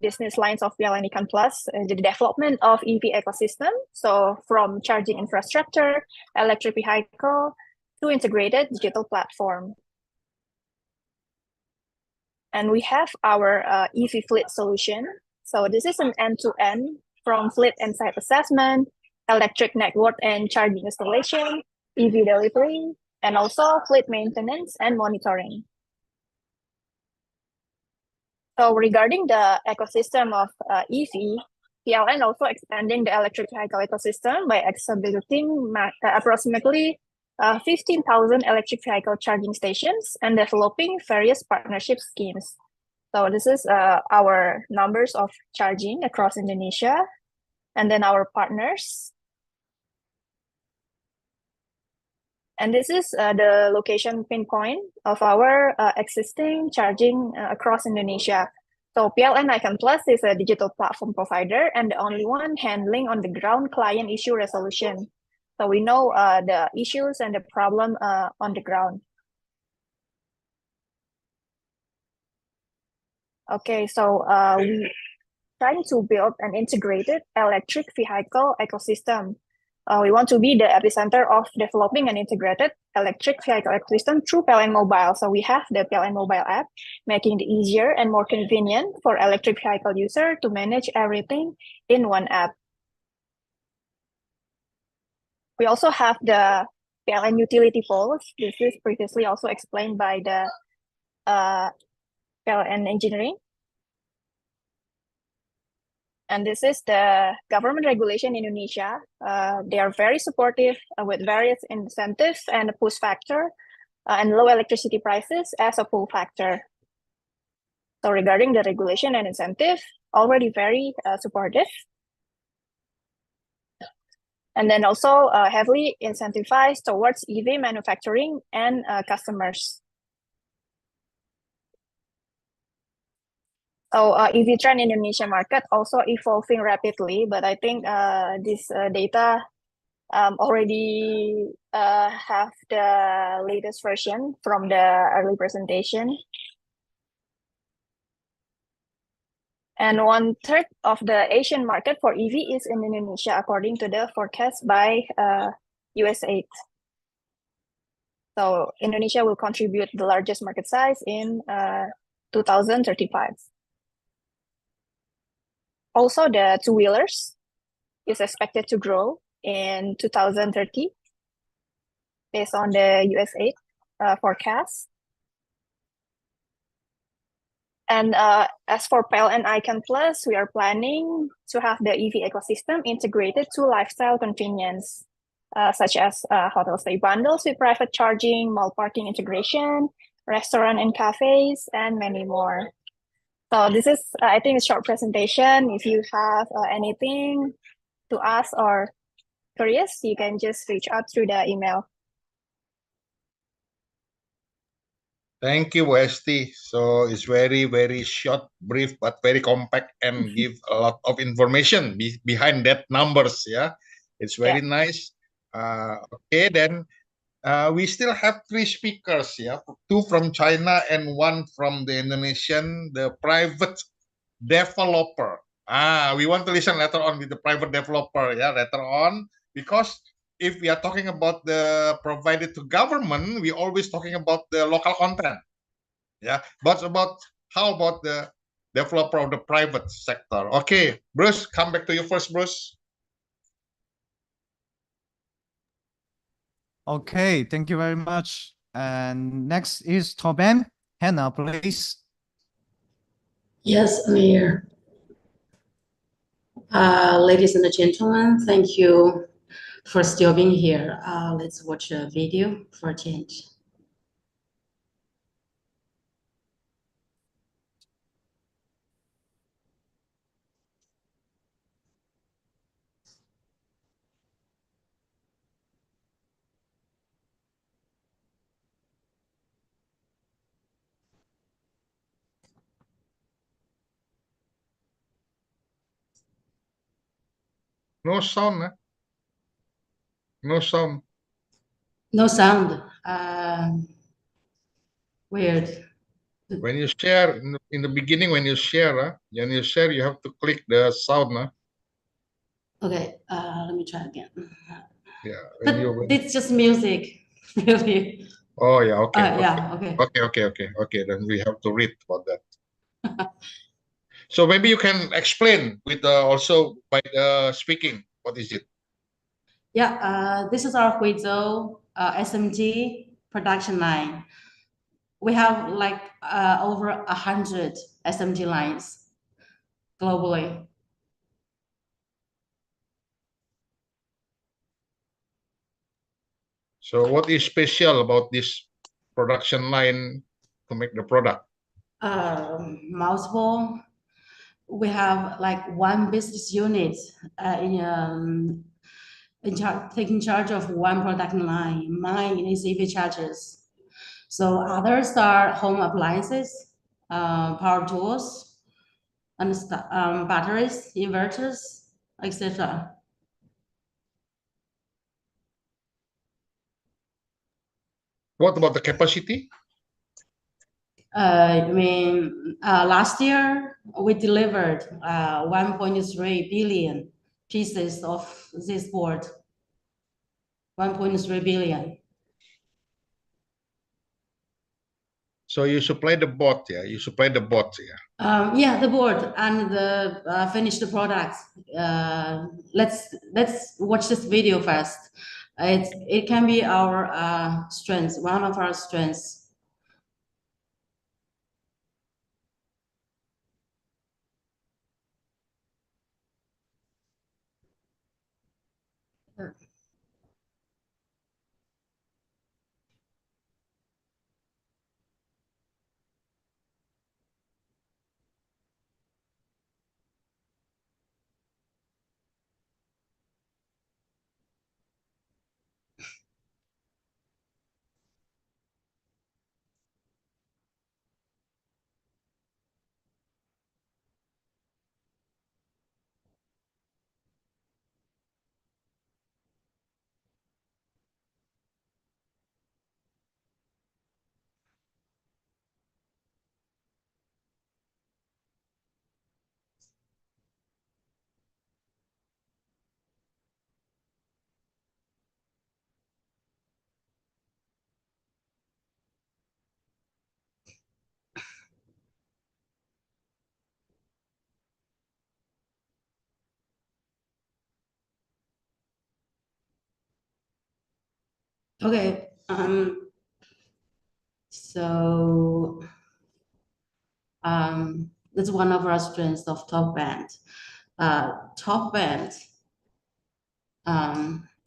business lines of PLN Icon Plus, the development of EV ecosystem. So from charging infrastructure, electric vehicle, to integrated digital platform. And we have our EV fleet solution. So this is an end-to-end from fleet and site assessment, electric network and charging installation, EV delivery, and also fleet maintenance and monitoring. So regarding the ecosystem of EV, PLN also expanding the electric vehicle ecosystem by establishing approximately 15,000 electric vehicle charging stations and developing various partnership schemes. So this is our numbers of charging across Indonesia, and then our partners. And this is the location pinpoint of our existing charging across Indonesia. So PLN Icon Plus is a digital platform provider and the only one handling on the ground client issue resolution. So we know the issues and the problem on the ground. Okay, so we trying to build an integrated electric vehicle ecosystem. We want to be the epicenter of developing an integrated electric vehicle ecosystem through PLN Mobile. So we have the PLN Mobile app, making it easier and more convenient for electric vehicle user to manage everything in one app. We also have the PLN utility poles. This is previously also explained by the PLN engineering. And this is the government regulation in Indonesia. They are very supportive with various incentives and a push factor and low electricity prices as a pull factor. So regarding the regulation and incentive, already very supportive. And then also heavily incentivized towards EV manufacturing and customers. So EV trend in Indonesia market also evolving rapidly, but I think this data already have the latest version from the early presentation. And 1/3 of the Asian market for EV is in Indonesia, according to the forecast by USAID. So Indonesia will contribute the largest market size in 2035. Also, the two-wheelers is expected to grow in 2030 based on the USAID forecast. And as for PLN Icon Plus, we are planning to have the EV ecosystem integrated to lifestyle convenience, such as hotel stay bundles with private charging, mall parking integration, restaurant and cafes, and many more. So this is, I think, a short presentation. If you have anything to ask or curious, you can just reach out through the email. Thank you, Esti. So it's very, very short, brief, but very compact and give a lot of information behind that numbers. Yeah, it's very nice. Okay, then we still have 3 speakers. Yeah, 2 from China and 1 from the Indonesian, the private developer. We want to listen later on with the private developer. Yeah, later on, because if we are talking about the provided to government, we always talking about the local content. Yeah, but how about the developer of the private sector? Okay, Bruce, come back to you first, Bruce. Okay, thank you very much. And next is Tobin. Hannah, please. Yes, I'm here. Ladies and gentlemen, thank you for still being here. Let's watch a video for a change. No sound, no sound. No sound. Weird. When you share in the beginning, when you share, you have to click the sound. Okay, let me try again. Yeah, but it's just music, really. Oh yeah, okay. Yeah, okay. Okay. Then we have to read about that. So maybe you can explain with also by speaking. What is it? Yeah, this is our Huizhou SMG production line. We have like over 100 SMG lines globally. So what is special about this production line to make the product? Multiple. We have like one business unit taking charge of one product line. Mine is EV chargers. So others are home appliances, power tools, and batteries, inverters, etc. What about the capacity? I mean, last year we delivered 1.3 billion pieces of this board. 1.3 billion. So you supply the board, yeah? You supply the board, yeah? Yeah, the board and the finished products. Let's watch this video first. It can be our strengths, one of our strengths. Okay. So that's one of our strengths of top band. Top band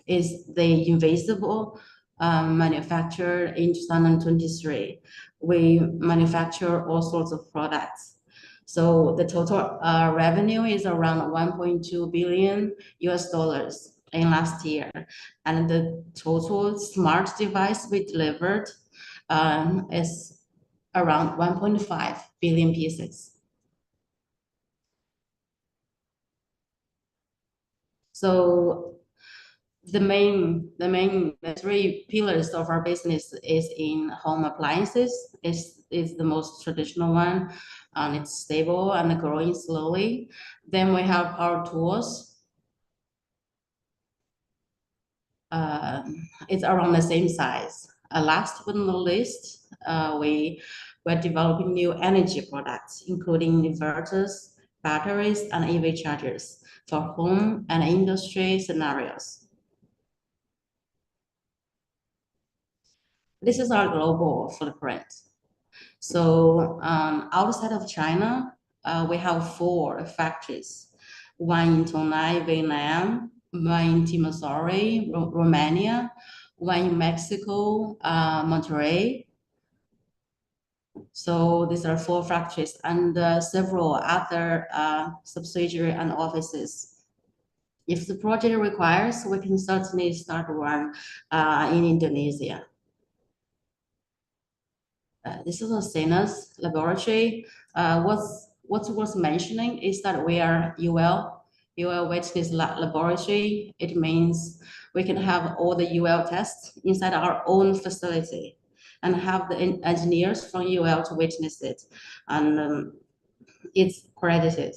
is the invisible manufactured in 2023. We manufacture all sorts of products. So the total revenue is around 1.2 billion US dollars in last year. And the total smart device we delivered is around 1.5 billion pieces. So the three pillars of our business is in home appliances. Is the most traditional one, and it's stable and growing slowly. Then we have our tools. It's around the same size. Last but not least, we're developing new energy products, including inverters, batteries, and EV chargers for home and industry scenarios. This is our global footprint. So outside of China, we have 4 factories, one in Tonai, Vietnam, one in Timisoara, Romania, one in Mexico, Monterrey. So these are 4 factories and several other subsidiary and offices. If the project requires, we can certainly start one in Indonesia. This is a Cena's laboratory. What's worth mentioning is that we are UL witness laboratory. It means we can have all the UL tests inside our own facility and have the engineers from UL to witness it. And it's credited.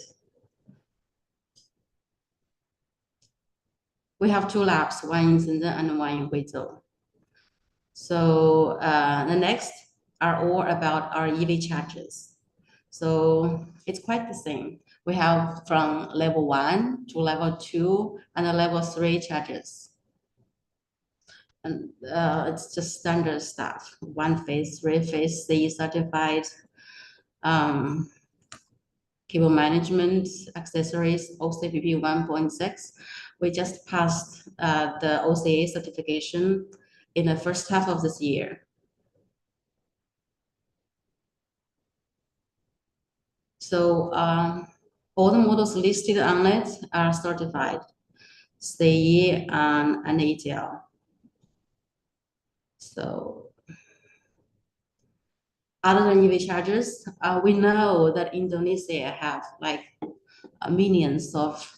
We have 2 labs, one in Shenzhen and one in Huizhou. So the next are all about our EV chargers. So it's quite the same. We have from level 1 to level 2 and a level 3 chargers. And it's just standard stuff. 1 phase, 3 phase, CE certified, cable management, accessories, OCPP 1.6. We just passed the OCA certification in the first half of this year. So all the models listed on it are certified, CE and ATL. So other than EV chargers, we know that Indonesia have like millions of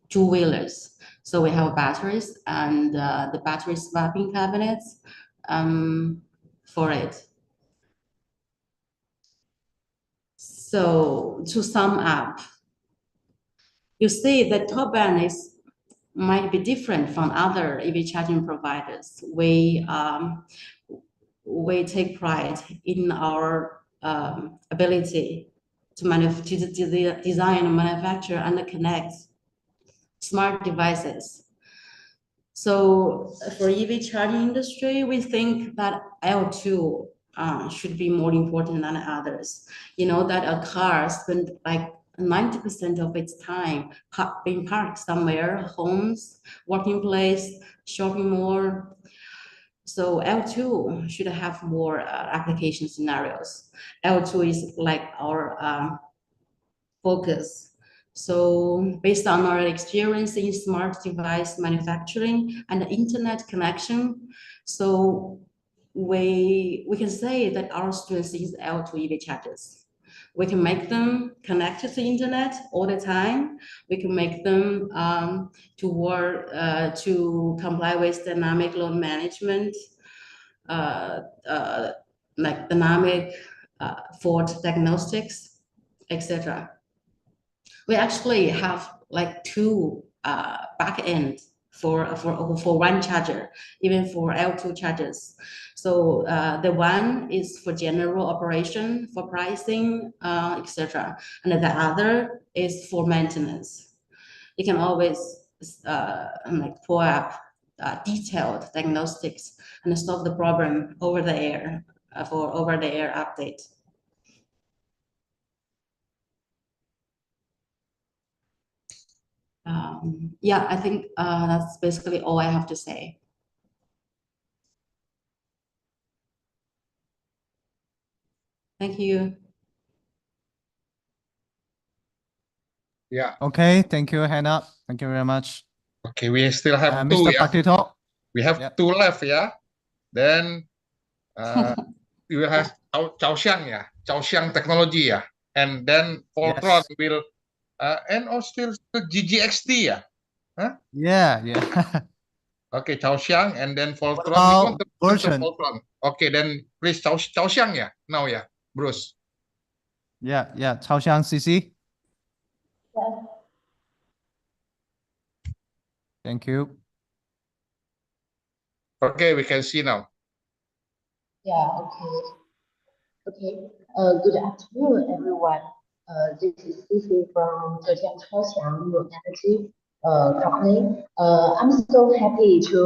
two-wheelers. So we have batteries and the battery swapping cabinets for it. So to sum up, you see the top band might be different from other EV charging providers. We take pride in our ability to design, manufacture, and connect smart devices. So for EV charging industry, we think that L2 should be more important than others. You know that a car spends like 90% of its time being parked somewhere, homes, working place, shopping mall. So L2 should have more application scenarios. L2 is like our focus. So based on our experience in smart device manufacturing and internet connection, so we can say that our strength is L2 EV chargers. We can make them connected to internet all the time. We can make them to work to comply with dynamic load management, like dynamic fault diagnostics, etc. We actually have like two back end for one charger, even for L2 chargers. So the one is for general operation, for pricing, etc. And the other is for maintenance. You can always like pull up detailed diagnostics and solve the problem over the air for over the air update. Yeah, I think that's basically all I have to say. Thank you. Yeah. Okay, thank you, Hannah. Thank you very much. Okay, we still have two, Mr. yeah. Pakito. We have Yep. two left, yeah. Then we will have Chaoxiang, yeah. Chaoxiang Technology, yeah. And then Voltron will and also still GGXT, yeah. Huh? Yeah, yeah. Okay, Chaoxiang and then Voltron. We about want to version? Voltron. Okay, then please Chaoxiang, yeah. Now, yeah, Bruce. Yeah, yeah. Chaoxiang CC. Thank you. Okay, we can see now. Yeah, okay. Okay. Good afternoon, everyone. This is Cici from Zhejiang Chaoxiang New Energy company. I'm so happy to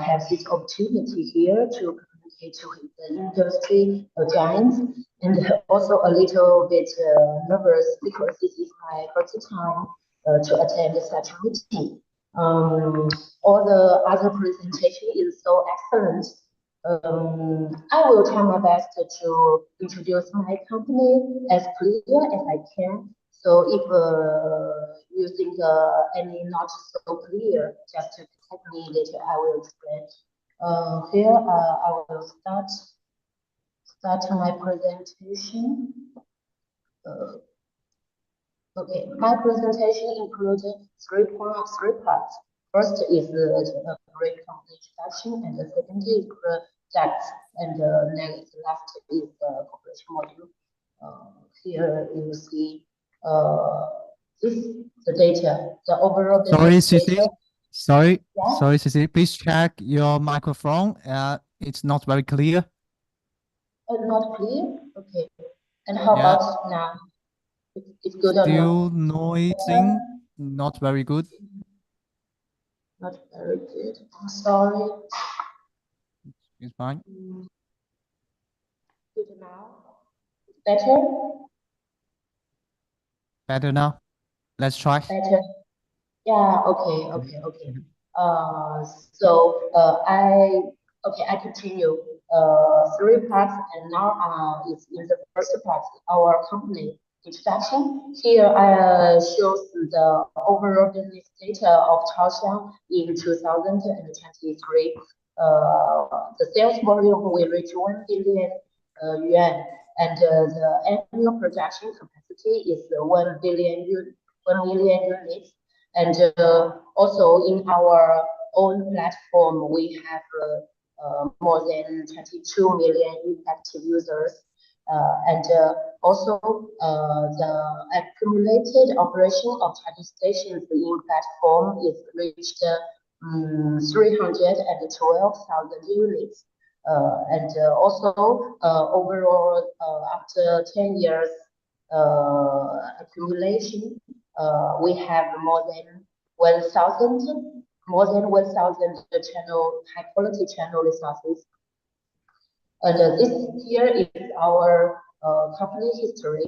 have this opportunity here to communicate with the industry giants, and also a little bit nervous because this is my first time to attend such a meeting. All the other presentation is so excellent. I will try my best to introduce my company as clear as I can. So if you think any not so clear, just contact me later. I will explain. Here I will start my presentation. Okay, my presentation includes three parts. First is a brief introduction, and the second is projects, and the next last is the cooperation module. Here you see the data, the overall Sorry, business Cici. data. Sorry, Yeah? sorry, Cici. Please check your microphone. It's not very clear. Not clear. Okay. And how Yeah. about now? It's good or not? Still noising. Not very good. Not very good. I'm sorry. It's fine. Good now. Better? Better now. Let's try. Better. Yeah, okay. I continue. Three parts, and now it's in the first part, our company introduction. Here shows the overall business data of Chaoxiang in 2023. The sales volume will reach 1 billion yuan, and the annual production capacity is 1 million units. And also in our own platform, we have more than 22 million active users. Also the accumulated operation of charging stations in platform is reached 312,000 units. Also overall, after 10 years accumulation, we have more than 1,000 channel, high quality channel resources. And this here is our company history.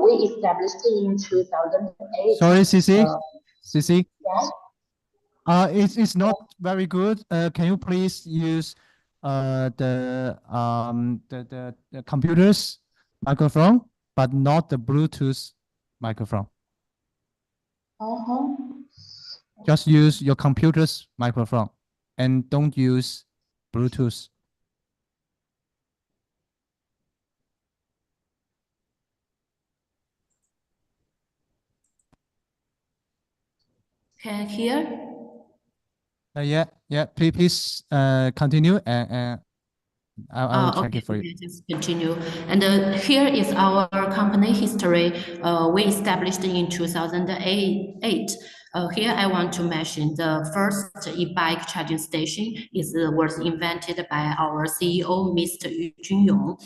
We established in 2008. Sorry, Cici. Cici. Yeah. It's not very good. Can you please use the computer's microphone, but not the Bluetooth microphone? Just use your computer's microphone and don't use Bluetooth. Can I hear? Yeah. Please continue and I will check it for you. Okay, just continue. And here is our company history. We established in 2008. Here I want to mention the first e-bike charging station was invented by our CEO, Mr. Yu Junyong.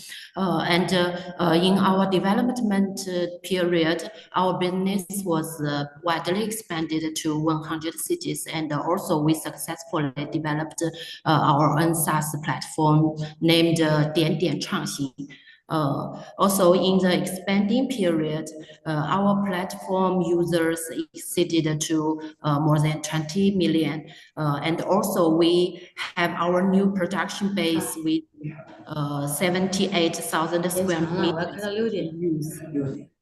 In our development period, our business was widely expanded to 100 cities, and also we successfully developed our own SaaS platform named 点点畅行. Also in the expanding period, our platform users exceeded to more than 20 million. And also we have our new production base with 78,000 square meters.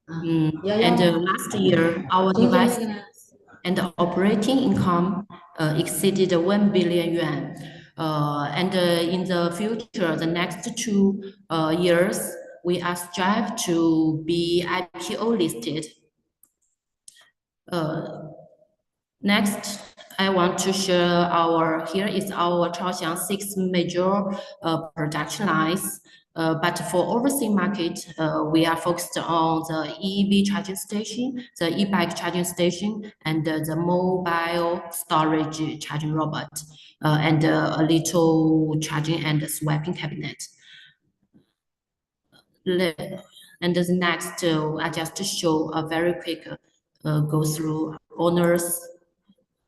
And last year, our device and operating income exceeded 1 billion yuan. In the future, the next 2 years, we are strive to be IPO listed. Next, I want to share here is our Chaoxiang 6 major production lines. But for overseas market, we are focused on the EV charging station, the e-bike charging station, and the mobile storage charging robot, and a little charging and swiping cabinet. And the next, I just show a very quick go through owners,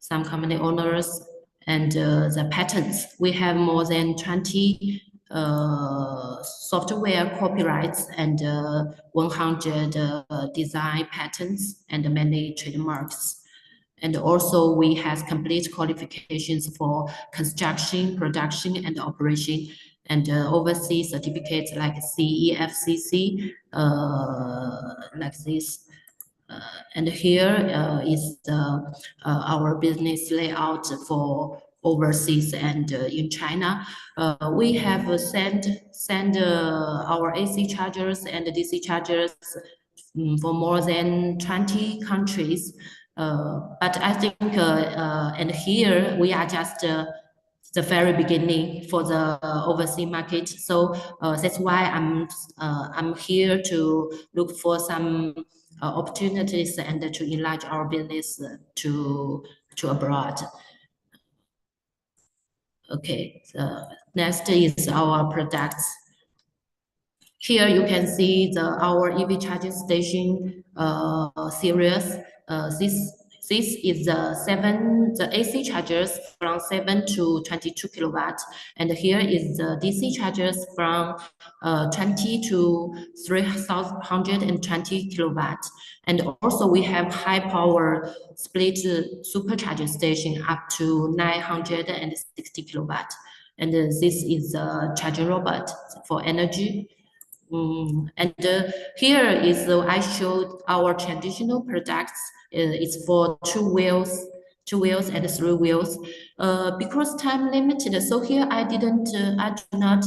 some company owners, and the patents. We have more than 20 software copyrights and 100 design patents and many trademarks. And also we have complete qualifications for construction, production, and operation, and overseas certificates like CEFCC, like this. And here is our business layout for overseas and in China. We have sent our AC chargers and DC chargers for more than 20 countries. But I think, and here we are just the very beginning for the overseas market. So that's why I'm here to look for some opportunities and to enlarge our business to abroad. Okay, so next is our products. Here you can see our EV charging station series. This this is the AC chargers from 7 to 22 kilowatt, and here is the DC chargers from 20 to 320 kilowatt. And also we have high power split supercharger station up to 960 kilowatt. And this is a charging robot for energy. And here is I showed our traditional products. It's for two wheels and three wheels. Because time limited, so here I do not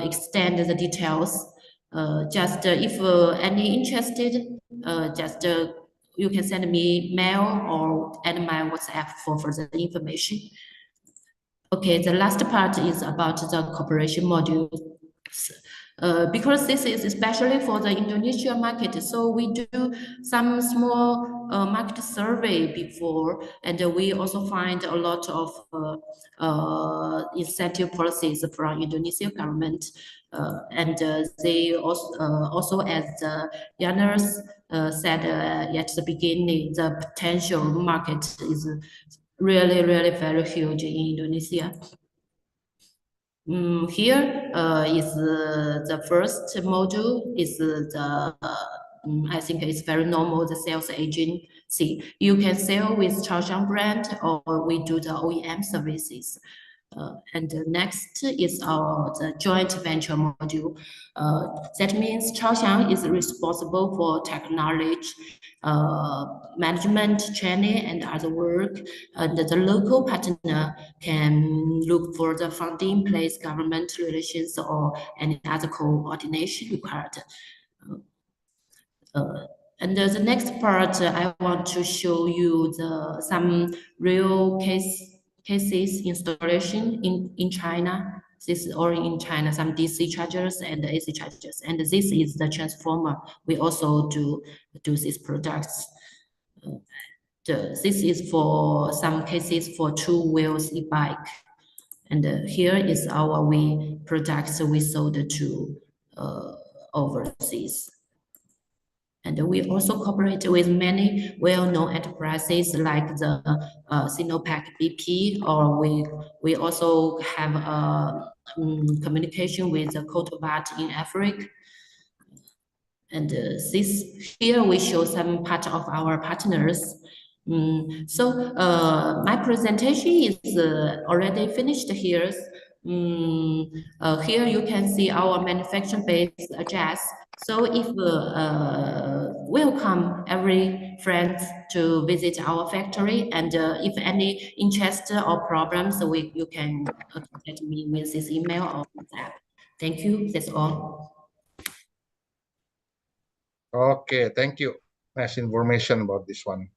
extend the details. Just if any interested, just you can send me mail or add my WhatsApp for further information. Okay, the last part is about the cooperation module. Because this is especially for the Indonesia market, so we do some small market survey before, and we also find a lot of incentive policies from Indonesian government, and they also as Janus said at the beginning, the potential market is really very huge in Indonesia. Here is the first module is the I think it's very normal, the sales agency. You can sell with Chaoxiang brand or we do the OEM services. And the next is the joint venture module. That means Chaoxiang is responsible for technology, management, training, and other work. And the local partner can look for the funding, place government relations, or any other coordination required. And the next part, I want to show you some real cases installation in China. This is all in China, some DC chargers and AC chargers. And this is the transformer. We also do these products. This is for some cases for two wheels e-bike. And here is our products we sold to overseas. And we also cooperate with many well-known enterprises like the Sinopec BP, or we also have communication with the Cotobat in Africa. And here we show some part of our partners. So my presentation is already finished here. Here you can see our manufacturing base address. So if welcome every friend to visit our factory, and if any interest or problems, you can contact me with this email or WhatsApp. Thank you. That's all. Okay, thank you. Nice information about this one.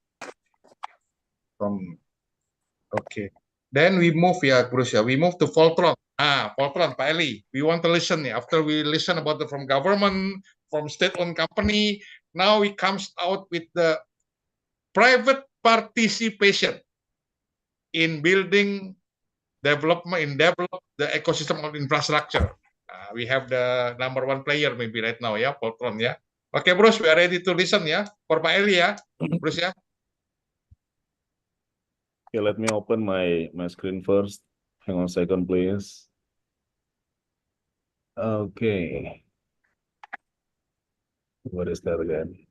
Okay. Then we move, Bruce, we move to Voltron. Voltron, Pak Eli, we want to listen. After we listen about from government, from state-owned company, now we comes out with the private participation in building develop the ecosystem of infrastructure. We have the number one player maybe right now, Voltron, Okay, Bruce, we are ready to listen, for Pak Eli, Bruce, Okay, let me open my screen first. Hang on a second, please. Okay. What is that again?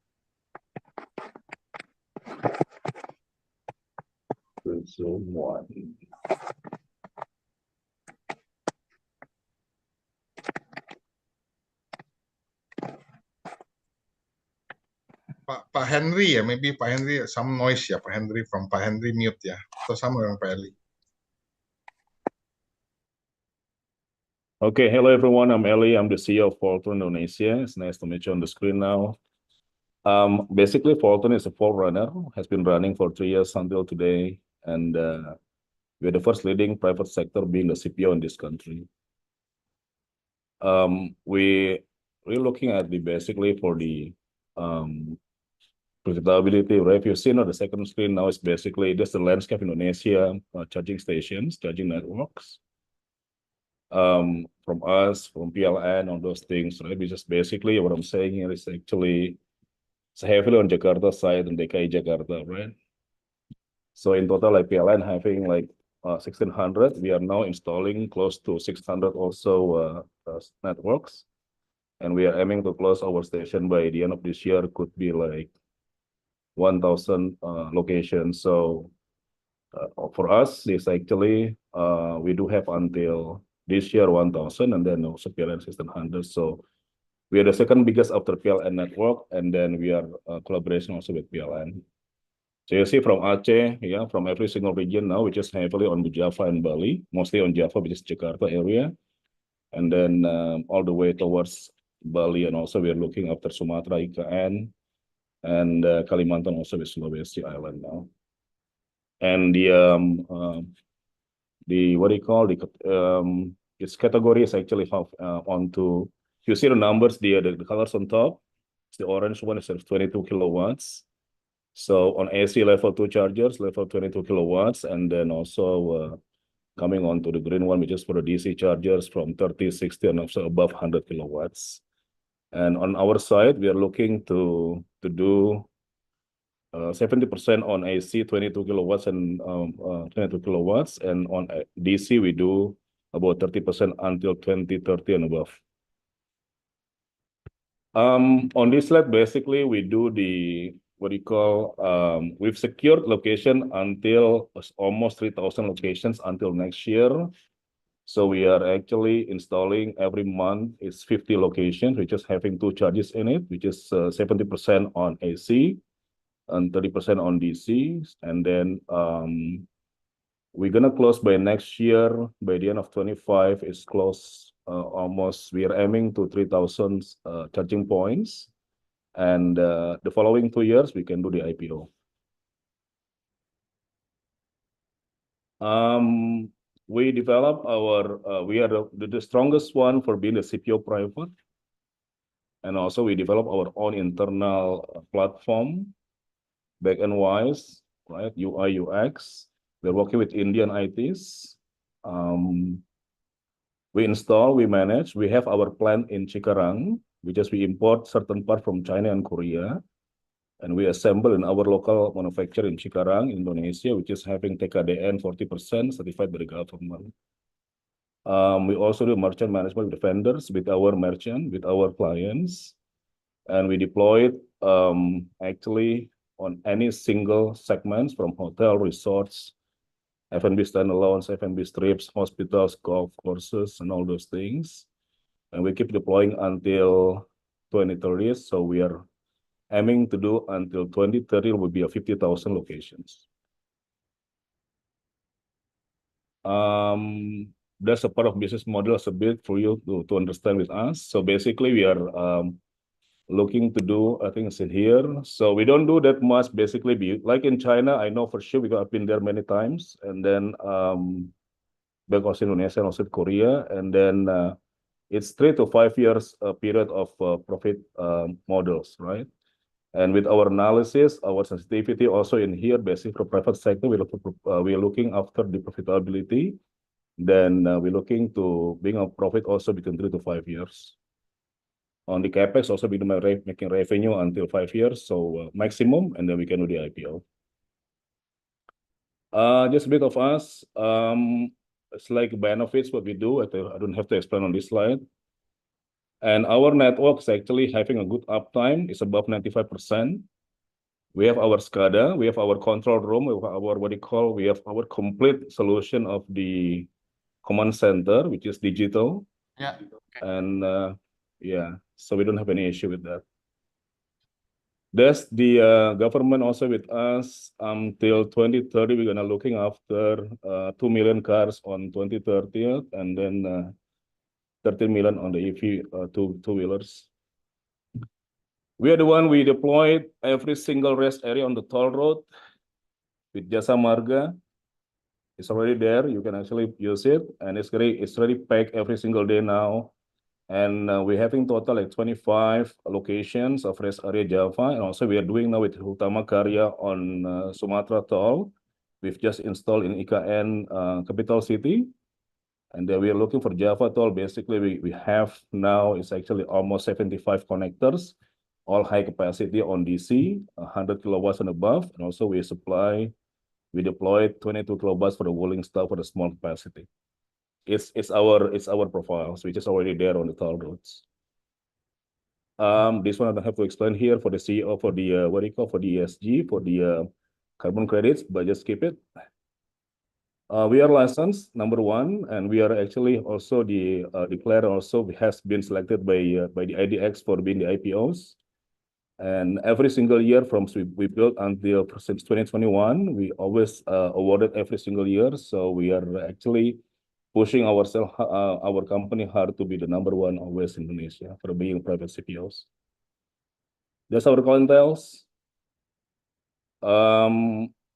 Zoom one. Pak Henry maybe Pak Henry, some noise Pak Henry, from Pak Henry mute atau sama dengan Pak Eli. Okay, hello everyone, I'm Eli, I'm the CEO of Voltron Indonesia. It's nice to meet you on the screen now. Basically, Voltron is a forerunner, has been running for 3 years until today, and we're the first leading private sector being the CPO in this country. We're looking at basically for the profitability, right? If you've seen on the second screen now, is basically just the landscape in Indonesia, charging stations, charging networks. From us, from PLN, on those things, right? Which is basically what I'm saying here is actually it's heavily on Jakarta side and DKI Jakarta, right? So in total, like PLN having like 1600, we are now installing close to 600 also networks. And we are aiming to close our station by the end of this year, could be like 1,000 locations. So for us, it's actually, we do have until this year 1,000 and then also PLN 1600. So we are the second biggest after PLN network, and then we are collaboration also with PLN. So you see from Aceh, yeah, from every single region now, which is heavily on Java and Bali, mostly on Java, which is Jakarta area, and then all the way towards Bali, and also we are looking after Sumatra, IKN, and Kalimantan also with Sulawesi Island now. And the what do you call its category is actually have onto. You see the numbers, the colors on top. The orange one is 22 kilowatts. So on AC level 2 chargers, level 22 kilowatts, and then also coming on to the green one, which is for the DC chargers from 30, 60, and also above 100 kilowatts. And on our side, we are looking to do 70% on AC 22 kilowatts and 22 kilowatts, and on DC we do about 30% until 2030 and above. On this slide, basically we do the what you call we've secured location until almost 3,000 locations until next year. So we are actually installing every month is 50 locations, which is having 2 charges in it, which is 70% on AC and 30% on DC. And then we're gonna close by next year, by the end of 25 is close almost, we are aiming to 3,000 charging points. And the following 2 years, we can do the IPO. We develop our, we are the strongest one for being the CPO private. And also we develop our own internal platform, back-end wise, right? UI, UX. We're working with Indian ITs. We install, we manage. We have our plant in Cikarang, which is we import certain part from China and Korea. And we assemble in our local manufacturer in Cikarang, Indonesia, which is having TKDN 40% certified by the government. We also do merchant management with vendors, with our merchant, with our clients. And we deploy it actually on any single segments from hotel, resorts, F&B standalones, F&B strips, hospitals, golf courses, and all those things. And we keep deploying until 2030. So we are aiming to do until 2030 will be 50,000 locations. That's a part of business model as a bit for you to understand with us. So basically we are looking to do, I think it's in here. So we don't do that much, basically, like in China, I know for sure because I've been there many times. And then back also in Indonesia and also Korea. And then it's 3 to 5 years period of profit models, right? And with our analysis, our sensitivity also in here, basically for private sector, we're looking after the profitability. Then we're looking to bring a profit also between 3 to 5 years. On the capex, also be making revenue until 5 years, so maximum, and then we can do the IPO. Just a bit of us. It's like benefits what we do. I don't have to explain on this slide. And our network is actually having a good uptime. It's above 95%. We have our SCADA. We have our control room. We have our we have our complete solution of the command center, which is digital. Yeah. And yeah, so we don't have any issue with that. There's the government also with us until 2030. We're gonna looking after 2 million cars on 2030, and then 13 million on the EV two-wheelers. We are the one we deployed every single rest area on the toll road with Jasa Marga. It's already there. You can actually use it, and it's already packed every single day now. And we're having total like 25 locations of rest area Java, and also we are doing now with Utama Karya on Sumatra toll. We've just installed in IKN capital city. And then we are looking for Java toll. Basically, we have now, it's actually almost 75 connectors, all high capacity on DC, 100 kilowatts and above. And also we supply We deployed 22 kilobus for the rolling stock for the small capacity. It's our profiles, which is already there on the toll roads. This one I don't have to explain here for the CEO for the what do you call for the ESG for the carbon credits, but just keep it. We are licensed #1, and we are actually also declared also has been selected by the IDX for being the IPOs. And every single year from we built until since 2021, we always awarded every single year. So we are actually pushing ourselves, our company hard to be the #1 always in Indonesia for being private CPOs. That's our clientels.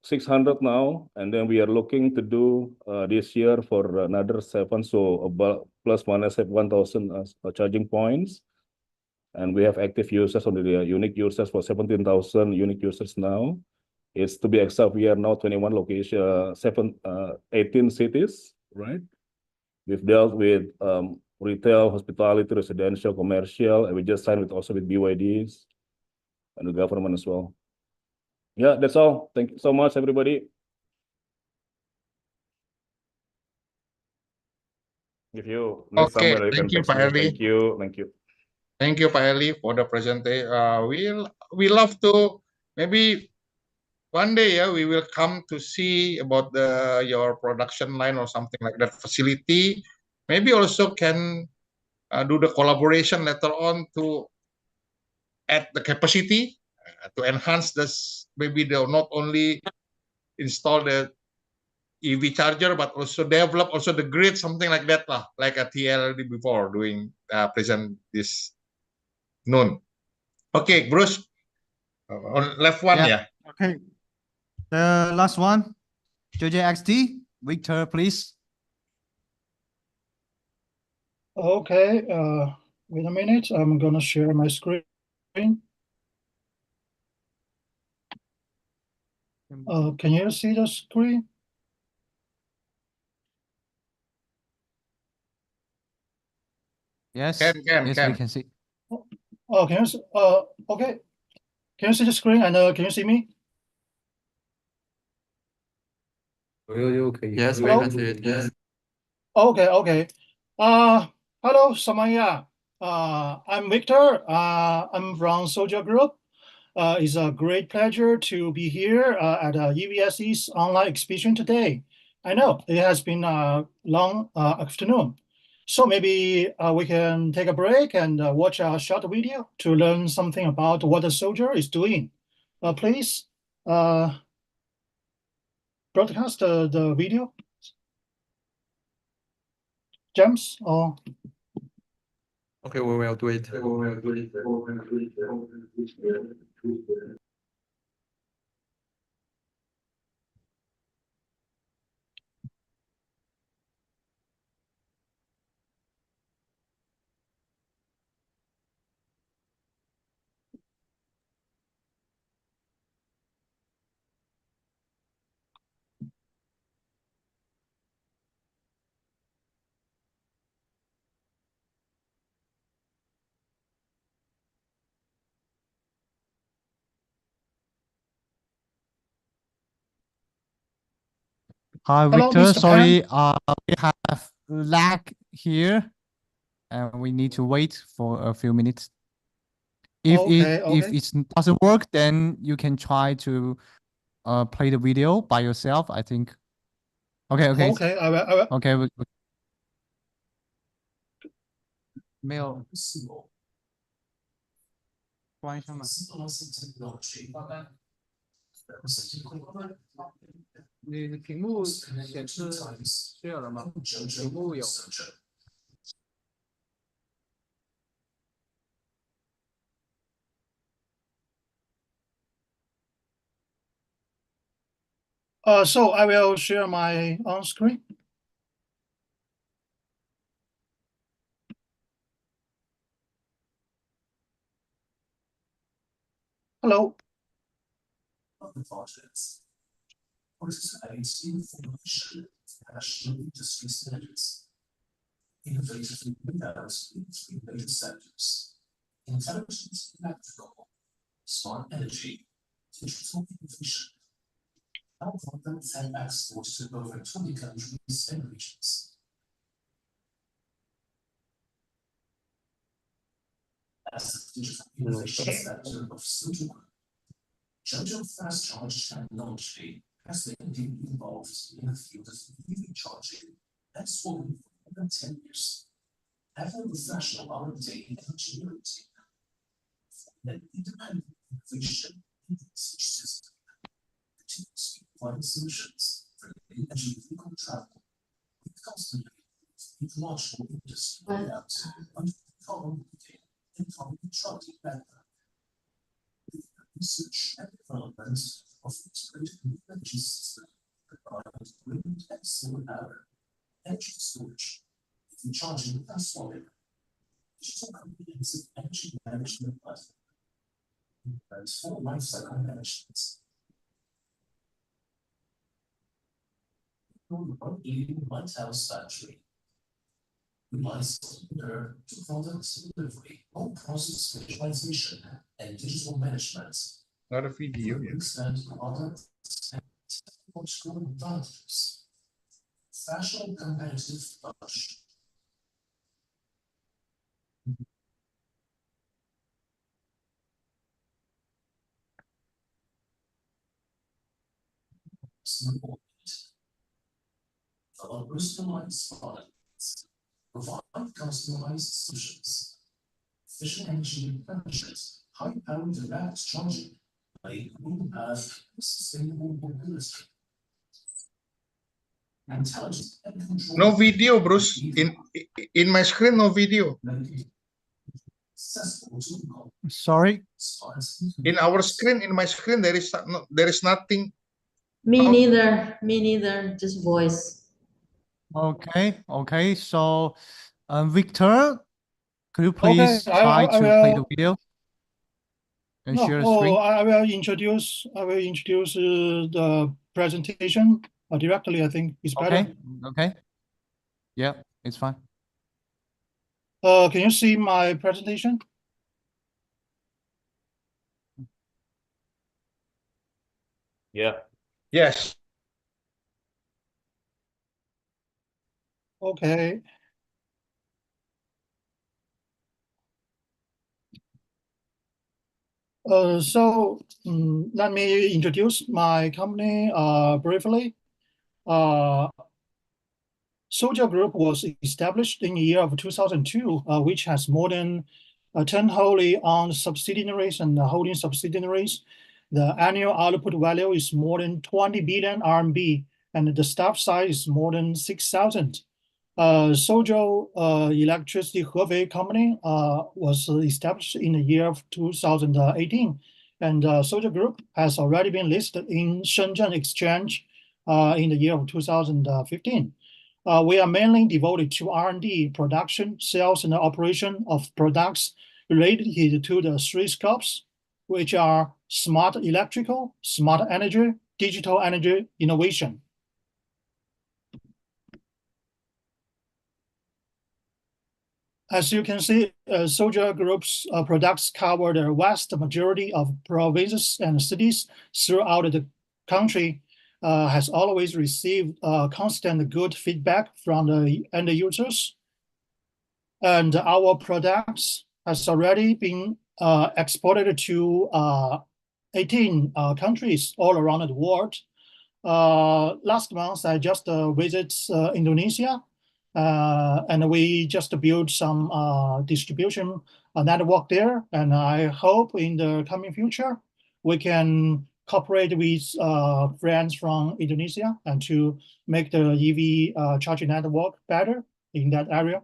600 now, and then we are looking to do this year for another 7, so about plus minus 1,000 charging points. And we have active users on the unique users for 17,000 unique users now. It's to be exact, we are now 21 location, 18 cities, right? We've dealt with retail, hospitality, residential, commercial, and we just signed also with BYDs and the government as well. Yeah, that's all. Thank you so much, everybody. If you need somewhere, you can Thank you, text Pak me. Eli. Thank you. Thank you. Thank you, Pak Eli, for the presentation. We love to maybe one day, yeah, we will come to see about your production line or something like that facility. Maybe also can do the collaboration later on to add the capacity to enhance this. Maybe they'll not only install the EV charger, but also develop also the grid, something like that, lah, like a TLD before doing present this noon. Okay, Bruce, on left one, yeah. Okay. The last one, JJXT, Victor, please. Okay, wait a minute. I'm gonna share my screen. Can you see the screen? Yes. Can. We can see. Oh, can you see, okay. Can you see the screen and can you see me? Yes, we can see it. Yes. Okay. Hello, Samaya. I'm Victor. I'm from Soldier Group. It's a great pleasure to be here at EVSE's online exhibition today. I know it has been a long afternoon. So maybe we can take a break and watch a short video to learn something about what the soldier is doing. Please broadcast the video. James, or Okay, we will do it. Hi, hello, Victor. Mr. Sorry, Pan. we have lag here, and we need to wait for a few minutes. If it doesn't work, then you can try to play the video by yourself, I think. Okay. Okay, I will. Okay. Mail. 关上了。你屏幕显示 share 了吗？屏幕有。So I will share my on screen. Hello. Our products have exports to over 20 countries and regions. As the digital innovation center of Suzhou, Zhengzhou fast charge technology has been deeply involved in the field of EV charging and solar for more than 10 years. Having a professional R&D and engineering team, an independent innovation in the research system, continuously providing solutions for the energy vehicle travel. We constantly improve technological industry layouts under the carbon and carbon neutrality method. Research and development of integrated energy system provide wind and solar power, energy storage, EV charging and solar, digital comprehensive energy management platform, and full lifecycle management. One leading lighthouse factory relies on to product delivery, all process visualization, and digital management. Not a video. Extend products and technological advantages. Fashion competitive edge. Develop personalized products. Provide customized solutions. Efficient energy management. High-power direct charging. A green path to sustainable mobility. Intelligent and control. No video, Bruce. In my screen, no video. Sorry. In our screen, in my screen, there is nothing. Me neither, just voice. Okay. So, Victor, could you please try to play the video and share the screen? I will introduce the presentation directly. I think it's better. Okay. Yeah, it's fine. Can you see my presentation? Yeah. Yes. Okay. Let me introduce my company briefly. Sojia Group was established in the year of 2002, which has more than 10 wholly owned subsidiaries and holding subsidiaries. The annual output value is more than 20 billion RMB, and the staff size is more than 6,000. Suzhou Electricity Hefei Company was established in the year of 2018, and Suzhou Group has already been listed in Shenzhen Exchange in the year of 2015. We are mainly devoted to R&D, production, sales, and operation of products related to the three scopes, which are smart electrical, smart energy, digital energy innovation. As you can see, Sojia Group's products cover the vast majority of provinces and cities throughout the country, has always received constant good feedback from the end users. And our products has already been exported to 18 countries all around the world. Last month, I just visited Indonesia. And we just built some distribution network there. And I hope in the coming future, we can cooperate with friends from Indonesia and to make the EV charging network better in that area.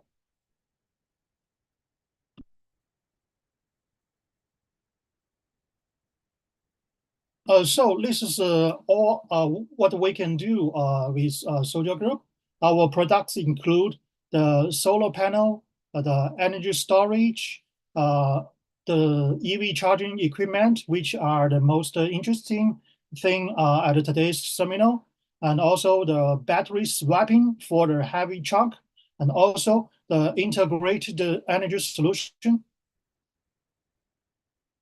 So this is all what we can do with Sojia Group. Our products include the solar panel, the energy storage, the EV charging equipment, which are the most interesting thing at today's seminar, and also the battery swapping for the heavy truck, and also the integrated energy solution.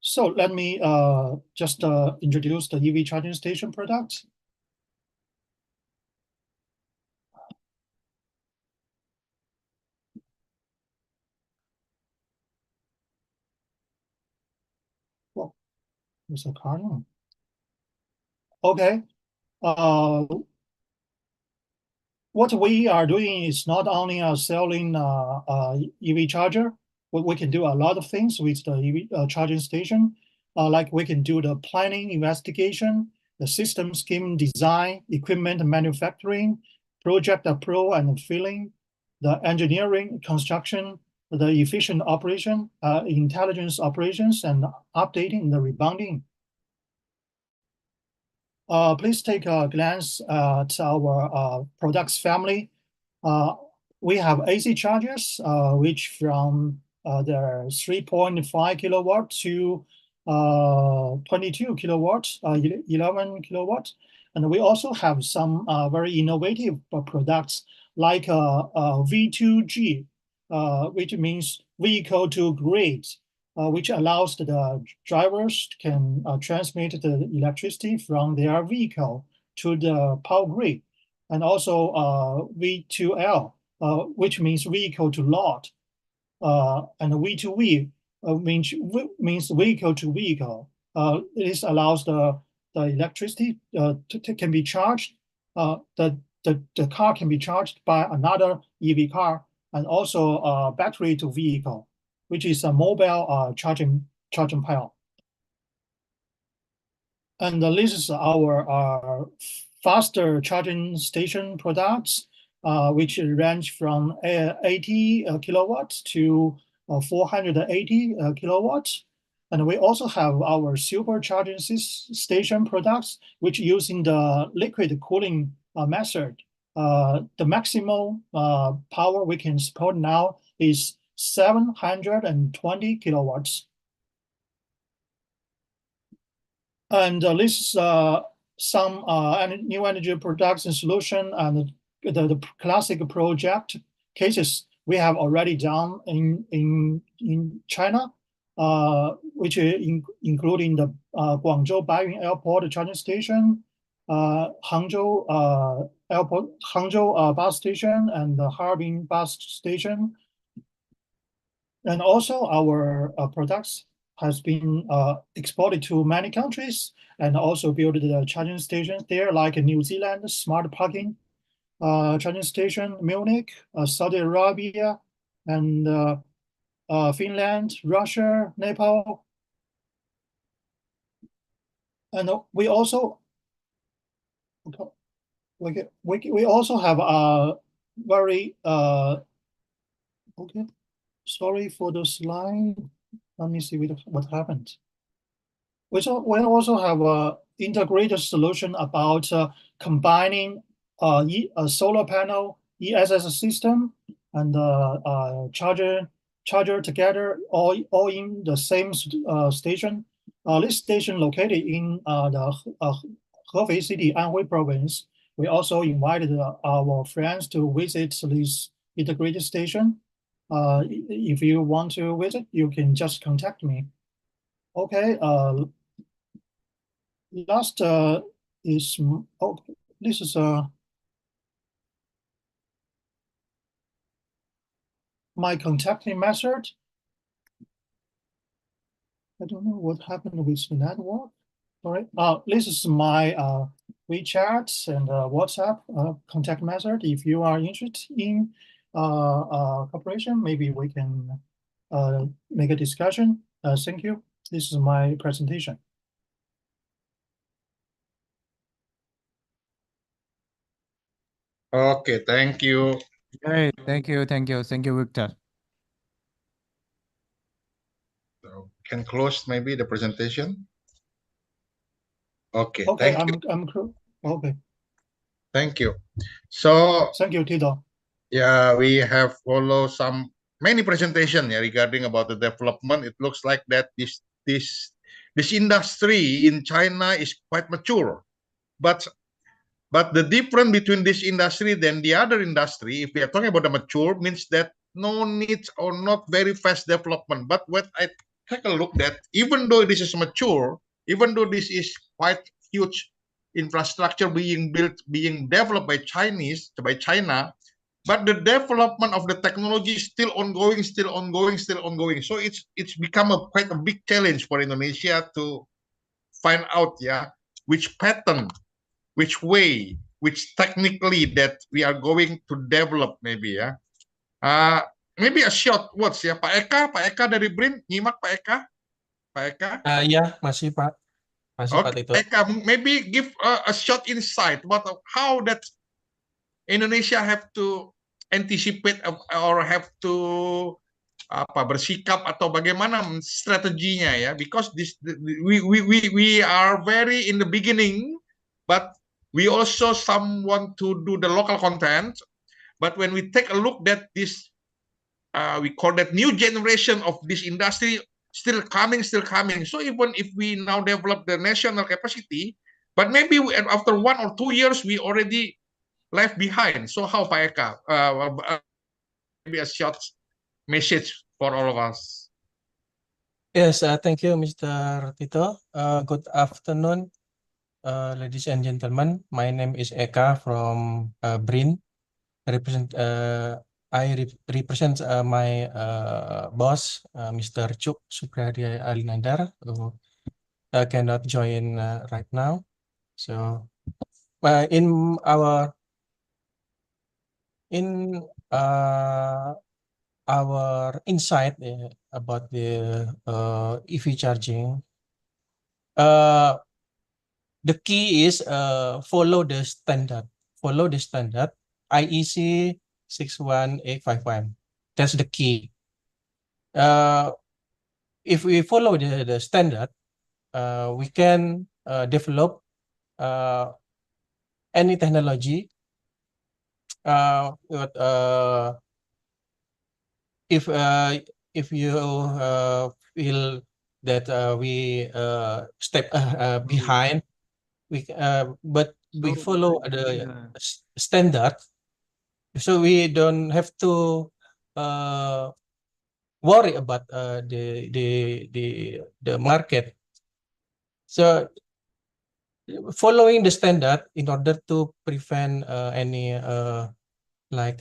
So let me just introduce the EV charging station product. It's a car now. Okay. What we are doing is not only selling EV charger. We can do a lot of things with the EV charging station. Like we can do the planning, investigation, the system scheme design, equipment manufacturing, project approval and filling, the engineering, construction, the efficient operation, intelligence operations, and updating the rebounding. Please take a glance at our products family. We have AC chargers, which from the 3.5 kilowatt to 22 kilowatts, 11 kilowatts. And we also have some very innovative products like V2G, which means vehicle to grid, which allows the drivers can transmit the electricity from their vehicle to the power grid. And also V2L, which means vehicle to load, and V2V means vehicle to vehicle. This allows the electricity can be charged. The car can be charged by another EV car, and also battery to vehicle, which is a mobile charging pile. And this is our faster charging station products, which range from 80 kilowatts to 480 kilowatts. And we also have our super charging station products, which using the liquid cooling method. The maximum power we can support now is 720 kilowatts. And this is some new energy production solution and the classic project cases we have already done in China, which including the Guangzhou Baiyun Airport charging station, Hangzhou Airport, Hangzhou bus station, and the Harbin bus station. And also our products has been exported to many countries and also built the charging stations there, like New Zealand, smart parking charging station, Munich, Saudi Arabia, and Finland, Russia, Nepal. And we also we also have a very okay. Sorry for the slide. Let me see what happened. We also have a integrated solution about combining a solar panel, ESS system, and charger together, all in the same station. This station located in the Hefei City, Anhui Province. We also invited our friends to visit this integrated station. If you want to visit, you can just contact me. Okay. Last is this is my contacting method. I don't know what happened with the network. Sorry. This is my WeChat and WhatsApp contact method. If you are interested in cooperation, maybe we can make a discussion. Thank you. This is my presentation. Okay, thank you. Great, thank you, Victor. So can close maybe the presentation. Okay, Okay, thank you. Okay. Thank you. So thank you, Tito. Yeah, we have followed many presentation regarding about the development. It looks like that this industry in China is quite mature, but the difference between this industry than the other industry, if we are talking about the mature, means that no needs or not very fast development. But when I take a look that even though this is mature, even though this is quite huge infrastructure being built, being developed by China, but the development of the technology is still ongoing. So it's become quite a big challenge for Indonesia to find out, yeah, which pattern, which way, which technically that we are going to develop maybe ya. Maybe a short words ya, Pak Eka dari BRIN, nyimak Pak Eka. Ya, masih Pak. Masih Pak Okay, Tito. Eka, maybe give a short insight about how that Indonesia have to anticipate or have to bersikap atau bagaimana strateginya ya, because we are very in the beginning, but we also want to do the local content, but when we take a look that this we call that new generation of this industry still coming, so even if we now develop the national capacity, but maybe after 1 or 2 years we already left behind. So how, Pak Eka? Maybe a short message for all of us. Yes, thank you, Mr. Tito. Good afternoon, ladies and gentlemen. My name is Eka from BRIN. I represent my boss, Mr. Chuk Supriya Alinandar, who cannot join right now. So, in our insight about the EV charging, the key is follow the standard. Follow the standard IEC 61851. That's the key. If we follow the standard, we can develop any technology. If you feel that we step behind, but we follow the standard, so we don't have to worry about the market. So following the standard in order to prevent any like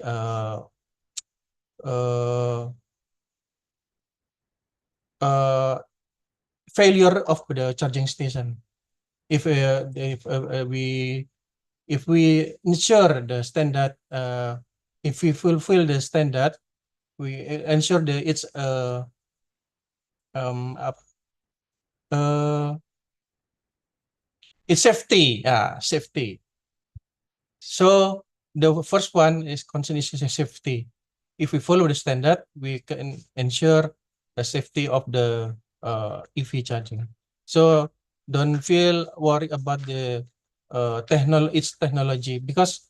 failure of the charging station. If we ensure the standard, if we fulfill the standard, we ensure that it's it's safety. Safety. So the first one is consideration safety. If we follow the standard, we can ensure the safety of the EV charging. So don't feel worried about the its technology, because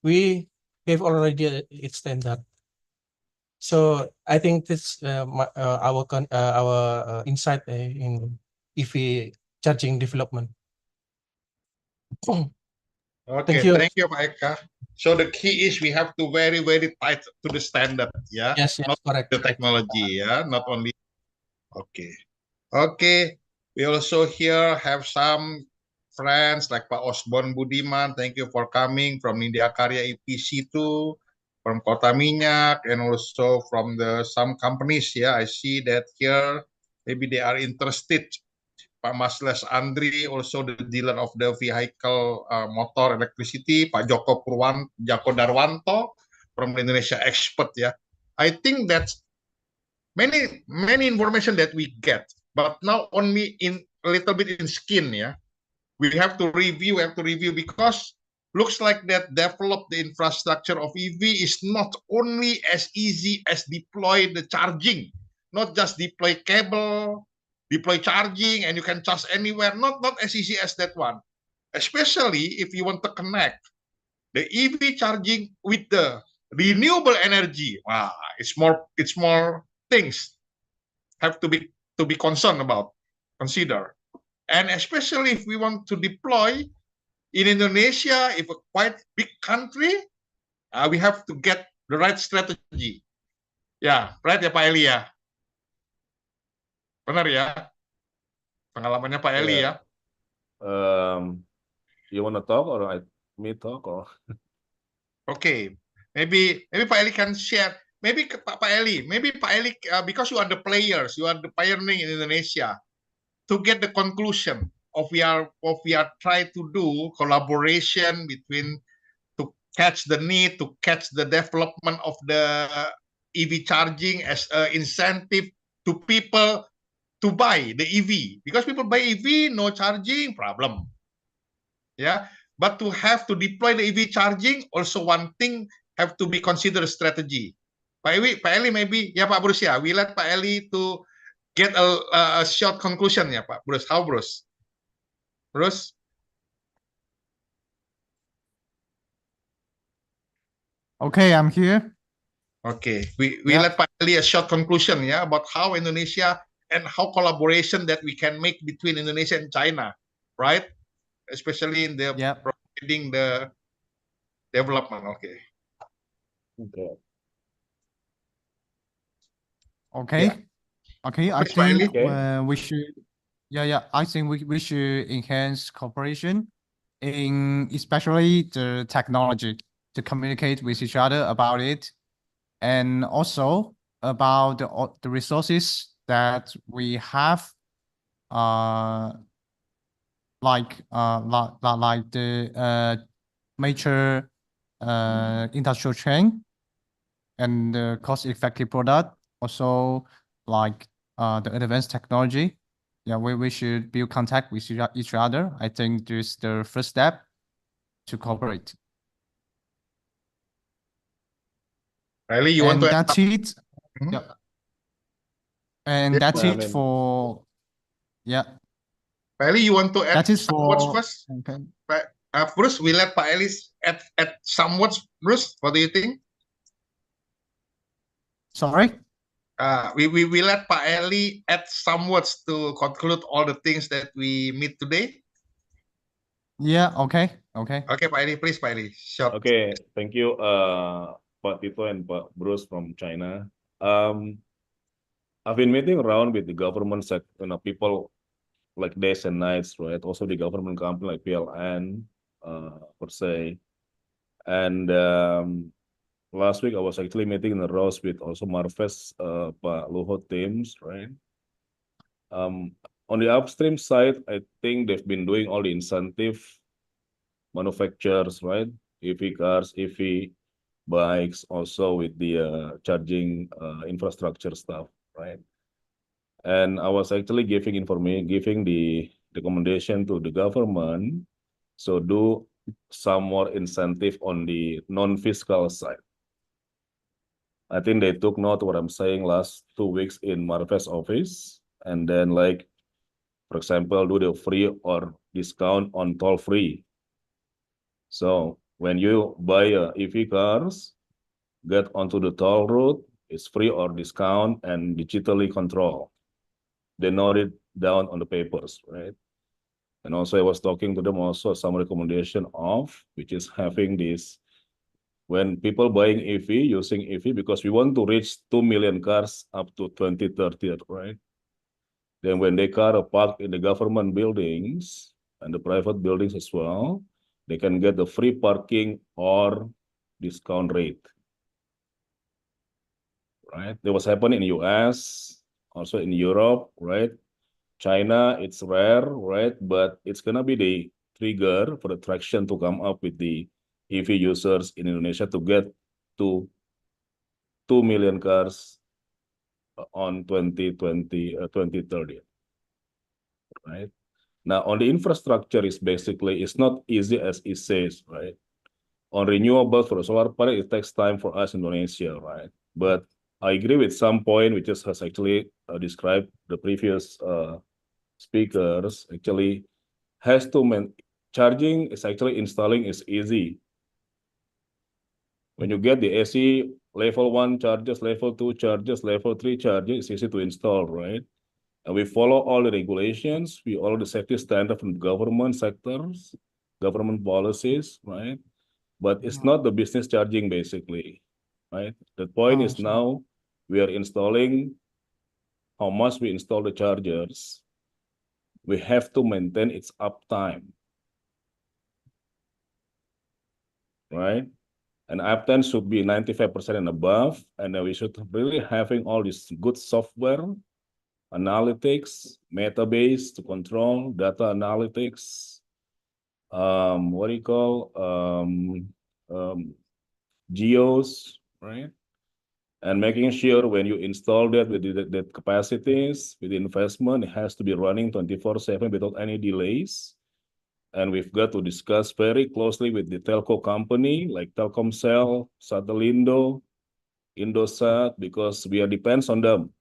we have already its standard. So I think this our insight in EV charging development. Okay, thank you, Pak Eka. So the key is we have to very tight to the standard, yeah. Yes, not correct. The technology, yeah, not only. Okay. We also here have some friends like Pak Osborn Budiman. Thank you for coming from Nindya Karya EPC too, from Kota Minyak, and also from some companies. Yeah, I see that here. Maybe they are interested. Pak Masles Andri, also the dealer of the vehicle motor electricity. Pak Joko Darwanto from the Indonesia Expert. Yeah, I think that's many information that we get, but now only in a little bit in skin. Yeah, we have to review. Because looks like that develop the infrastructure of EV is not only as easy as deploy the charging, not just deploy cable, deploy charging, and you can charge anywhere. Not as easy as that one. Especially if you want to connect the EV charging with the renewable energy. Wow, it's more things have to be concerned about, consider. And especially if we want to deploy in Indonesia, if a quite big country, we have to get the right strategy. Ya, right ya Pak Eli ya? Benar ya? Pengalamannya Pak Eli ya? You want to talk or me talk or? Okay, maybe Pak Eli can share. Maybe Pak Eli, because you are the players, you are the pioneering in Indonesia, to get the conclusion. we are trying to do collaboration between to catch the need, to catch the development of the EV charging as an incentive to people to buy the EV, because people buy EV, no charging problem. Yeah, but to have to deploy the EV charging, also one thing have to be considered strategy. Pak Eli maybe, ya Pak Bruce ya, we let Pak Eli to get a short conclusion ya Pak Bruce. How Bruce? Bruce? Okay, I'm here. Okay, we let Pak Eli a short conclusion yeah about how Indonesia and how collaboration that we can make between Indonesia and China, right? Especially in the providing the development. Okay. Okay. Okay. Yeah. Okay, I Please, Pak Eli. think we should, I think we should enhance cooperation in especially the technology to communicate with each other about it, and also about the resources that we have, like the major industrial chain and the cost-effective product, also like the advanced technology. Yeah, we should build contact with each other. I think this is the first step to cooperate. Riley, you want to add that's it. Yeah. And that's it for, Riley, you want to add that is some words for, first? okay. Bruce, we let Pak Eli add some words. Bruce, what do you think? Sorry? We let Pak Eli add some words to conclude all the things that we meet today. Yeah, okay. Okay. Okay, Pak Eli, please, Pak Eli. Short. Okay, thank you, Pak Tito and Pak Bruce from China. I've been meeting around with the government sector, people like days and nights, right? Also the government company like PLN, per se. And last week I was actually meeting in the Rose with also Marves, Pak Luhut teams, right? On the upstream side, I think they've been doing all the incentive manufacturers, right? EV cars, EV bikes, also with the charging infrastructure stuff, right? And I was actually giving the recommendation to the government, so do some more incentive on the non-fiscal side. I think they took note of what I'm saying last 2 weeks in Marves office, and then like, for example, do the free or discount on toll free. So when you buy EV cars, get onto the toll road, it's free or discount and digitally controlled. They note it down on the papers, right? And also I was talking to them also some recommendation of, which is having this, when people buying EV, using EV, because we want to reach 2 million cars up to 2030, right? Then when they car parked in the government buildings and the private buildings as well, they can get the free parking or discount rate. Right? That was happening in US, also in Europe, right? China, it's rare, right? But it's gonna be the trigger for the traction to come up with the EV users in Indonesia to get to 2 million cars on 2030, right? Now, on the infrastructure is basically, it's not easy as it says, right? On renewables for the solar panel, it takes time for us in Indonesia, right? But I agree with some point, which has actually described the previous speakers, actually has to charging is actually installing is easy. When you get the AC level 1 chargers, level 2 chargers, level 3 chargers, it's easy to install, right? And we follow all the regulations, we follow the safety standard from government sectors, government policies, right? But it's not the business charging basically, right? The point is now we are installing, how much we install the chargers, we have to maintain its uptime, right? And uptime should be 95% and above, and then we should really having all this good software analytics, metabase to control, data analytics, what do you call, geos, right? And making sure when you install that with the capacities, with the investment, it has to be running 24/7 without any delays. And we've got to discuss very closely with the telco company like Telkomsel, Satelindo, Indosat, because we are depends on them.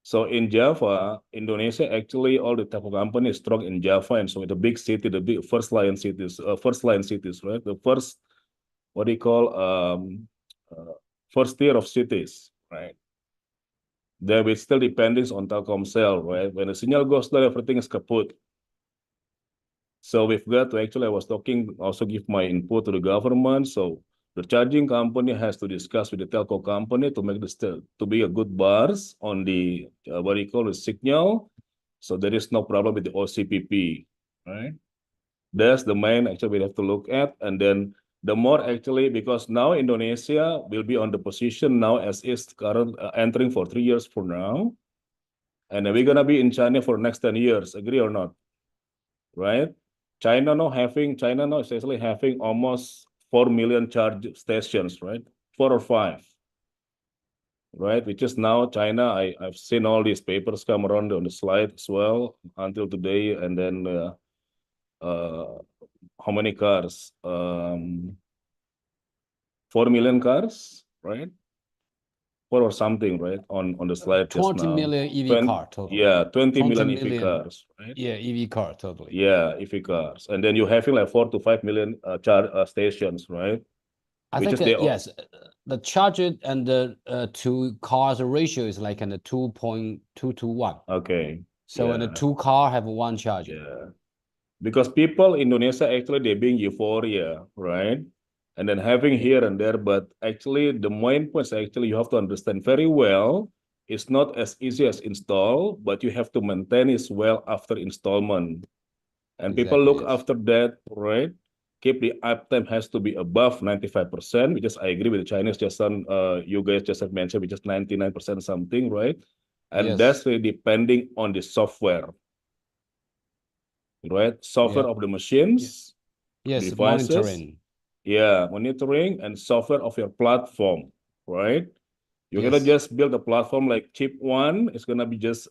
So in Java, Indonesia, actually all the telco companies strong in Java, and so the big city, the big first line cities, right? The first, what do you call, first tier of cities, right? There we still depending on Telkomsel, right? When the signal goes down, everything is kaput. So we've got to actually, I was talking, also give my input to the government. So the charging company has to discuss with the telco company to make this to be a good bars on the what do you call the signal. So there is no problem with the OCPP, right? That's the main actually we have to look at. And then the more actually, because now Indonesia will be on the position now as is current entering for 3 years from now. And then we're gonna be in China for next 10 years, agree or not? Right? China now is actually having almost 4 million charge stations, right? 4 or 5, right? Which is now China. I've seen all these papers come around on the slide as well until today. And then how many cars? 4 million cars, right? 4 or something, right? On the slide just 20 now. million EV car total. Yeah, 20 million EV million. cars, right? Yeah, EV car totally. Yeah, EV cars. And then you're having like 4 to 5 million charge stations, right? I Which think is the yes, the charger and the two cars ratio is like in the 2.2 to 1. Okay. So yeah. and the 2 car have 1 charger. Yeah. Because people in Indonesia actually they being euphoria, right? And then having here and there, but actually the main point is actually you have to understand very well. It's not as easy as install, but you have to maintain it well after installment. And people Exactly, look yes. after that, right? Keep the uptime has to be above 95%, which is I agree with the Chinese just you guys just have mentioned, which is 99% something, right? And Yes. that's really depending on the software, right? Software Yeah. of the machines, Yes, devices, monitoring. yeah, monitoring and software of your platform, right? You're gonna Yes. just build a platform like cheap one, it's gonna be just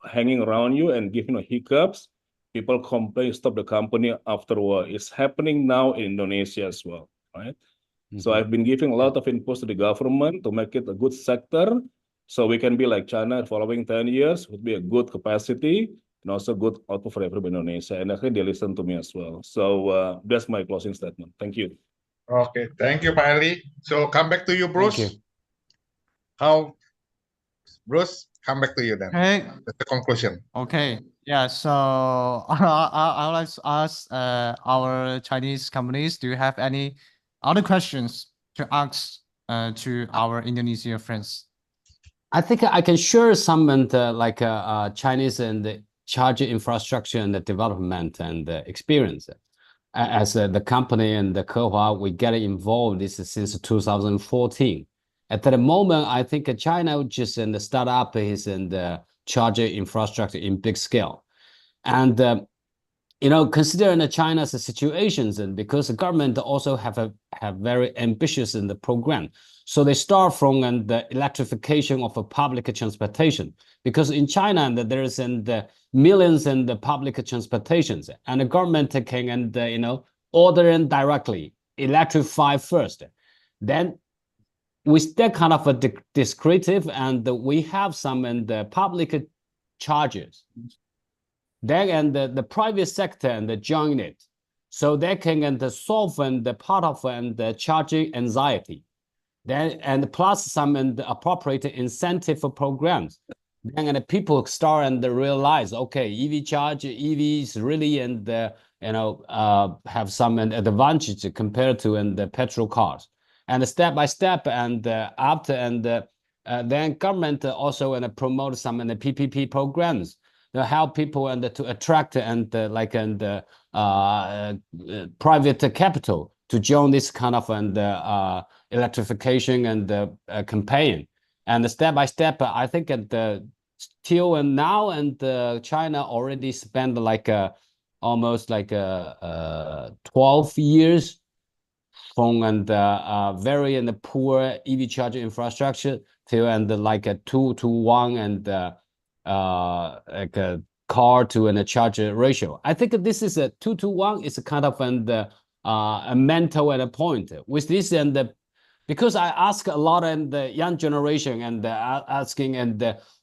hanging around you and giving hiccups. People complain, stop the company afterward. It's happening now in Indonesia as well, right? So I've been giving a lot of inputs to the government to make it a good sector. So we can be like China following 10 years, would be a good capacity and also good output for everybody in Indonesia. And I think they listen to me as well. So that's my closing statement. Thank you. Okay, thank you, Pak Eli. So come back to you, Bruce. Thank you. How, Bruce? Come back to you then. Okay. That's the conclusion. Okay. Yeah. So I would like to ask our Chinese companies, do you have any other questions to ask to our Indonesian friends? I think I can share some and like Chinese and the charger infrastructure and the development and the experience. As the company and the Kehua, we get involved this is since 2014. At the moment, I think China just in the startup is in the charger infrastructure in big scale. And you know, considering China's situations, and because the government also have very ambitious in the program, so they start from the electrification of a public transportation. Because in China, there is millions in the public transportations, and the government can you know, order in directly electrify first, then with that kind of a descriptive, and we have some in the public charges. Then and the private sector and join it, so they can solve the part of the charging anxiety. Then and plus some appropriate incentive programs. Then the people start and realize, okay, EV charge, EVs really you know have some advantage compared to the petrol cars. And step by step and after then government also promote some PPP programs to help people and to attract and like private capital to join this kind of electrification and campaign. And step by step, I think till and now, and China already spent like almost like 12 years from very poor EV charging infrastructure till like a 2-to-1 and like a car to a charger ratio. I think this is a 2-to-1 is a kind of a mental and a point with this, and because I ask a lot in the young generation and asking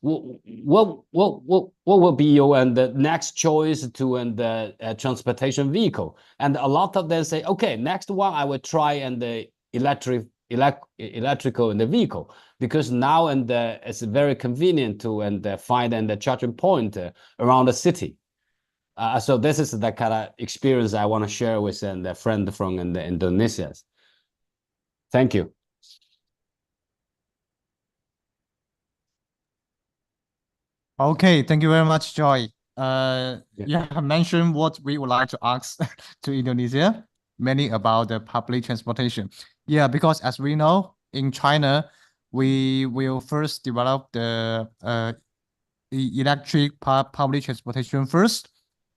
what will be your and the next choice to transportation vehicle, and a lot of them say, okay, next one I will try and the electrical in the vehicle, because now it's very convenient to find the charging point around the city. So this is the kind of experience I want to share with the friend from Indonesia. Thank you. Okay, thank you very much, Joy. You have mentioned what we would like to ask to Indonesia, mainly about the public transportation. Yeah, because as we know, in China, we will first develop the electric public transportation first.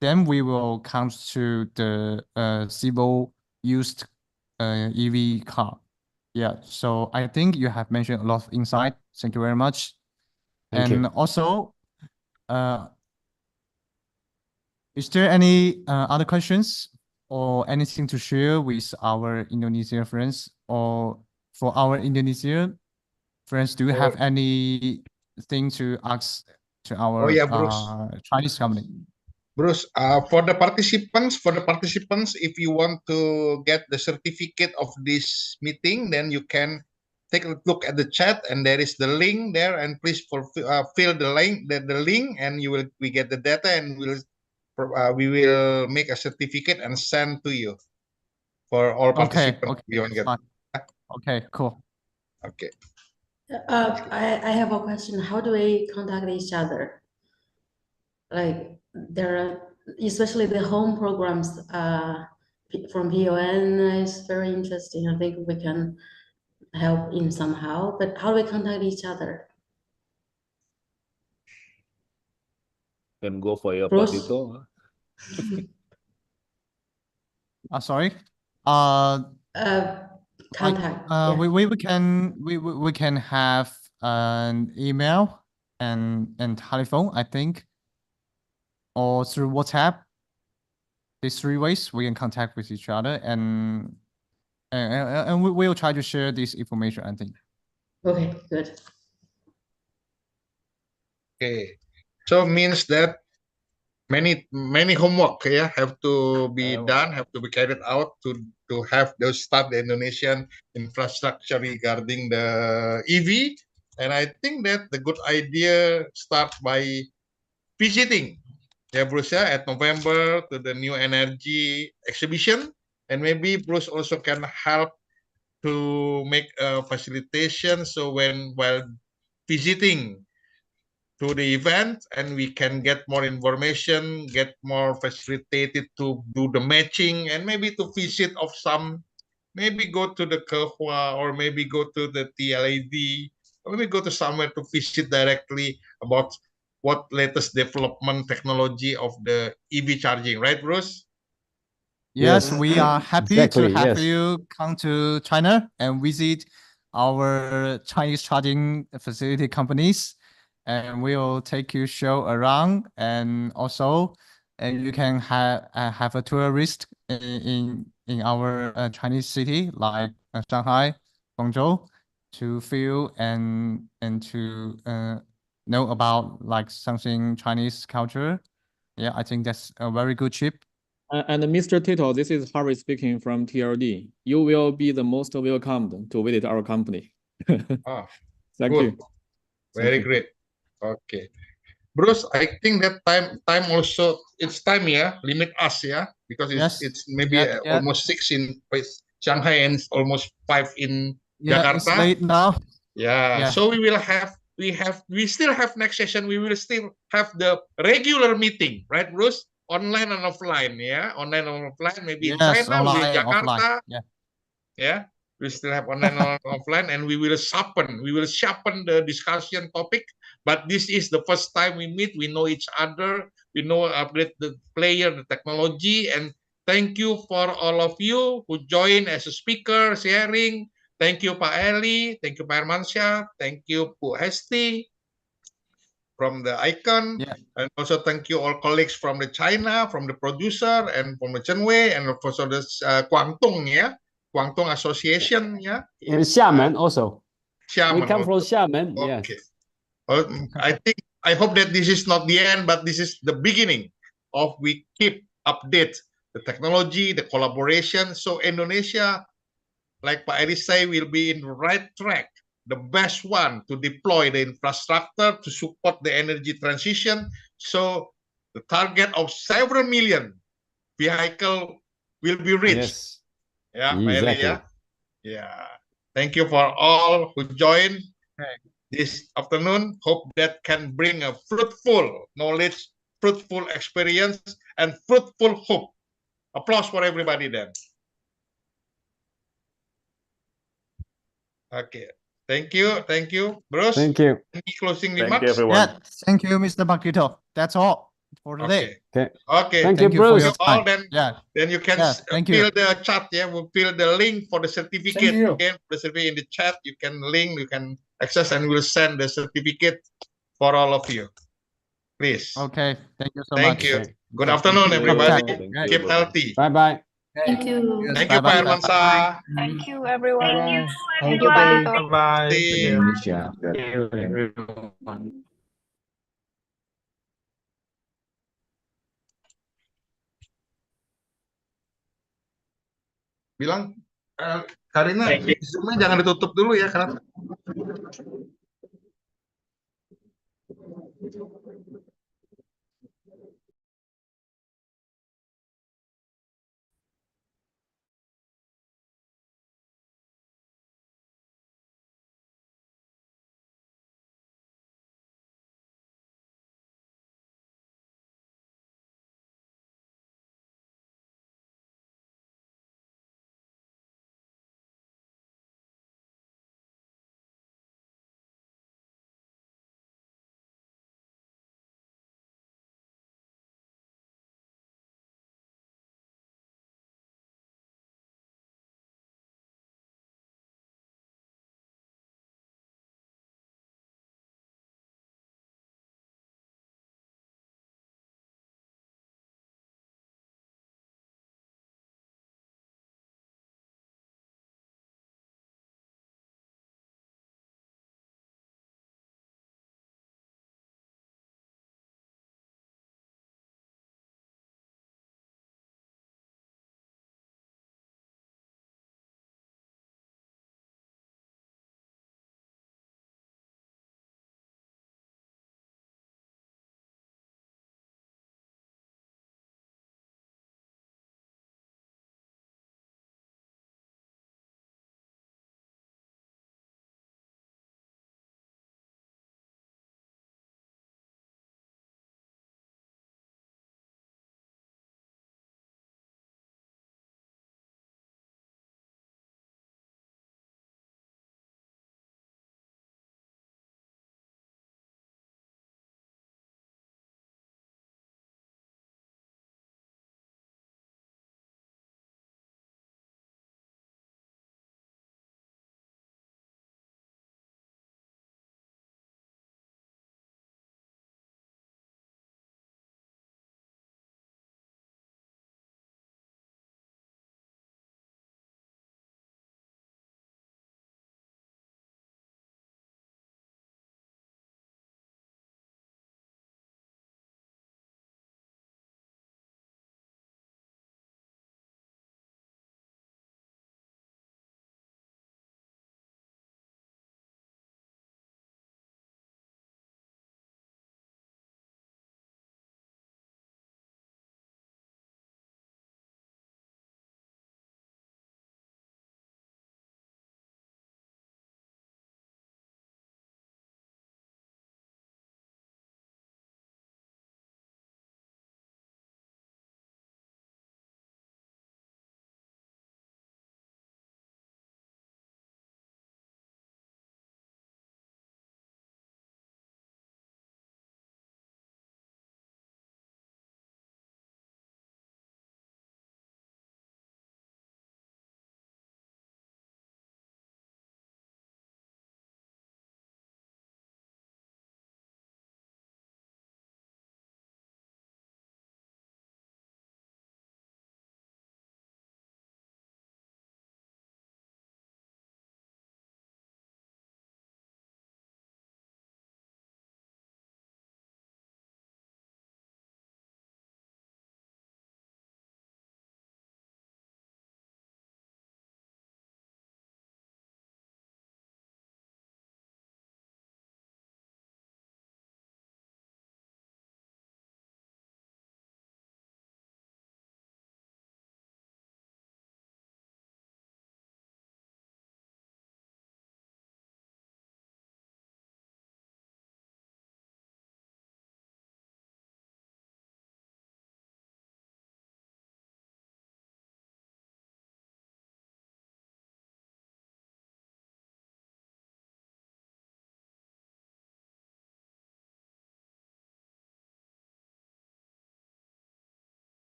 Then we will come to the civil used EV car. Yeah, so I think you have mentioned a lot of insight. Thank you very much. Thank and you. also, is there any other questions or anything to share with our Indonesian friends? Or for our Indonesian friends, do you have anything to ask to our yeah, Bruce. Chinese company? Bruce, for the participants, if you want to get the certificate of this meeting, then you can take a look at the chat, and there is the link there, and please fill the link, and we get the data, and we will make a certificate and send to you for all participants. Okay, cool. Okay. I have a question. How do we contact each other? Like there are, especially the home programs from PON is very interesting. I think we can help in somehow, but how do we contact each other? Can go for your Bruce? potato. Sorry. Contact. We can have an email and telephone, I think, or through WhatsApp. These three ways we can contact with each other, and we will try to share this information, I think. Okay, good. Okay, so means that many homework have to be done, have to be carried out to have those start the Indonesian infrastructure regarding the EV. And I think that the good idea start by visiting, Bruce, at November to the new energy exhibition, and maybe Bruce also can help to make a facilitation, so while visiting to the event, and we can get more information, get more facilitated to do the matching, and maybe to visit of some, maybe go to the Kehua, or maybe go to the TLAD, or maybe go to somewhere to visit directly about what latest development technology of the EV charging, right, Bruce? Yes, we are happy to Exactly, have yes. you come to China and visit our Chinese charging facility companies, and we will take you show around, and also you can have a tourist in our Chinese city like Shanghai, Guangzhou, to feel and to know about like something Chinese culture. Yeah, I think that's a very good trip. And Mr. Tito, this is Harvey speaking from TLD. You will be the most welcomed to visit our company. Thank Good. you. Very great. Okay. Bruce, I think that time also, it's time, limit us, because it's maybe almost 6 in Shanghai and almost 5 in Jakarta. It's late now. Yeah. So we still have next session. We will still have the regular meeting, right, Bruce? Online and offline, online and offline. Maybe in China, maybe in Jakarta. Offline. Yeah. Yeah. We still have online and offline, and we will sharpen the discussion topic. But this is the first time we meet. We know each other. We know update the player, the technology, and thank you for all of you who join as a speaker, sharing. Thank you, Pak Eli. Thank you, Pak Hermansyah. Thank you, Bu Hesti from the icon. Yeah. And also thank you all colleagues from the China, from the producer, and from the Chenwei, and also the Guangdong, yeah, Guangdong Association, yeah. And Xiamen also. Xiamen We come from also. Xiamen, yes. Okay. I hope that this is not the end, but this is the beginning of we keep update the technology, the collaboration. So Indonesia, like Pak Eri say, will be in the right track, the best one to deploy the infrastructure to support the energy transition. So the target of several million vehicle will be reached. Yes. Yeah, Pak Eli, Exactly. yeah. Yeah. Thank you for all who joined this afternoon. Hope that can bring a fruitful knowledge, fruitful experience, and fruitful hope. Applause for everybody then. Okay. Thank you, Bruce. Thank you. Any closing Thank you, remarks? everyone. Yeah, thank you, Mr. Bakito. That's all for today. Okay. Okay. Okay. Thank Thank you, you for Bruce. your All time. then you can Yeah, thank you. fill the chat. Yeah, we'll fill the link for the certificate you. again. The certificate in the chat. You can link, you can access, and we'll send the certificate for all of you. Please. Okay, thank you so Thank much. you. Okay. Good afternoon, Thank you. everybody. Thank you. Keep Bye-bye. healthy. Bye-bye. Thank you. Yes, Thank you, Pak bye-bye. Hermansyah. Thank you, everyone. Bye-bye. Thank you, Pak Tito. Bye-bye. See. Indonesia. Bilang Karina, Zoom-nya jangan ditutup dulu ya karena